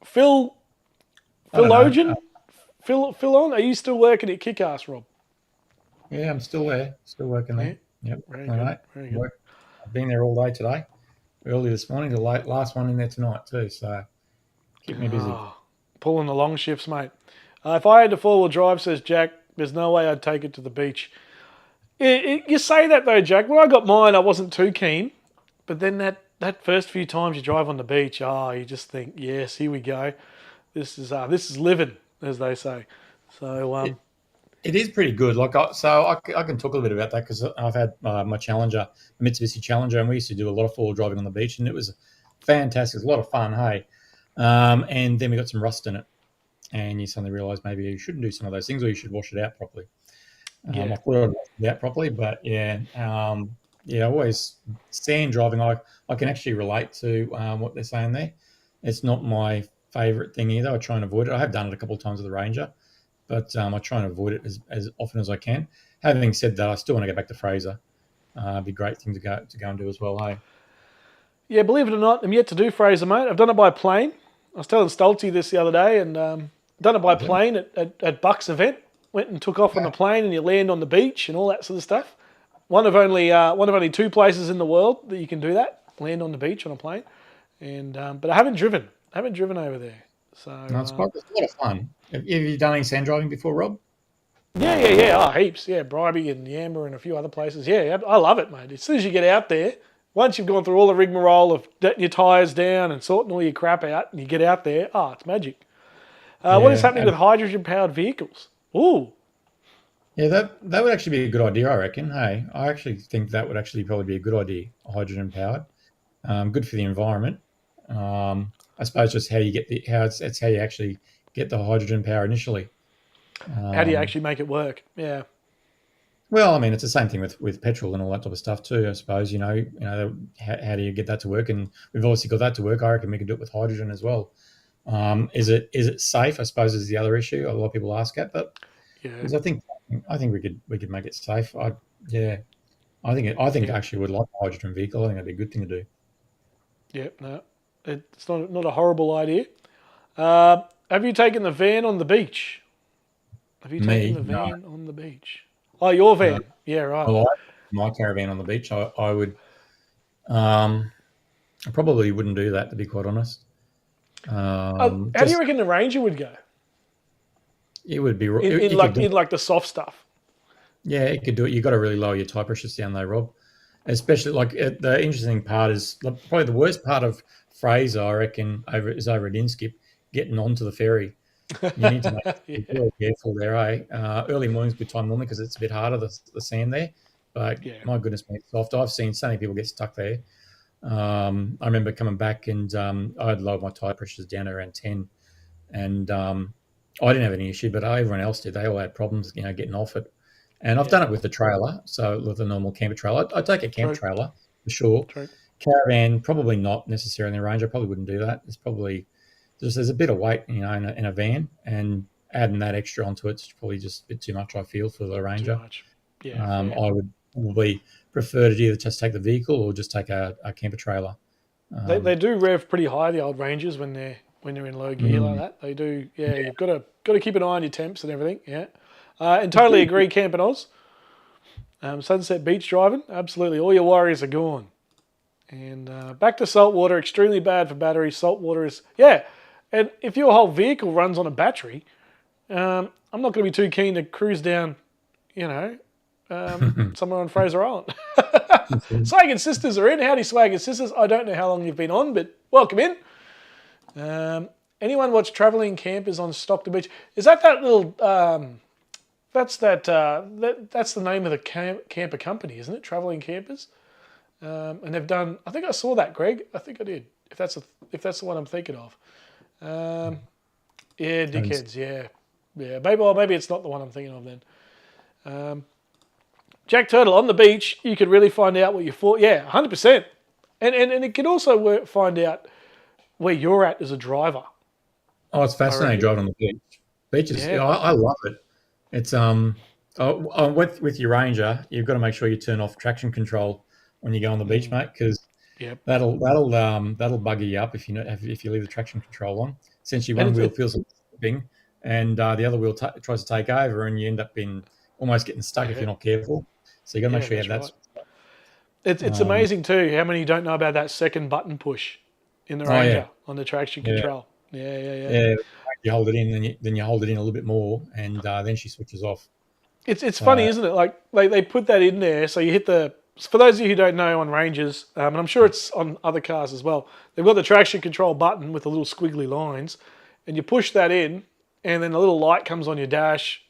Phil Ogen? Phil on? Are you still working at Kick-Ass, Rob? Yeah, I'm still there. Still working there. Yep. Very good. I've been there all day today. Early this morning, the last one in there tonight too. So keep me busy. Pulling the long shifts, mate. If I had the four-wheel drive, says Jack, there's no way I'd take it to the beach. You say that though, Jack. When I got mine, I wasn't too keen. But then that first few times you drive on the beach, you just think, yes, here we go. This is living, as they say. So it is pretty good. I can talk a little bit about that because I've had my Challenger, Mitsubishi Challenger, and we used to do a lot of four-wheel driving on the beach, and it was fantastic. It was a lot of fun, hey. And then we got some rust in it, and you suddenly realise maybe you shouldn't do some of those things, or you should wash it out properly. I thought I'd wash it out properly, but always sand driving. I can actually relate to what they're saying there. It's not my favourite thing either. I try and avoid it. I have done it a couple of times with the Ranger, but I try and avoid it as often as I can. Having said that, I still want to go back to Fraser. Be a great thing to go and do as well. Hey. Yeah, believe it or not, I'm yet to do Fraser, mate. I've done it by plane. I was telling Stolty this the other day, and done it by plane at Buck's event. Went and took off on the plane, and you land on the beach and all that sort of stuff. One of only 2 places in the world that you can do that. Land on the beach on a plane, and but I haven't driven. Over there. So No, it's a lot of fun. Have you done any sand driving before, Rob? Yeah. Oh, heaps. Yeah, Bribey and Yamba and a few other places. Yeah, I love it, mate. As soon as you get out there, once you've gone through all the rigmarole of getting your tyres down and sorting all your crap out, and you get out there, it's magic. What is happening with hydrogen-powered vehicles? Ooh. Yeah, that would actually be a good idea, I reckon. Hey, I actually think that would actually probably be a good idea, hydrogen-powered. Good for the environment. I suppose just how you get it's how you actually get the hydrogen power initially. How do you actually make it work? Yeah. Well, I mean, it's the same thing with petrol and all that type of stuff too. I suppose how do you get that to work? And we've obviously got that to work. I reckon we can do it with hydrogen as well. Is it safe? I suppose is the other issue. A lot of people ask that, but because I think we could make it safe. I think actually would like a hydrogen vehicle. I think that'd be a good thing to do. Yeah, no, it's not a horrible idea. Have you taken the van on the beach? Have you taken the van on the beach? Oh, your van. No. Yeah, right. Well, my caravan on the beach. I would. I probably wouldn't do that, to be quite honest. How do you reckon the Ranger would go? It would be in like the soft stuff. Yeah, it could do it. You've got to really lower your tire pressures down though, Rob. Especially the interesting part is probably the worst part of Fraser, I reckon, is over at Inskip, getting onto the ferry. You need to be very careful there, eh? Early morning's good time normally because it's a bit harder, the sand there. But my goodness me, it's soft. I've seen so many people get stuck there. I remember coming back and I had lowered my tire pressures down to around 10, and I didn't have any issue, but everyone else did. They all had problems, getting off it. And I've done it with the trailer, so with a normal camper trailer. I'd take a camper trailer for sure. True. Caravan, probably not necessarily in the range. I probably wouldn't do that. It's probably there's a bit of weight, in a van, and adding that extra onto it's probably just a bit too much. I feel for the Ranger. Too much. Yeah. I would probably prefer to either just take the vehicle or just take a camper trailer. They do rev pretty high, the old Rangers, when they're in low gear like that. They do. Yeah, you've got to keep an eye on your temps and everything. Yeah. And totally agree, Camping Oz. Sunset Beach driving, absolutely. All your worries are gone. And back to saltwater, extremely bad for batteries. Saltwater is, and if your whole vehicle runs on a battery, I'm not going to be too keen to cruise down, somewhere on Fraser Island. Swag and Sisters are in. Howdy, Swag and Sisters. I don't know how long you've been on, but welcome in. Anyone watch Travelling Campers on Stockton Beach? Is that little... That's the name of the camper company, isn't it? Travelling Campers, and they've done. I think I saw that, Greg. I think I did. If that's the one I'm thinking of, dickheads. Yeah. Maybe it's not the one I'm thinking of then. Jack Turtle on the beach. You could really find out what you're for. Yeah, 100%. And it can also find out where you're at as a driver. Oh, it's fascinating driving on the beach. Beaches. Yeah. I love it. It's with your Ranger, you've got to make sure you turn off traction control when you go on the beach, mate, because that'll bugger you up if you leave the traction control on. Essentially, one wheel feels like slipping, and the other wheel tries to take over, and you end up almost getting stuck if you're not careful. So you got to make sure you have that. Right. It's amazing too how many don't know about that second button push in the Ranger on the traction control. Yeah. You hold it in, then you hold it in a little bit more, and then she switches off. It's funny, isn't it? Like they put that in there, so you hit the. For those of you who don't know, on Rangers, and I'm sure it's on other cars as well, they've got the traction control button with the little squiggly lines, and you push that in, and then a little light comes on your dash,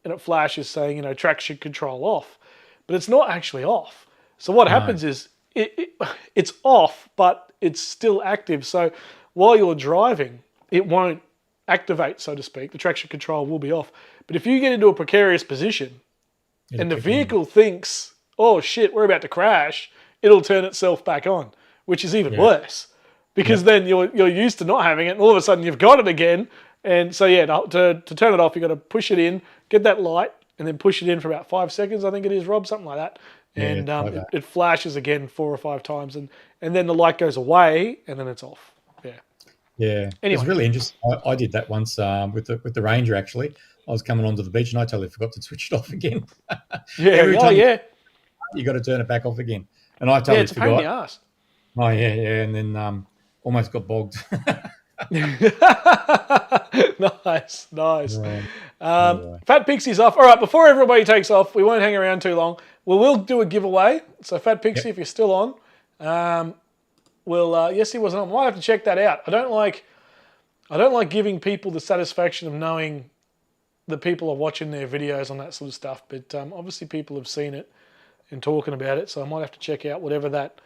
and it flashes saying, traction control off, but it's not actually off. So what happens is it's off, but it's still active. So while you're driving, it won't activate, so to speak. The traction control will be off. But if you get into a precarious position and the vehicle thinks, oh shit, we're about to crash, it'll turn itself back on, which is even worse because then you're used to not having it, and all of a sudden you've got it again. And so to turn it off, you've got to push it in, get that light, and then push it in for about 5 seconds, I think it is, Rob, something like that. and it's like it flashes again 4 or 5 times, and then the light goes away, and then it's off. Yeah. Yeah, Anyway. it's really interesting. I did that once with the Ranger. Actually, I was coming onto the beach and I totally forgot to switch it off again. Yeah. Every Oh, time yeah. you got to turn it back off again, and I totally Yeah, it's a pain in the forgot. ass. Oh yeah, and then almost got bogged. Nice. Right. Fat Pixie's off. All right, before everybody takes off, we won't hang around too long. We will do a giveaway. So Fat Pixie, if you're still on, yes, he wasn't on. Might have to check that out. I don't like giving people the satisfaction of knowing that people are watching their videos on that sort of stuff. But obviously people have seen it and talking about it, so I might have to check out whatever that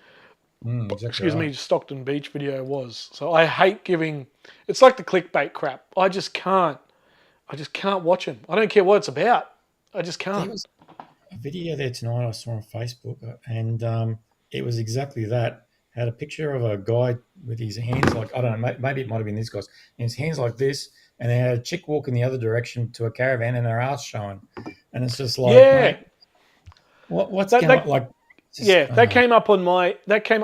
Stockton Beach video was. So I hate giving. It's like the clickbait crap. I just can't watch them. I don't care what it's about. I just can't. There was a video there tonight I saw on Facebook, and it was exactly that. Had a picture of a guy with his hands like, I don't know, maybe it might have been this guy's, and his hands like this, and they had a chick walking the other direction to a caravan and her ass showing, and it's just like, mate, what's going on? Like, that came up on my.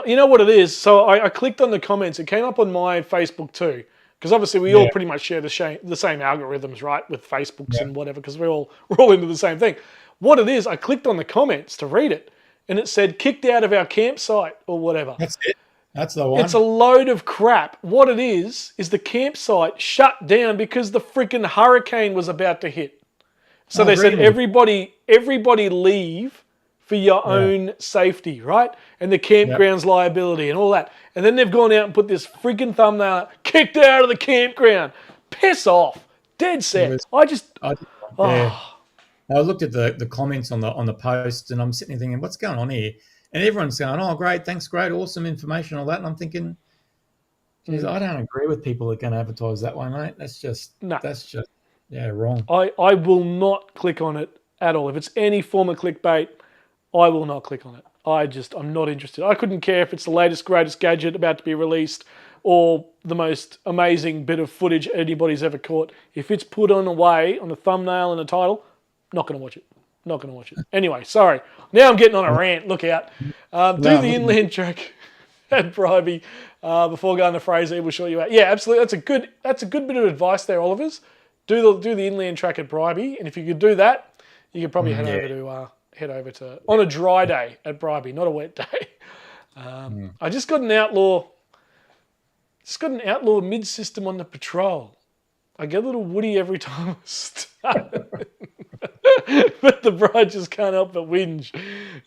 You know what it is? So I clicked on the comments. It came up on my Facebook too, because obviously we all pretty much share the same algorithms, right, with Facebooks and whatever, because we're all into the same thing. What it is, I clicked on the comments to read it, and it said kicked out of our campsite or whatever. That's it. That's the one. It's a load of crap. What it is the campsite shut down because the freaking hurricane was about to hit. So they said everybody leave for your own safety, right? And the campground's liability and all that. And then they've gone out and put this freaking thumbnail, kicked out of the campground. Piss off. Dead set. I looked at the comments on the post, and I'm sitting there thinking, what's going on here? And everyone's going, oh, great, thanks, great, awesome information, all that. And I'm thinking, geez, I don't agree with people that are going to advertise that way, mate. That's just wrong. I will not click on it at all. If it's any form of clickbait, I will not click on it. I'm not interested. I couldn't care if it's the latest, greatest gadget about to be released or the most amazing bit of footage anybody's ever caught. If it's put on a thumbnail and a title, not going to watch it. Not going to watch it. Anyway, sorry. Now I'm getting on a rant. Look out. Do the inland track at Bribey before going to Fraser. We'll show you out. Yeah, absolutely. That's a good bit of advice there, Oliver's. Do the inland track at Bribey, and if you could do that, you could probably head over to on a dry day at Bribey, not a wet day. I just got an outlaw. Mid-system on the patrol. I get a little woody every time I start. But the bride just can't help but whinge.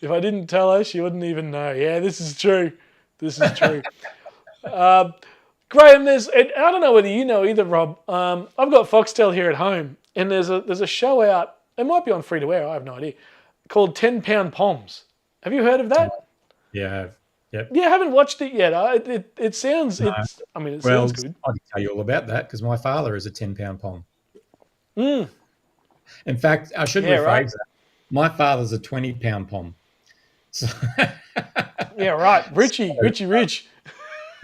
If I didn't tell her, she wouldn't even know. Yeah, this is true. Graham, I don't know whether you know either, Rob. I've got Foxtel here at home, and there's a show out. It might be on free to air. I have no idea. Called 10 Pound Poms. Have you heard of that? Yeah, I have. Yep. Yeah, I haven't watched it yet. It sounds. No. It sounds good. I can tell you all about that because my father is a 10-pound pom. In fact, I should rephrase that. My father's a 20-pound pom. So yeah, right. Richie Rich.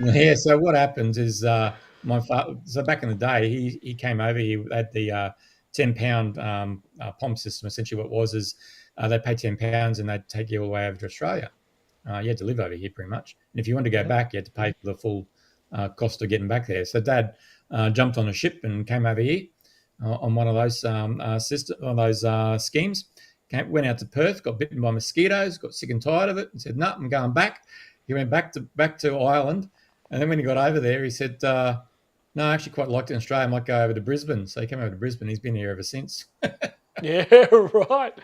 Yeah. So what happens is my father. So back in the day, he came over. He had the 10-pound pom system. Essentially, what it was is they'd pay £10 and they'd take you all the way over to Australia. You had to live over here pretty much. And if you wanted to go back, you had to pay for the full cost of getting back there. So Dad jumped on a ship and came over here on one of those schemes. Went out to Perth, got bitten by mosquitoes, got sick and tired of it, and said, "No, I'm going back." He went back to Ireland, and then when he got over there, he said, "No, I actually quite liked it in Australia. I might go over to Brisbane." So he came over to Brisbane. He's been here ever since. Yeah, right.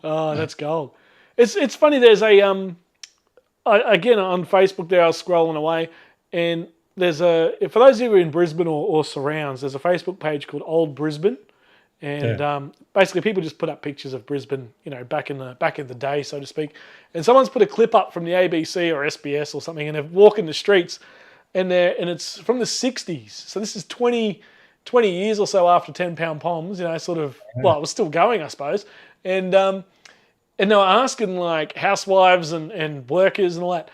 Oh, that's gold. It's funny. There's a again on Facebook there. I was scrolling away, and there's for those of you who are in Brisbane or surrounds, there's a Facebook page called Old Brisbane, and basically people just put up pictures of Brisbane, back in the day, so to speak. And someone's put a clip up from the ABC or SBS or something, and they're walking the streets, and it's from the '60s. So this is 20 years or so after 10 Pound Poms. Sort of. Well, it was still going, I suppose, and they were asking like housewives and workers and all that,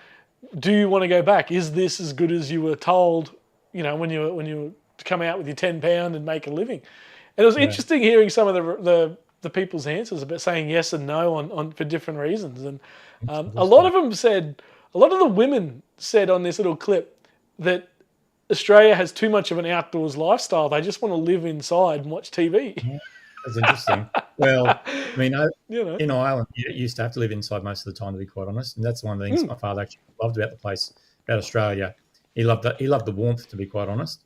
do you want to go back? Is this as good as you were told, when you were to come out with your 10 pound and make a living? And it was interesting hearing some of the people's answers about saying yes and no on for different reasons. And a lot of them said, a lot of the women said on this little clip that Australia has too much of an outdoors lifestyle. They just want to live inside and watch TV. Yeah, that's interesting. Well, I mean, You know. in Ireland, you used to have to live inside most of the time, to be quite honest. And that's one of the things my father actually loved about the place, about Australia. He loved the warmth, to be quite honest.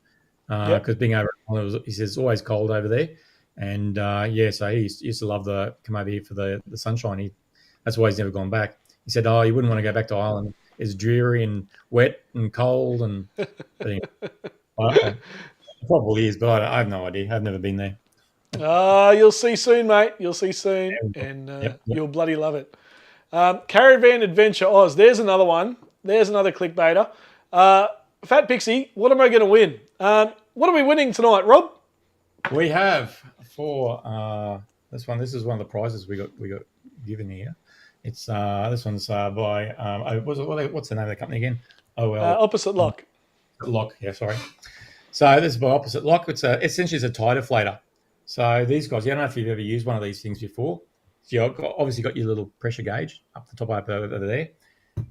Because being over, he says it's always cold over there. And so he used to love come over here for the sunshine. That's why he's never gone back. He said, "Oh, you wouldn't want to go back to Ireland. It's dreary and wet and cold." And anyway, probably is, but I have no idea. I've never been there. You'll see soon, mate. You'll see soon, and you'll bloody love it. Caravan Adventure Oz. There's another one. There's another clickbaiter. Fat Pixie, what am I going to win? What are we winning tonight, Rob? We have for this one. This is one of the prizes we got given here. It's this one's by what's the name of the company again? Opposite Lock. Lock, yeah, sorry. So this is by Opposite Lock. Essentially it's a tide deflator. So these guys, I don't know if you've ever used one of these things before. So you've obviously got your little pressure gauge up the top over there.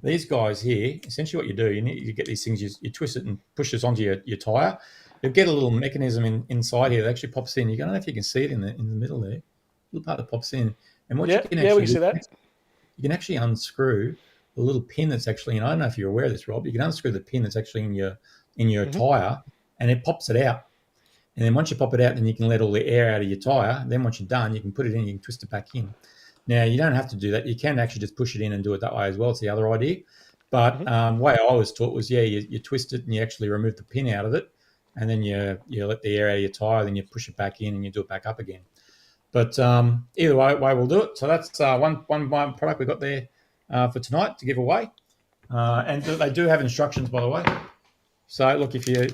These guys here, essentially what you do, you get these things, you twist it and push this onto your tyre. You get a little mechanism inside here that actually pops in. I don't know if you can see it in the middle there. A little part that pops in. And what you can actually we can see that. You can actually unscrew the little pin that's actually in. I don't know if you're aware of this, Rob. You can unscrew the pin that's actually in your tyre, and it pops it out. And then once you pop it out, then you can let all the air out of your tyre. Then once you're done, you can put it in, you can twist it back in. Now, you don't have to do that. You can actually just push it in and do it that way as well. It's the other idea. But the way I was taught was, you twist it and you actually remove the pin out of it, and then you let the air out of your tyre, then you push it back in and you do it back up again. But either way we'll do it. So that's one product we got there for tonight to give away. And they do have instructions, by the way. So look, if you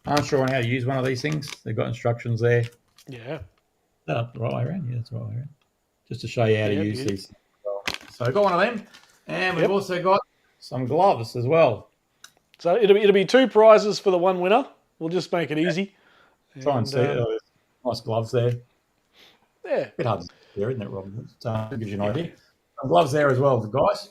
aren't sure on how to use one of these things, they've got instructions there. Yeah. The right way around? Yeah, that's the right way around. Just to show you how to use these. So I've got one of them. And we've also got some gloves as well. So it'll be 2 prizes for the one winner. We'll just make it easy. Try and see it. Nice gloves there. Yeah. A bit hard to see there, isn't it, Rob? It gives you an idea. Some gloves there as well, guys.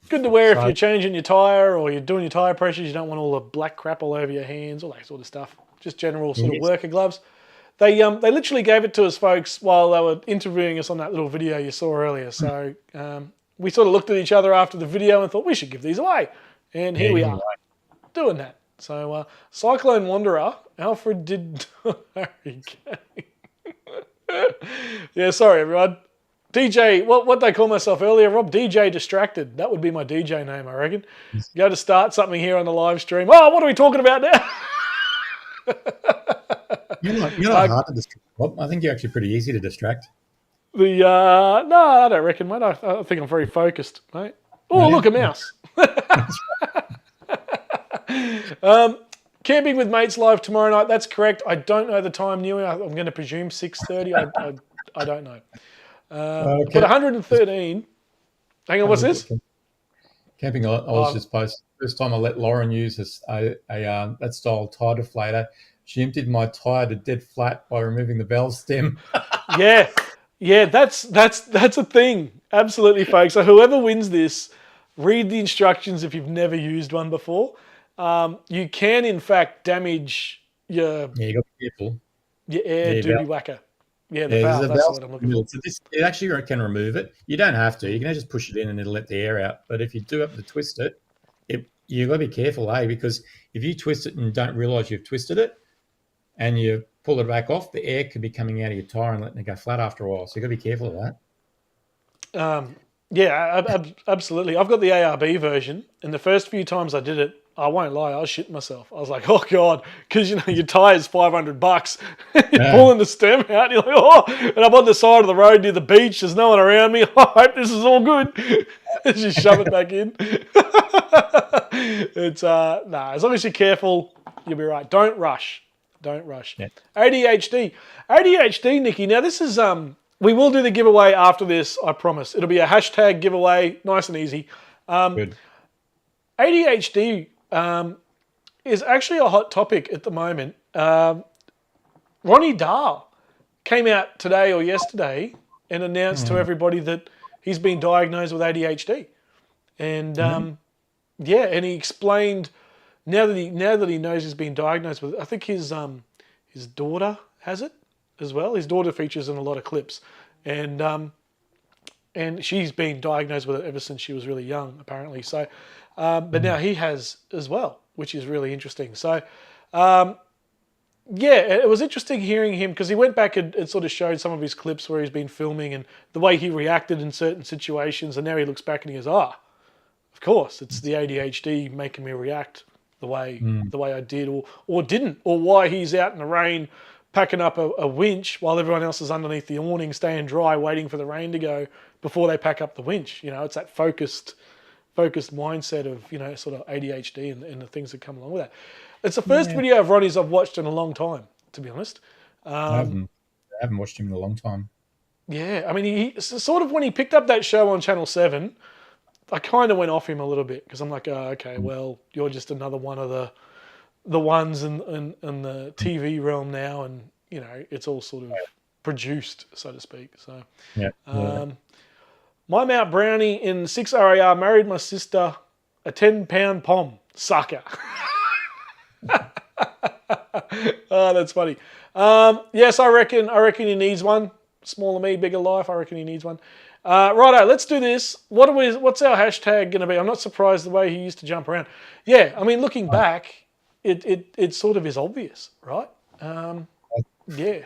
Good to wear if you're changing your tyre or you're doing your tyre pressures. You don't want all the black crap all over your hands, all that sort of stuff. Just general sort of worker gloves. They literally gave it to us, folks, while they were interviewing us on that little video you saw earlier. So we sort of looked at each other after the video and thought we should give these away. And here we are doing that. So Cyclone Wanderer, Alfred did yeah, sorry everyone. DJ, what they call myself earlier, Rob? DJ Distracted. That would be my DJ name, I reckon. Go to start something here on the live stream. Oh, what are we talking about now? You're not hard to distract, Rob. I think you're actually pretty easy to distract. No, I don't reckon, mate. I think I'm very focused, mate. Oh, look, a mouse. Camping with Mates live tomorrow night. That's correct. I don't know the time, Newey. I'm going to presume 6:30. I don't know. But 113. Hang on, what's this? Camping, I was just posting. First time I let Lauren use that style tire deflator. She emptied my tire to dead flat by removing the valve stem. Yeah, that's a thing. Absolutely, folks. So whoever wins this, read the instructions if you've never used one before. You can, in fact, damage your... Yeah, you got to be careful. Your air doobie whacker. Yeah, the valve. That's what I'm looking for. So it actually can remove it. You don't have to. You can just push it in and it'll let the air out. But if you do have to twist it, you've got to be careful, because if you twist it and don't realise you've twisted it and you pull it back off, the air could be coming out of your tyre and letting it go flat after a while. So you've got to be careful of that. Yeah, absolutely. I've got the ARB version, and the first few times I did it, I won't lie, I was shitting myself. I was like, oh God, because your tyre's $500. You're pulling the stem out, and you're like, oh, and I'm on the side of the road near the beach, there's no one around me. I hope this is all good. Just shove it back in. It's as long as you're careful, you'll be right. Don't rush. Yeah. ADHD, Nikki. Now this is we will do the giveaway after this, I promise. It'll be a hashtag giveaway, nice and easy. Good. ADHD is actually a hot topic at the moment. Ronnie Dahl came out today or yesterday and announced to everybody that he's been diagnosed with ADHD. And and he explained now that he knows he's been diagnosed with it, I think his daughter has it as well. His daughter features in a lot of clips, and she's been diagnosed with it ever since she was really young, apparently. So, but now he has as well, which is really interesting. So, it was interesting hearing him because he went back and sort of showed some of his clips where he's been filming and the way he reacted in certain situations, and now he looks back and he goes, of course, it's the ADHD making me react the way I did or didn't, or why he's out in the rain packing up a winch while everyone else is underneath the awning, staying dry, waiting for the rain to go before they pack up the winch. You know, it's that focused mindset of, you know, sort of ADHD and the things that come along with that. It's the first video of Ronnie's I've watched in a long time, to be honest. I haven't watched him in a long time. Yeah, I mean, he sort of when he picked up that show on Channel 7, I kind of went off him a little bit because I'm like, oh, okay, well, you're just another one of the ones in the TV realm now, and, you know, it's all sort of produced, so to speak. So, my Mount Brownie in 6 RAR married my sister, a 10-pound pom sucker. Oh, that's funny. Yes, I reckon he needs one. Smaller me, bigger life. I reckon he needs one. Righto, let's do this. What's our hashtag going to be? I'm not surprised the way he used to jump around. Yeah, I mean, looking back, it sort of is obvious, right? Yeah.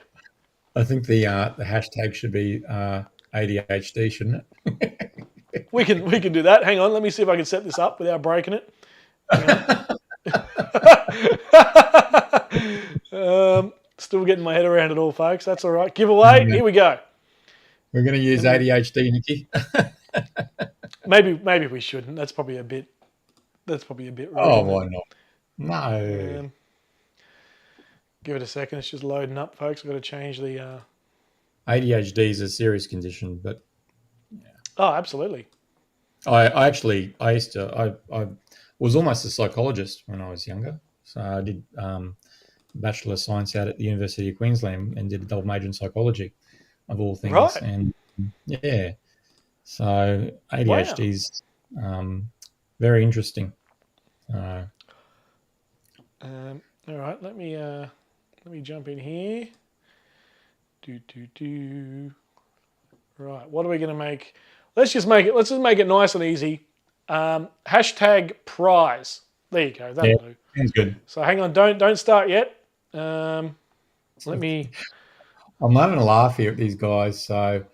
I think the hashtag should be ADHD, shouldn't it? We can do that. Hang on, let me see if I can set this up without breaking it. Still getting my head around it all, folks. That's all right. Giveaway. Here we go. We're going to use ADHD, Nikki. Maybe we shouldn't. That's probably a bit. Rude, oh, why not? No. Give it a second. It's just loading up, folks. I've got to change the. ADHD is a serious condition, but. Yeah. Oh, absolutely. I was almost a psychologist when I was younger. So I did Bachelor of Science out at the University of Queensland and did a double major in psychology, of all things. Right. And yeah, so ADHD is very interesting. All right, let me jump in here. Right, what are we going to make? Let's just make it nice and easy. Hashtag prize. There you go. That'll do. Sounds good. So hang on, don't start yet. Let me. I'm having a laugh here at these guys. So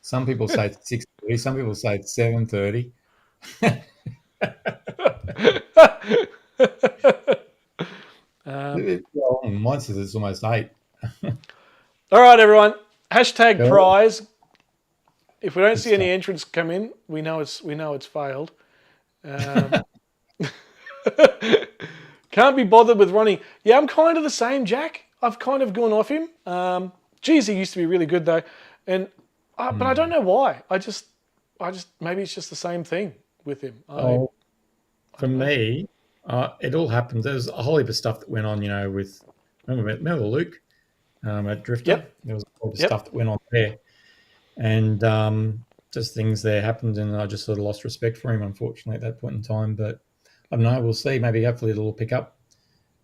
some people say it's 6:30, some people say it's 7:30. Mine says it's almost 8. All right, everyone. Hashtag prize. If we don't see any entrants come in, we know it's failed. Can't be bothered with Ronnie. Yeah, I'm kind of the same, Jack. I've kind of gone off him. Geez, he used to be really good though, but I don't know why. I just maybe it's just the same thing with him. For me, it all happened. There's a whole heap of stuff that went on, you know, with remember Luke at Drifter. Yep. There was a whole heap of stuff that went on there, and just things there happened, and I just sort of lost respect for him, unfortunately, at that point in time. But I don't know. We'll see. Maybe hopefully it'll pick up.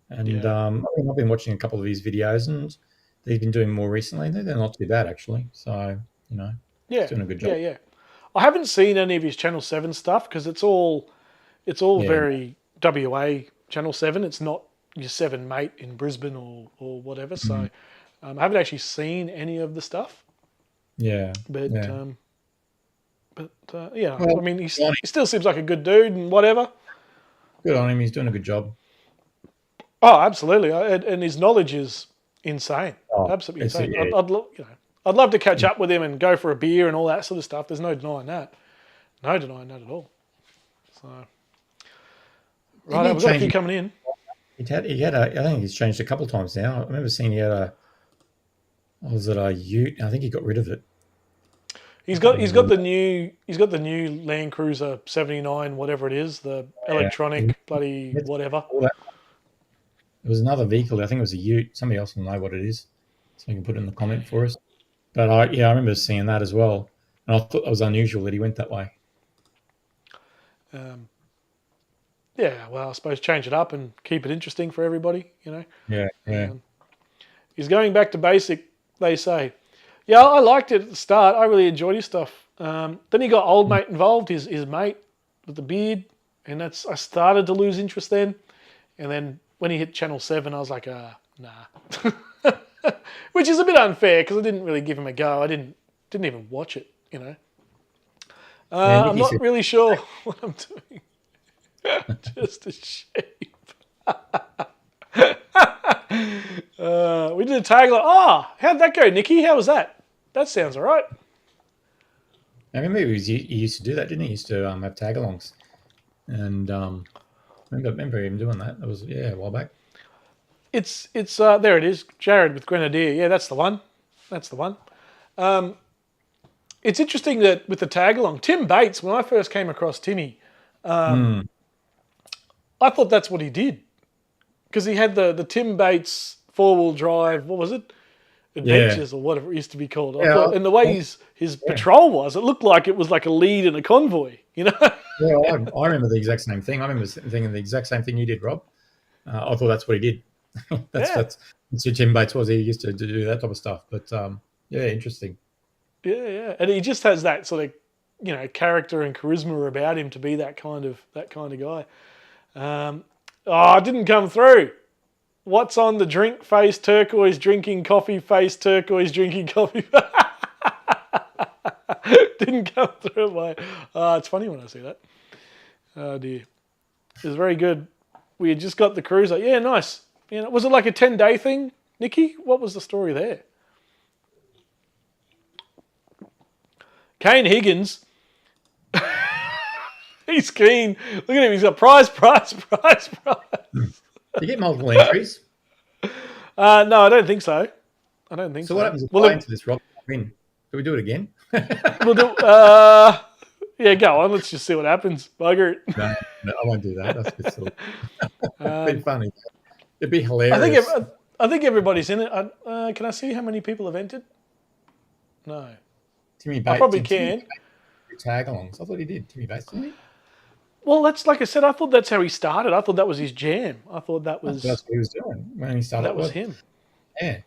And I've been watching a couple of his videos, and he's been doing more recently. They're not too bad, actually. So, you know, he's doing a good job. Yeah. I haven't seen any of his Channel 7 stuff because it's all very WA Channel 7. It's not your 7 mate in Brisbane or whatever. So I haven't actually seen any of the stuff. Yeah. But well, I mean, he still seems like a good dude and whatever. Good on him. He's doing a good job. Oh, absolutely, and his knowledge is insane. Absolutely insane. Yeah. I'd love to catch up with him and go for a beer and all that sort of stuff. There's no denying that. No denying that at all. So, right, we've got a few coming in. He had I think he's changed a couple of times now. I remember seeing he had a Ute? I think he got rid of it. He's got the new Land Cruiser 79, whatever it is, the electronic bloody whatever. There was another vehicle. I think it was a Ute. Somebody else will know what it is, so you can put it in the comment for us. But I remember seeing that as well, and I thought that was unusual that he went that way. Yeah, well, I suppose change it up and keep it interesting for everybody, you know. Yeah. He's going back to basic, they say. Yeah, I liked it at the start. I really enjoyed his stuff. Then he got old mate involved, his mate with the beard, and I started to lose interest then. And then when he hit Channel 7, I was like, nah. Which is a bit unfair because I didn't really give him a go. I didn't even watch it, you know. I'm not really sure what I'm doing. Just a sheep. We did a tagline. Oh, how'd that go, Nicky? How was that? That sounds all right. I remember he used to do that, didn't he? He used to have tag-alongs. And remember him doing that. That was, a while back. It's there it is. Jared with Grenadier. Yeah, that's the one. It's interesting that with the tag-along, Tim Bates, when I first came across Timmy, I thought that's what he did. Because he had the Tim Bates four-wheel drive, what was it? Adventures or whatever it used to be called. I thought, and the way his patrol was, it looked like it was like a lead in a convoy, you know? Yeah, I remember the exact same thing. I remember thinking the exact same thing you did, Rob. I thought that's what he did. That's who Tim Bates was. He used to do that type of stuff. But interesting. Yeah. And he just has that sort of, you know, character and charisma about him to be that kind of guy. It didn't come through. What's on the drink? Face turquoise drinking coffee. Face turquoise drinking coffee. Didn't come through. It's funny when I see that. Oh dear. It was very good. We had just got the cruiser. Yeah, nice. You know, was it like a 10-day thing, Nicky? What was the story there? Kane Higgins. He's keen. Look at him. He's got prize. You get multiple entries? No, I don't think so. So what happens if I enter this, Rob? Do we do it again? We'll do. Yeah, go on. Let's just see what happens. Bugger it. No, I won't do that. That's a bit silly. It'd be funny. It'd be hilarious. I think everybody's in it. Can I see how many people have entered? No. Timmy Bates. I probably can. Tag-alongs. I thought he did. Timmy Bates, didn't he? Well, that's like I said. I thought that's how he started. I thought that was his jam. I thought that's what he was doing when he started. That was him. Yeah.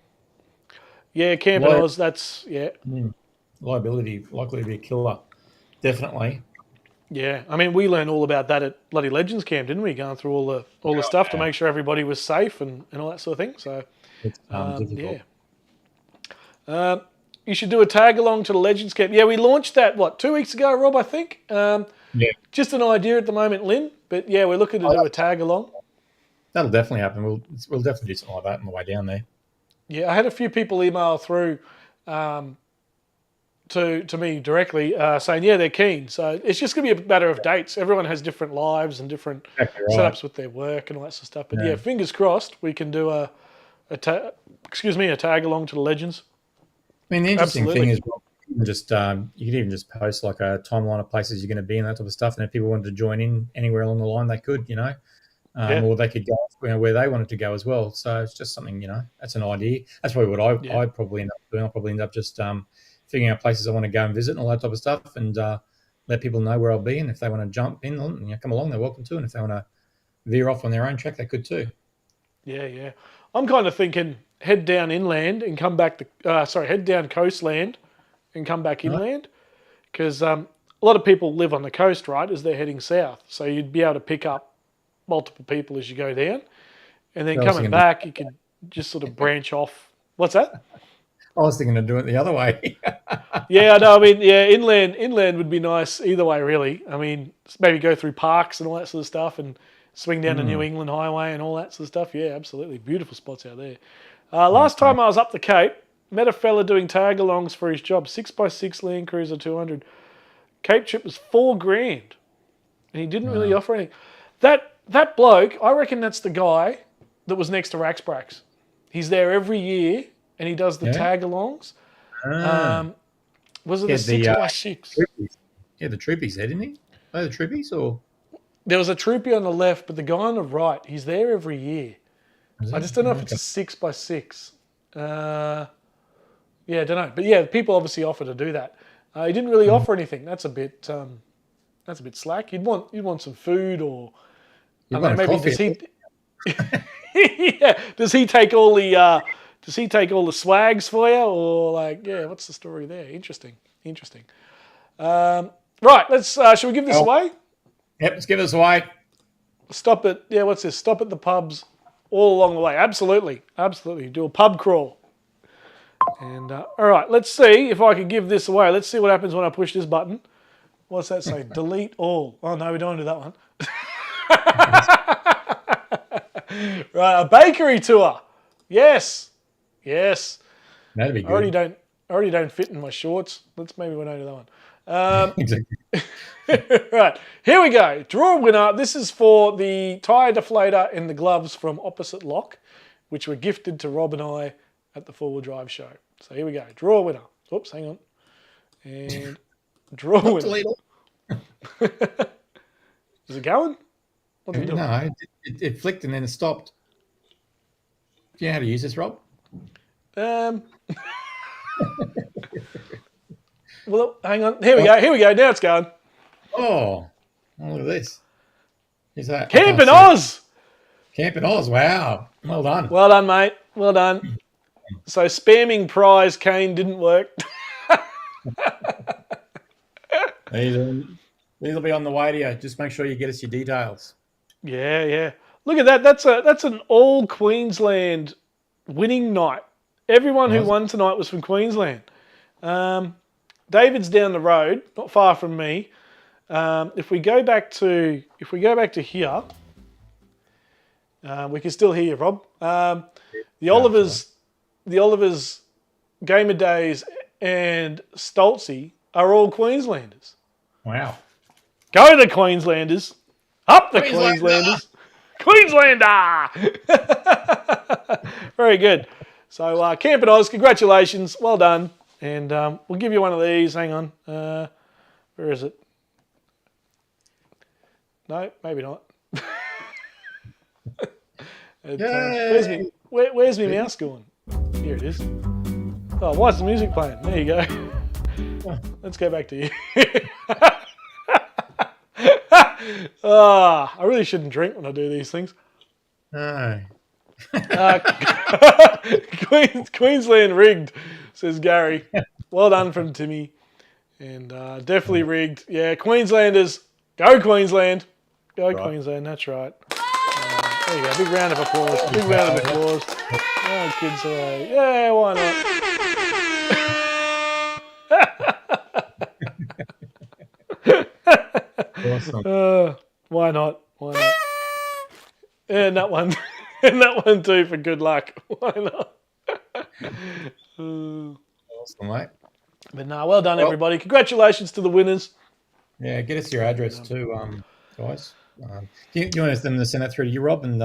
Yeah, Camp and Oz. That's Liability likely to be a killer. Definitely. Yeah, I mean, we learned all about that at Bloody Legends Camp, didn't we? Going through all the stuff to make sure everybody was safe and all that sort of thing. So, it's difficult. You should do a tag along to the Legends Camp. Yeah, we launched that 2 weeks ago, Rob. I think. Just an idea at the moment, Lynn. But yeah, we're looking to do a tag along. That'll definitely happen. We'll definitely do something like that on the way down there. Yeah, I had a few people email through to me directly saying, they're keen. So it's just going to be a matter of dates. Everyone has different lives and different setups with their work and all that sort of stuff. But fingers crossed, we can do a tag along to the Legends. I mean, the interesting thing is, you can even just post like a timeline of places you're going to be and that type of stuff. And if people wanted to join in anywhere along the line, they could, or they could go where they wanted to go as well. So it's just something, that's an idea. That's probably what I'd probably end up doing. I'll probably end up just figuring out places I want to go and visit and all that type of stuff, and let people know where I'll be. And if they want to jump in and come along, they're welcome to. And if they want to veer off on their own track, they could too. Yeah. I'm kind of thinking head down inland and come back head down coastland and come back inland, because a lot of people live on the coast, right, as they're heading south. So you'd be able to pick up multiple people as you go down, and then coming back, you can just sort of branch off. What's that? I was thinking of doing it the other way. Yeah, no, I mean, inland would be nice either way, really. I mean, maybe go through parks and all that sort of stuff and swing down the New England Highway and all that sort of stuff. Yeah, absolutely. Beautiful spots out there. Last time I was up the Cape, met a fella doing tag-alongs for his job, 6x6 Land Cruiser 200. Cape trip was $4,000, and he didn't really offer anything. That bloke, I reckon that's the guy that was next to Rax Brax. He's there every year, and he does the tag-alongs. Was it the 6x6? The troopies there, didn't he? Are they the troopies or? There was a troopie on the left, but the guy on the right, he's there every year. I just don't know if it's a 6x6. Yeah, I don't know. But yeah, people obviously offer to do that. He didn't really offer anything. That's a bit slack. You'd want some food or I don't know, maybe does he? Yeah, does he take all the swags for you, or like, yeah, what's the story there? Interesting. Right, let's. Should we give this away? Yep, let's give this away. Stop at what's this? Stop at the pubs all along the way. Absolutely. Do a pub crawl. And all right, let's see if I can give this away. Let's see what happens when I push this button. What's that say? Delete all. Oh no, we don't do that one. Right, a bakery tour. Yes. That'd be good. I already don't fit in my shorts. Maybe we don't do that one. Exactly. Right, here we go. Draw a winner. This is for the tyre deflator and the gloves from Opposite Lock, which were gifted to Rob and I at the 4-wheel drive show. So here we go. Draw a winner. Oops, hang on. And draw a winner. Is it going? What's it doing? No, it flicked and then it stopped. Do you know how to use this, Rob? Well, hang on. Here we go. Now it's going. Oh, look at this. Is that Camp in Oz? Camp in Oz. Wow. Well done. Well done, mate. Well done. So spamming prize Kane didn't work. These will be on the way to you. Just make sure you get us your details. Yeah. Look at that. That's an all Queensland winning night. Everyone who won tonight was from Queensland. David's down the road, not far from me. If we go back to here, we can still hear you, Rob. The Olivers, Gamer Days, and Stoltzy are all Queenslanders. Wow. Go the Queenslanders. Up the Queenslanders. Queenslander! Very good. So, Camp in Oz, congratulations. Well done. And we'll give you one of these. Hang on. Where is it? No, maybe not. Where's my mouse going? Here it is. Oh, why is the music playing? There you go. Let's go back to you. I really shouldn't drink when I do these things. No. Queensland rigged, says Gary. Well done from Timmy. And definitely rigged. Yeah, Queenslanders. Go Queensland. Go right. Queensland, that's right. There you go. Big round of applause. Oh, kids, hooray. Yeah, why not? Awesome. Why not? And that one. And that one too for good luck. Why not? Awesome, mate. But no, well done, everybody. Congratulations to the winners. Yeah, get us your address too, guys. Do you want them to send that through to you, Rob? And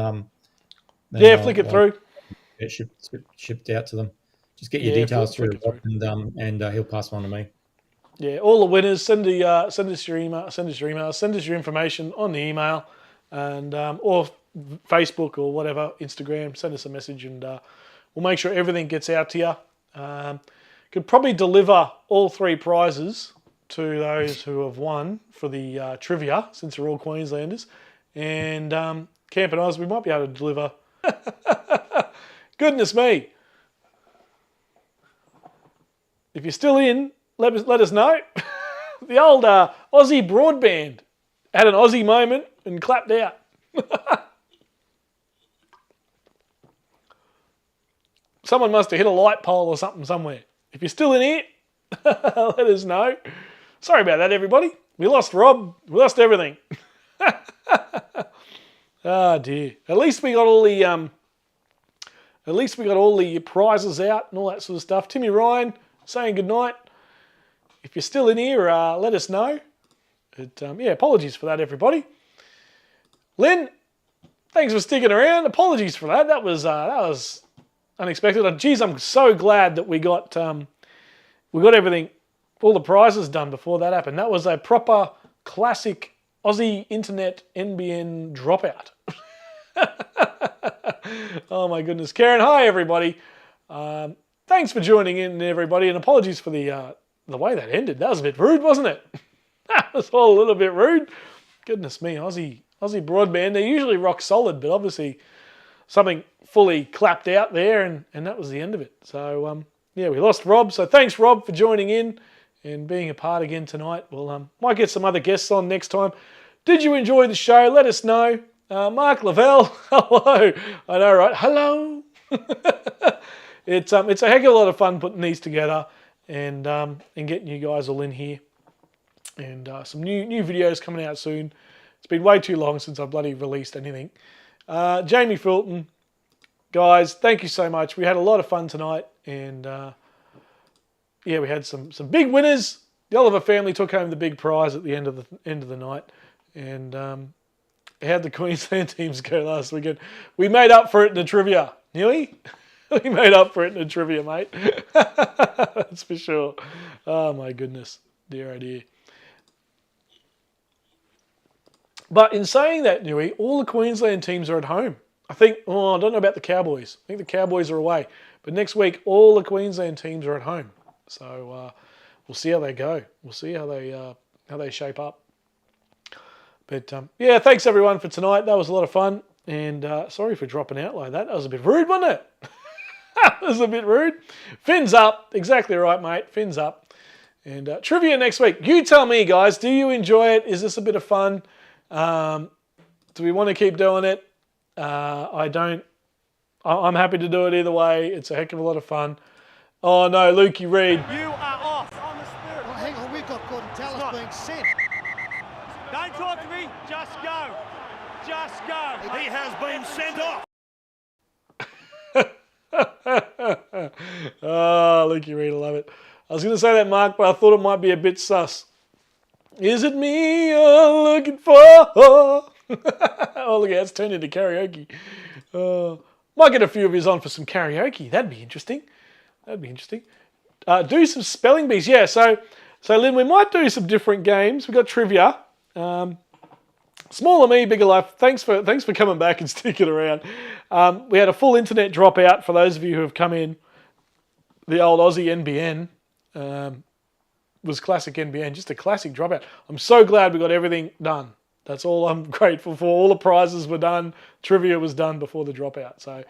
flick it through. It shipped out to them. Just get your details through to Rob, and he'll pass them on to me. Yeah, all the winners. Send us your email. Send us your information on the email, and or Facebook or whatever, Instagram. Send us a message, and we'll make sure everything gets out to you. Could probably deliver all 3 prizes to those who have won for the trivia, since we're all Queenslanders. And Camp in Oz, we might be able to deliver. Goodness me. If you're still in, let us know. The old Aussie broadband had an Aussie moment and clapped out. Someone must have hit a light pole or something somewhere. If you're still in here, let us know. Sorry about that, everybody. We lost Rob. We lost everything. Oh dear. At least we got all the prizes out and all that sort of stuff. Timmy Ryan saying goodnight. If you're still in here, let us know. But, apologies for that, everybody. Lynn, thanks for sticking around. Apologies for that. That was unexpected. Geez, I'm so glad that we got everything, all the prizes done before that happened. That was a proper classic Aussie internet NBN dropout. Oh my goodness. Karen, hi everybody. thanks for joining in, everybody, and apologies for the way that ended. That was a bit rude, wasn't it? That was all a little bit rude. Goodness me, Aussie broadband. They're usually rock solid, but obviously something fully clapped out there, and that was the end of it. So, yeah, we lost Rob. So thanks, Rob, for joining in and being a part again tonight. We'll might get some other guests on next time. Did you enjoy the show? Let us know. Mark Lavelle, hello. I know, right? Hello. It's a heck of a lot of fun putting these together and getting you guys all in here. And some new videos coming out soon. It's been way too long since I bloody released anything. Jamie Fulton, guys, thank you so much. We had a lot of fun tonight, and yeah, we had some big winners. The Oliver family took home the big prize at the end of the night, and how'd the Queensland teams go last weekend? We made up for it in the trivia, nearly. We made up for it in the trivia, mate. That's for sure. Oh my goodness, dear oh dear. But in saying that, Newey, all the Queensland teams are at home. I think, I don't know about the Cowboys. I think the Cowboys are away. But next week, all the Queensland teams are at home. So we'll see how they go. We'll see how they shape up. But yeah, thanks everyone for tonight. That was a lot of fun. And sorry for dropping out like that. That was a bit rude, wasn't it? That was a bit rude. Fins up. Exactly right, mate. Fins up. And trivia next week. You tell me, guys. Do you enjoy it? Is this a bit of fun? Do we want to keep doing it? I don't. I'm happy to do it either way. It's a heck of a lot of fun. Oh no, Lukey Reed. You are off on the spirit. Well, hang on, we've got Gordon Tallis being sent. Don't talk to me. Just go. Just go. He has been sent off. Oh, Lukey Reed, I love it. I was going to say that, Mark, but I thought it might be a bit sus. Is it me you're looking for? Oh, look, it's turned into karaoke. Might get a few of yous on for some karaoke. That'd be interesting. Do some spelling bees. Yeah, so Lynn, we might do some different games. We've got trivia. Smaller me, bigger life. Thanks for coming back and sticking around. We had a full internet dropout for those of you who have come in. The old Aussie NBN. Was classic NBN, just a classic dropout. I'm so glad we got everything done. That's all I'm grateful for. All the prizes were done. Trivia was done before the dropout, so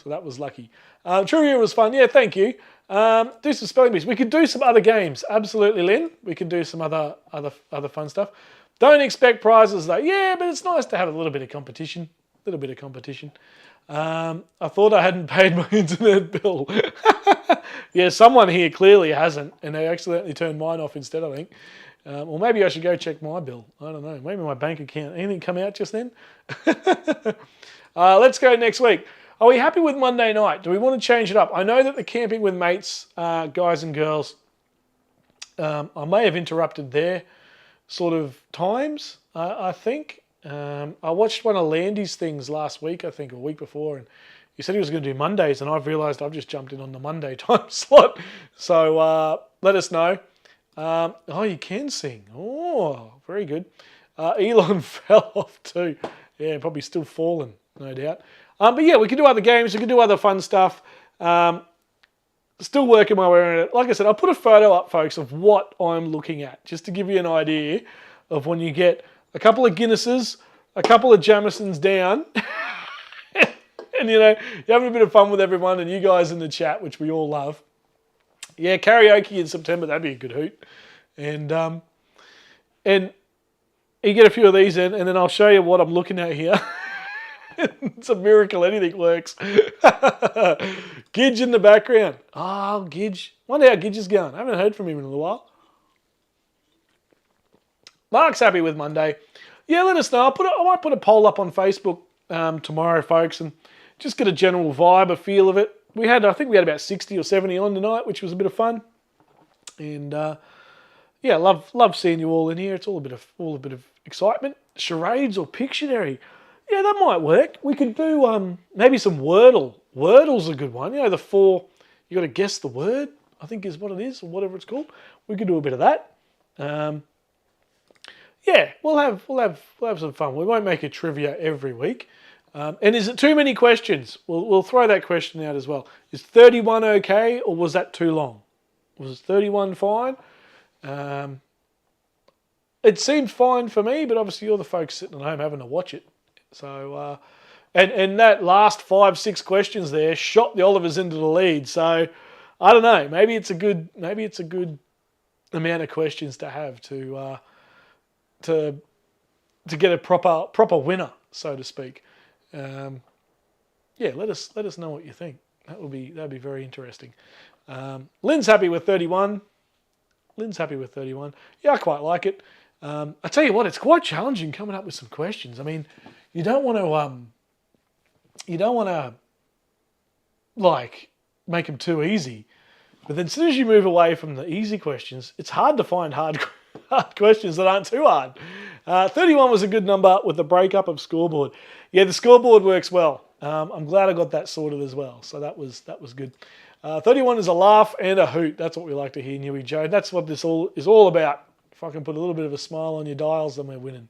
that was lucky. Trivia was fun. Yeah, thank you. Do some spelling bees. We could do some other games. Absolutely, Lynn. We could do some other fun stuff. Don't expect prizes though. Yeah, but it's nice to have a little bit of competition. I thought I hadn't paid my internet bill. Yeah, someone here clearly hasn't, and they accidentally turned mine off instead, I think. Or maybe I should go check my bill. I don't know. Maybe my bank account. Anything come out just then? Let's go next week. Are we happy with Monday night? Do we want to change it up? I know that the camping with mates, guys and girls, I may have interrupted their sort of times, I think. I watched one of Landy's things last week, I think, or a week before, and he said he was going to do Mondays, and I've realised I've just jumped in on the Monday time slot. So let us know. Oh, you can sing. Oh, very good. Elon fell off too. Yeah, probably still falling, no doubt. But yeah, we can do other games. We can do other fun stuff. Still working my way around it. Like I said, I'll put a photo up, folks, of what I'm looking at, just to give you an idea of when you get a couple of Guinnesses, a couple of Jamisons down, and you're having a bit of fun with everyone and you guys in the chat, which we all love. Yeah, karaoke in September, that'd be a good hoot. And you get a few of these in, and then I'll show you what I'm looking at here. It's a miracle anything works. Gidge in the background. Oh, Gidge. Wonder how Gidge is going. I haven't heard from him in a little while. Mark's happy with Monday. Yeah, let us know. I might put a poll up on Facebook tomorrow, folks, and just get a general vibe, a feel of it. I think we had about 60 or 70 on tonight, which was a bit of fun. And yeah, love seeing you all in here. It's all a bit of excitement. Charades or Pictionary. Yeah, that might work. We could do maybe some Wordle. Wordle's a good one. The 4, you got to guess the word, I think is what it is, or whatever it's called. We could do a bit of that. Yeah, we'll have some fun. We won't make a trivia every week. And is it too many questions? We'll throw that question out as well. Is 31 okay, or was that too long? Was 31 fine? It seemed fine for me, but obviously you're the folks sitting at home having to watch it. So, and that last 5-6 questions there shot the Olivers into the lead. So, I don't know. Maybe it's a good amount of questions to have to get a proper winner, so to speak. Let us know what you think. That'd be very interesting. Lynn's happy with 31. Yeah, I quite like it. I tell you what, it's quite challenging coming up with some questions. I mean, you don't want to like make them too easy, but then as soon as you move away from the easy questions, it's hard to find hard questions that aren't too hard. 31 was a good number with the breakup of scoreboard. Yeah, the scoreboard works well. I'm glad I got that sorted as well. So that was good. 31 is a laugh and a hoot. That's what we like to hear, Newy Joe. That's what this all is all about. If I can put a little bit of a smile on your dials, then we're winning.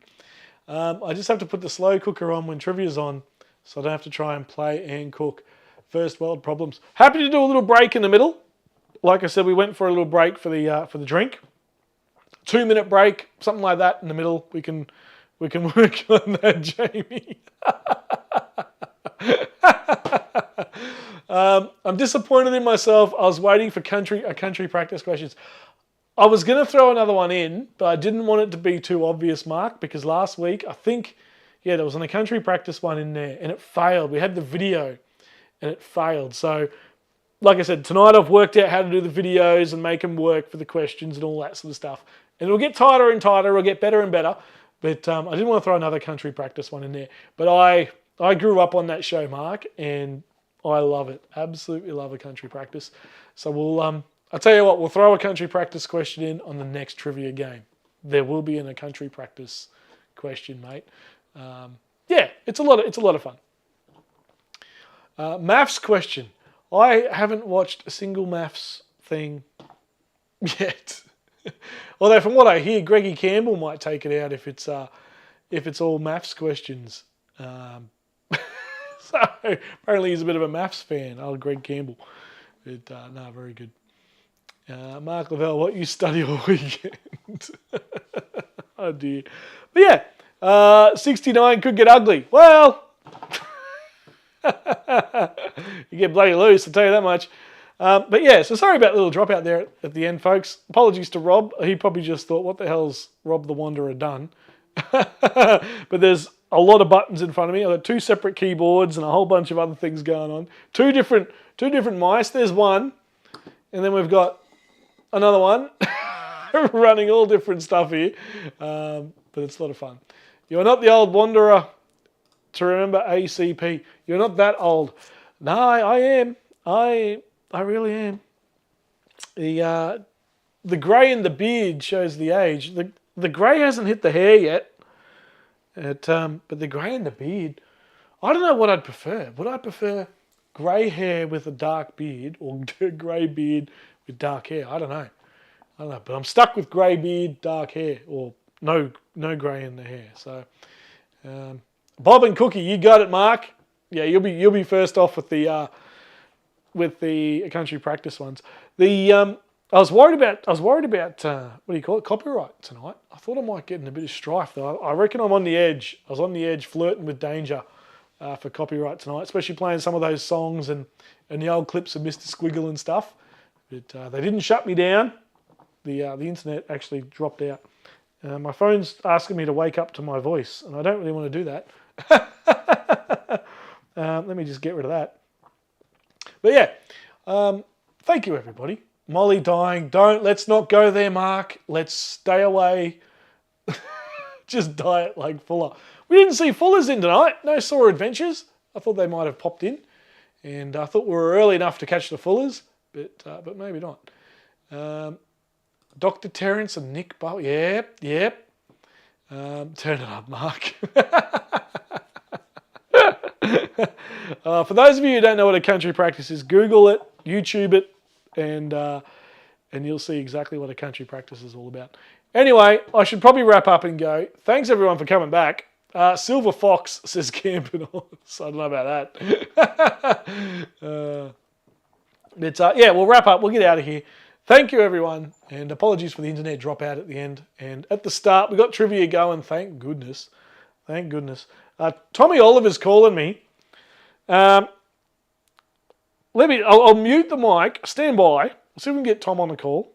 I just have to put the slow cooker on when trivia's on, so I don't have to try and play and cook. First world problems. Happy to do a little break in the middle. Like I said, we went for a little break for the drink. 2-minute break, something like that in the middle. We can work on that, Jamie. I'm disappointed in myself. I was waiting for country practice questions. I was going to throw another one in, but I didn't want it to be too obvious, Mark, because last week, I think, there was a country practice one in there, and it failed. We had the video, and it failed. So, like I said, tonight I've worked out how to do the videos and make them work for the questions and all that sort of stuff. And it'll get tighter and tighter. It'll get better and better. But I didn't want to throw another country practice one in there. But I grew up on that show, Mark, and I love it. Absolutely love a country practice. So I'll tell you what, we'll throw a country practice question in on the next trivia game. There will be a country practice question, mate. It's a lot of fun. Maths question. I haven't watched a single maths thing yet. Although from what I hear, Greggy Campbell might take it out if it's all maths questions. So apparently he's a bit of a maths fan. Greg Campbell. But no, very good. Mark Lavelle, what you study all weekend? Oh dear. But yeah, 69 could get ugly. Well, you get bloody loose, I'll tell you that much. But yeah, so sorry about the little dropout there at the end, folks. Apologies to Rob. He probably just thought, what the hell's Rob the Wanderer done? But there's a lot of buttons in front of me. I've got 2 separate keyboards and a whole bunch of other things going on. Two different mice. There's one. And then we've got another one running all different stuff here. But it's a lot of fun. You're not the old Wanderer to remember ACP. You're not that old. No, I am. I really am. The grey in the beard shows the age. The grey hasn't hit the hair yet. But the grey in the beard, I don't know what I'd prefer. Would I prefer grey hair with a dark beard or grey beard with dark hair? I don't know. But I'm stuck with grey beard, dark hair, or no grey in the hair. So, Bob and Cookie, you got it, Mark. Yeah, you'll be first off with the country practice ones. I was worried about what do you call it, copyright tonight. I thought I might get in a bit of strife though. I reckon I'm on the edge. I was on the edge, flirting with danger for copyright tonight, especially playing some of those songs and the old clips of Mr. Squiggle and stuff. But they didn't shut me down. The internet actually dropped out. My phone's asking me to wake up to my voice, and I don't really want to do that. Let me just get rid of that. But yeah, thank you everybody. Molly dying. Let's not go there, Mark. Let's stay away. Just diet like Fuller. We didn't see Fuller's in tonight. No Saw Adventures. I thought they might have popped in. And I thought we were early enough to catch the Fullers, but maybe not. Dr. Terrence and Nick Bow. Yep. Turn it up, Mark. For those of you who don't know what a country practice is, Google it, YouTube it, and you'll see exactly what a country practice is all about. Anyway, I should probably wrap up and go. Thanks everyone for coming back. Silver Fox says camping horse. I don't know about that. Yeah, we'll wrap up. We'll get out of here. Thank you, everyone. And apologies for the internet dropout at the end. And at the start, we got trivia going. Thank goodness. Thank goodness. Tommy Oliver's calling me. I'll mute the mic. Stand by. We'll see if we can get Tom on the call.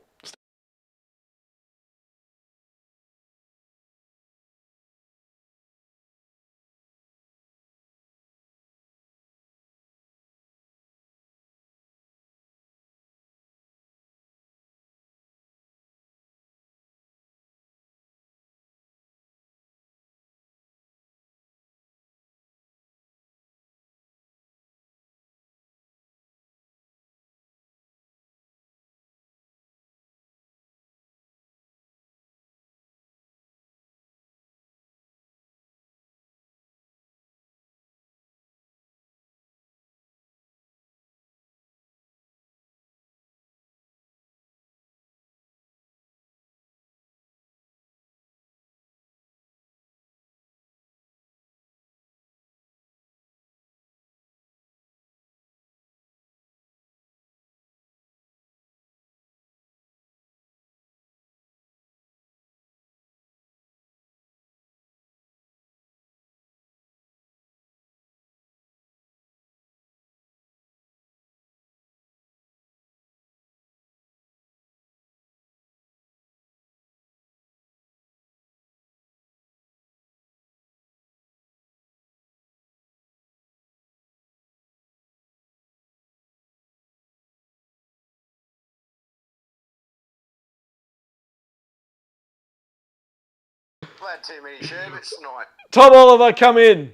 Had too many sherbets tonight. Tom Oliver, come in.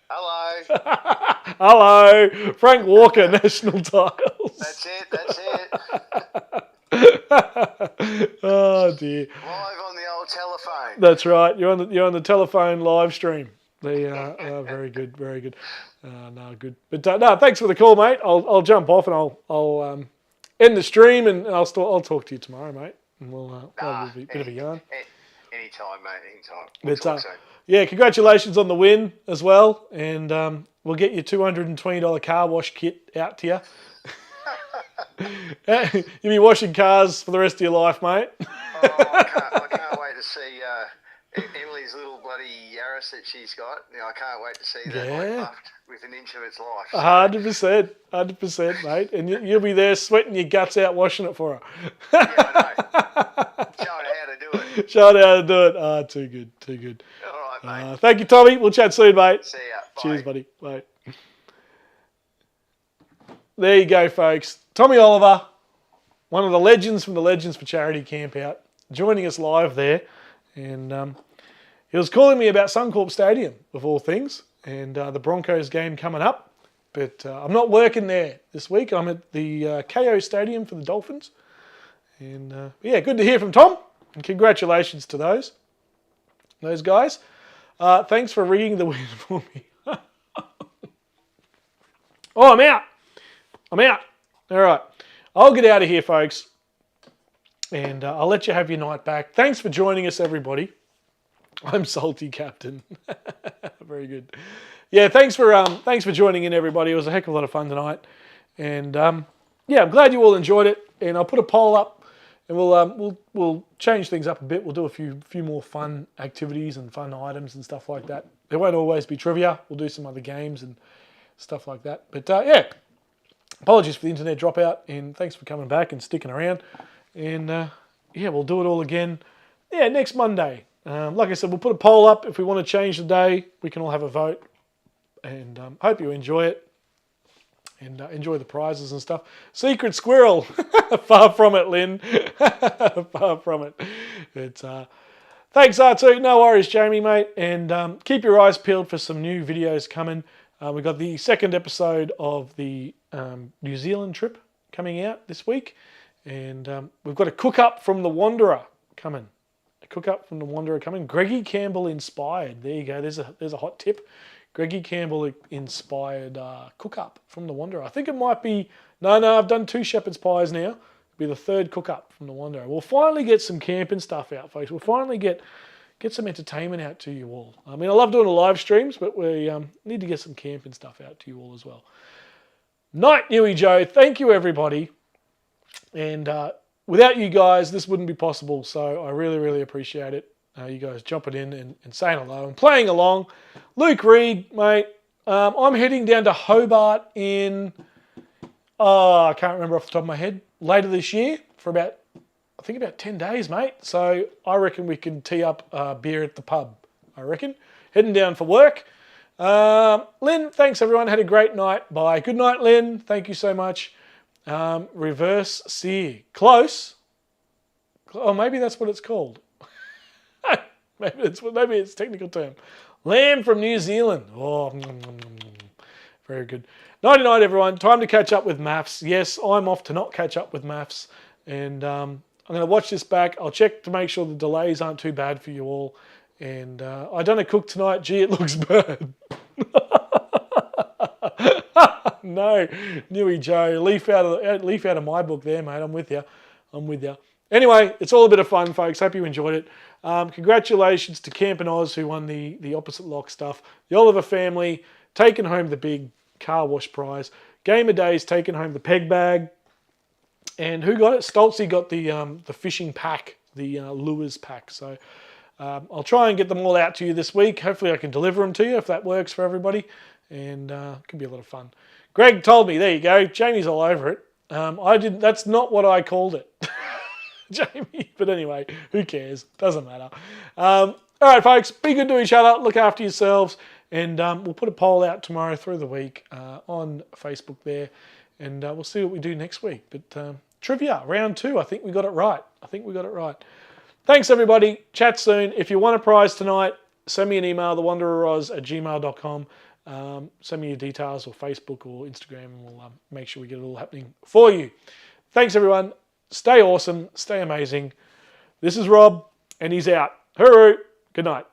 Hello. Hello. Frank Walker, national titles. That's it. Oh dear. Live on the old telephone. That's right. You're on the telephone live stream. Very good, very good. No, good. But no, thanks for the call, mate. I'll jump off and I'll end the stream and I'll talk to you tomorrow, mate. And we'll have a bit of a yarn. Anytime, mate. Anytime. We'll talk soon. Yeah, congratulations on the win as well, and we'll get your $220 car wash kit out to you. You'll be washing cars for the rest of your life, mate. I can't wait to see Emily's little bloody Yaris that she's got. I can't wait to see that buffed with an inch of its life. 100%, mate. And you'll be there sweating your guts out washing it for her. Yeah, I know. Showing her how to do it. Showing her how to do it. Ah, too good. All right, mate. Thank you, Tommy. We'll chat soon, mate. See ya. Bye. Cheers, buddy. Bye. There you go, folks. Tommy Oliver, one of the legends from the Legends for Charity camp out, joining us live there. And he was calling me about Suncorp Stadium, of all things, and the Broncos game coming up. But I'm not working there this week. I'm at the KO Stadium for the Dolphins. And yeah, good to hear from Tom. And congratulations to those guys. Thanks for rigging the win for me. Oh, I'm out. All right. I'll get out of here, folks. And I'll let you have your night back. Thanks for joining us, everybody. I'm Salty Captain. Very good. Yeah, thanks for joining in, everybody. It was a heck of a lot of fun tonight. And yeah, I'm glad you all enjoyed it. And I'll put a poll up, and we'll change things up a bit. We'll do a few more fun activities and fun items and stuff like that. There won't always be trivia. We'll do some other games and stuff like that. But yeah, apologies for the internet dropout, and thanks for coming back and sticking around. And yeah, we'll do it all again. Yeah, next Monday. Like I said, we'll put a poll up. If we want to change the day, we can all have a vote. And hope you enjoy it. And enjoy the prizes and stuff. Secret squirrel. Far from it, Lynn. Far from it. It's, thanks, R2. No worries, Jamie, mate. And keep your eyes peeled for some new videos coming. We've got the second episode of the New Zealand trip coming out this week. And we've got a cook-up from the Wanderer coming. Greggy Campbell inspired. There you go. There's a hot tip. Greggy Campbell inspired cook-up from the Wanderer. I think it might be... No, I've done 2 shepherd's pies now. It'll be the 3rd cook-up from the Wanderer. We'll finally get some camping stuff out, folks. We'll finally get get some entertainment out to you all. I mean, I love doing the live streams, but we need to get some camping stuff out to you all as well. Night, Newy Joe. Thank you, everybody. And without you guys, this wouldn't be possible. So I really, really appreciate it. You guys jumping in and saying hello and playing along. Luke Reed, mate. I'm heading down to Hobart in, I can't remember off the top of my head, later this year for about 10 days, mate. So I reckon we can tee up a beer at the pub, I reckon. Heading down for work. Lynn, thanks everyone. Had a great night. Bye. Good night, Lynn. Thank you so much. Reverse sear. Close. Oh, maybe that's what it's called. maybe it's a technical term. Lamb from New Zealand. Oh, very good. Nighty night, everyone. Time to catch up with maths. Yes, I'm off to not catch up with maths. And I'm going to watch this back. I'll check to make sure the delays aren't too bad for you all. And I done a cook tonight. Gee, it looks bad. No, Newy Joe. Leaf out of my book there, mate. I'm with you. Anyway, it's all a bit of fun, folks. Hope you enjoyed it. Congratulations to Camp and Oz, who won the opposite lock stuff. The Oliver family taking home the big car wash prize. Gamer Days taking home the peg bag. And who got it? Stoltzy got the fishing pack, the lures pack. So I'll try and get them all out to you this week. Hopefully I can deliver them to you if that works for everybody. And it can be a lot of fun. Greg told me, there you go, Jamie's all over it. That's not what I called it. Jamie, but anyway, who cares? Doesn't matter. All right, folks, be good to each other. Look after yourselves. And we'll put a poll out tomorrow through the week on Facebook there. And we'll see what we do next week. But trivia, round 2, I think we got it right. Thanks, everybody. Chat soon. If you want a prize tonight, send me an email, thewandereroz@gmail.com. Send me your details or Facebook or Instagram, and we'll make sure we get it all happening for you. Thanks, everyone. Stay awesome. Stay amazing. This is Rob, and he's out. Hooroo. Good night.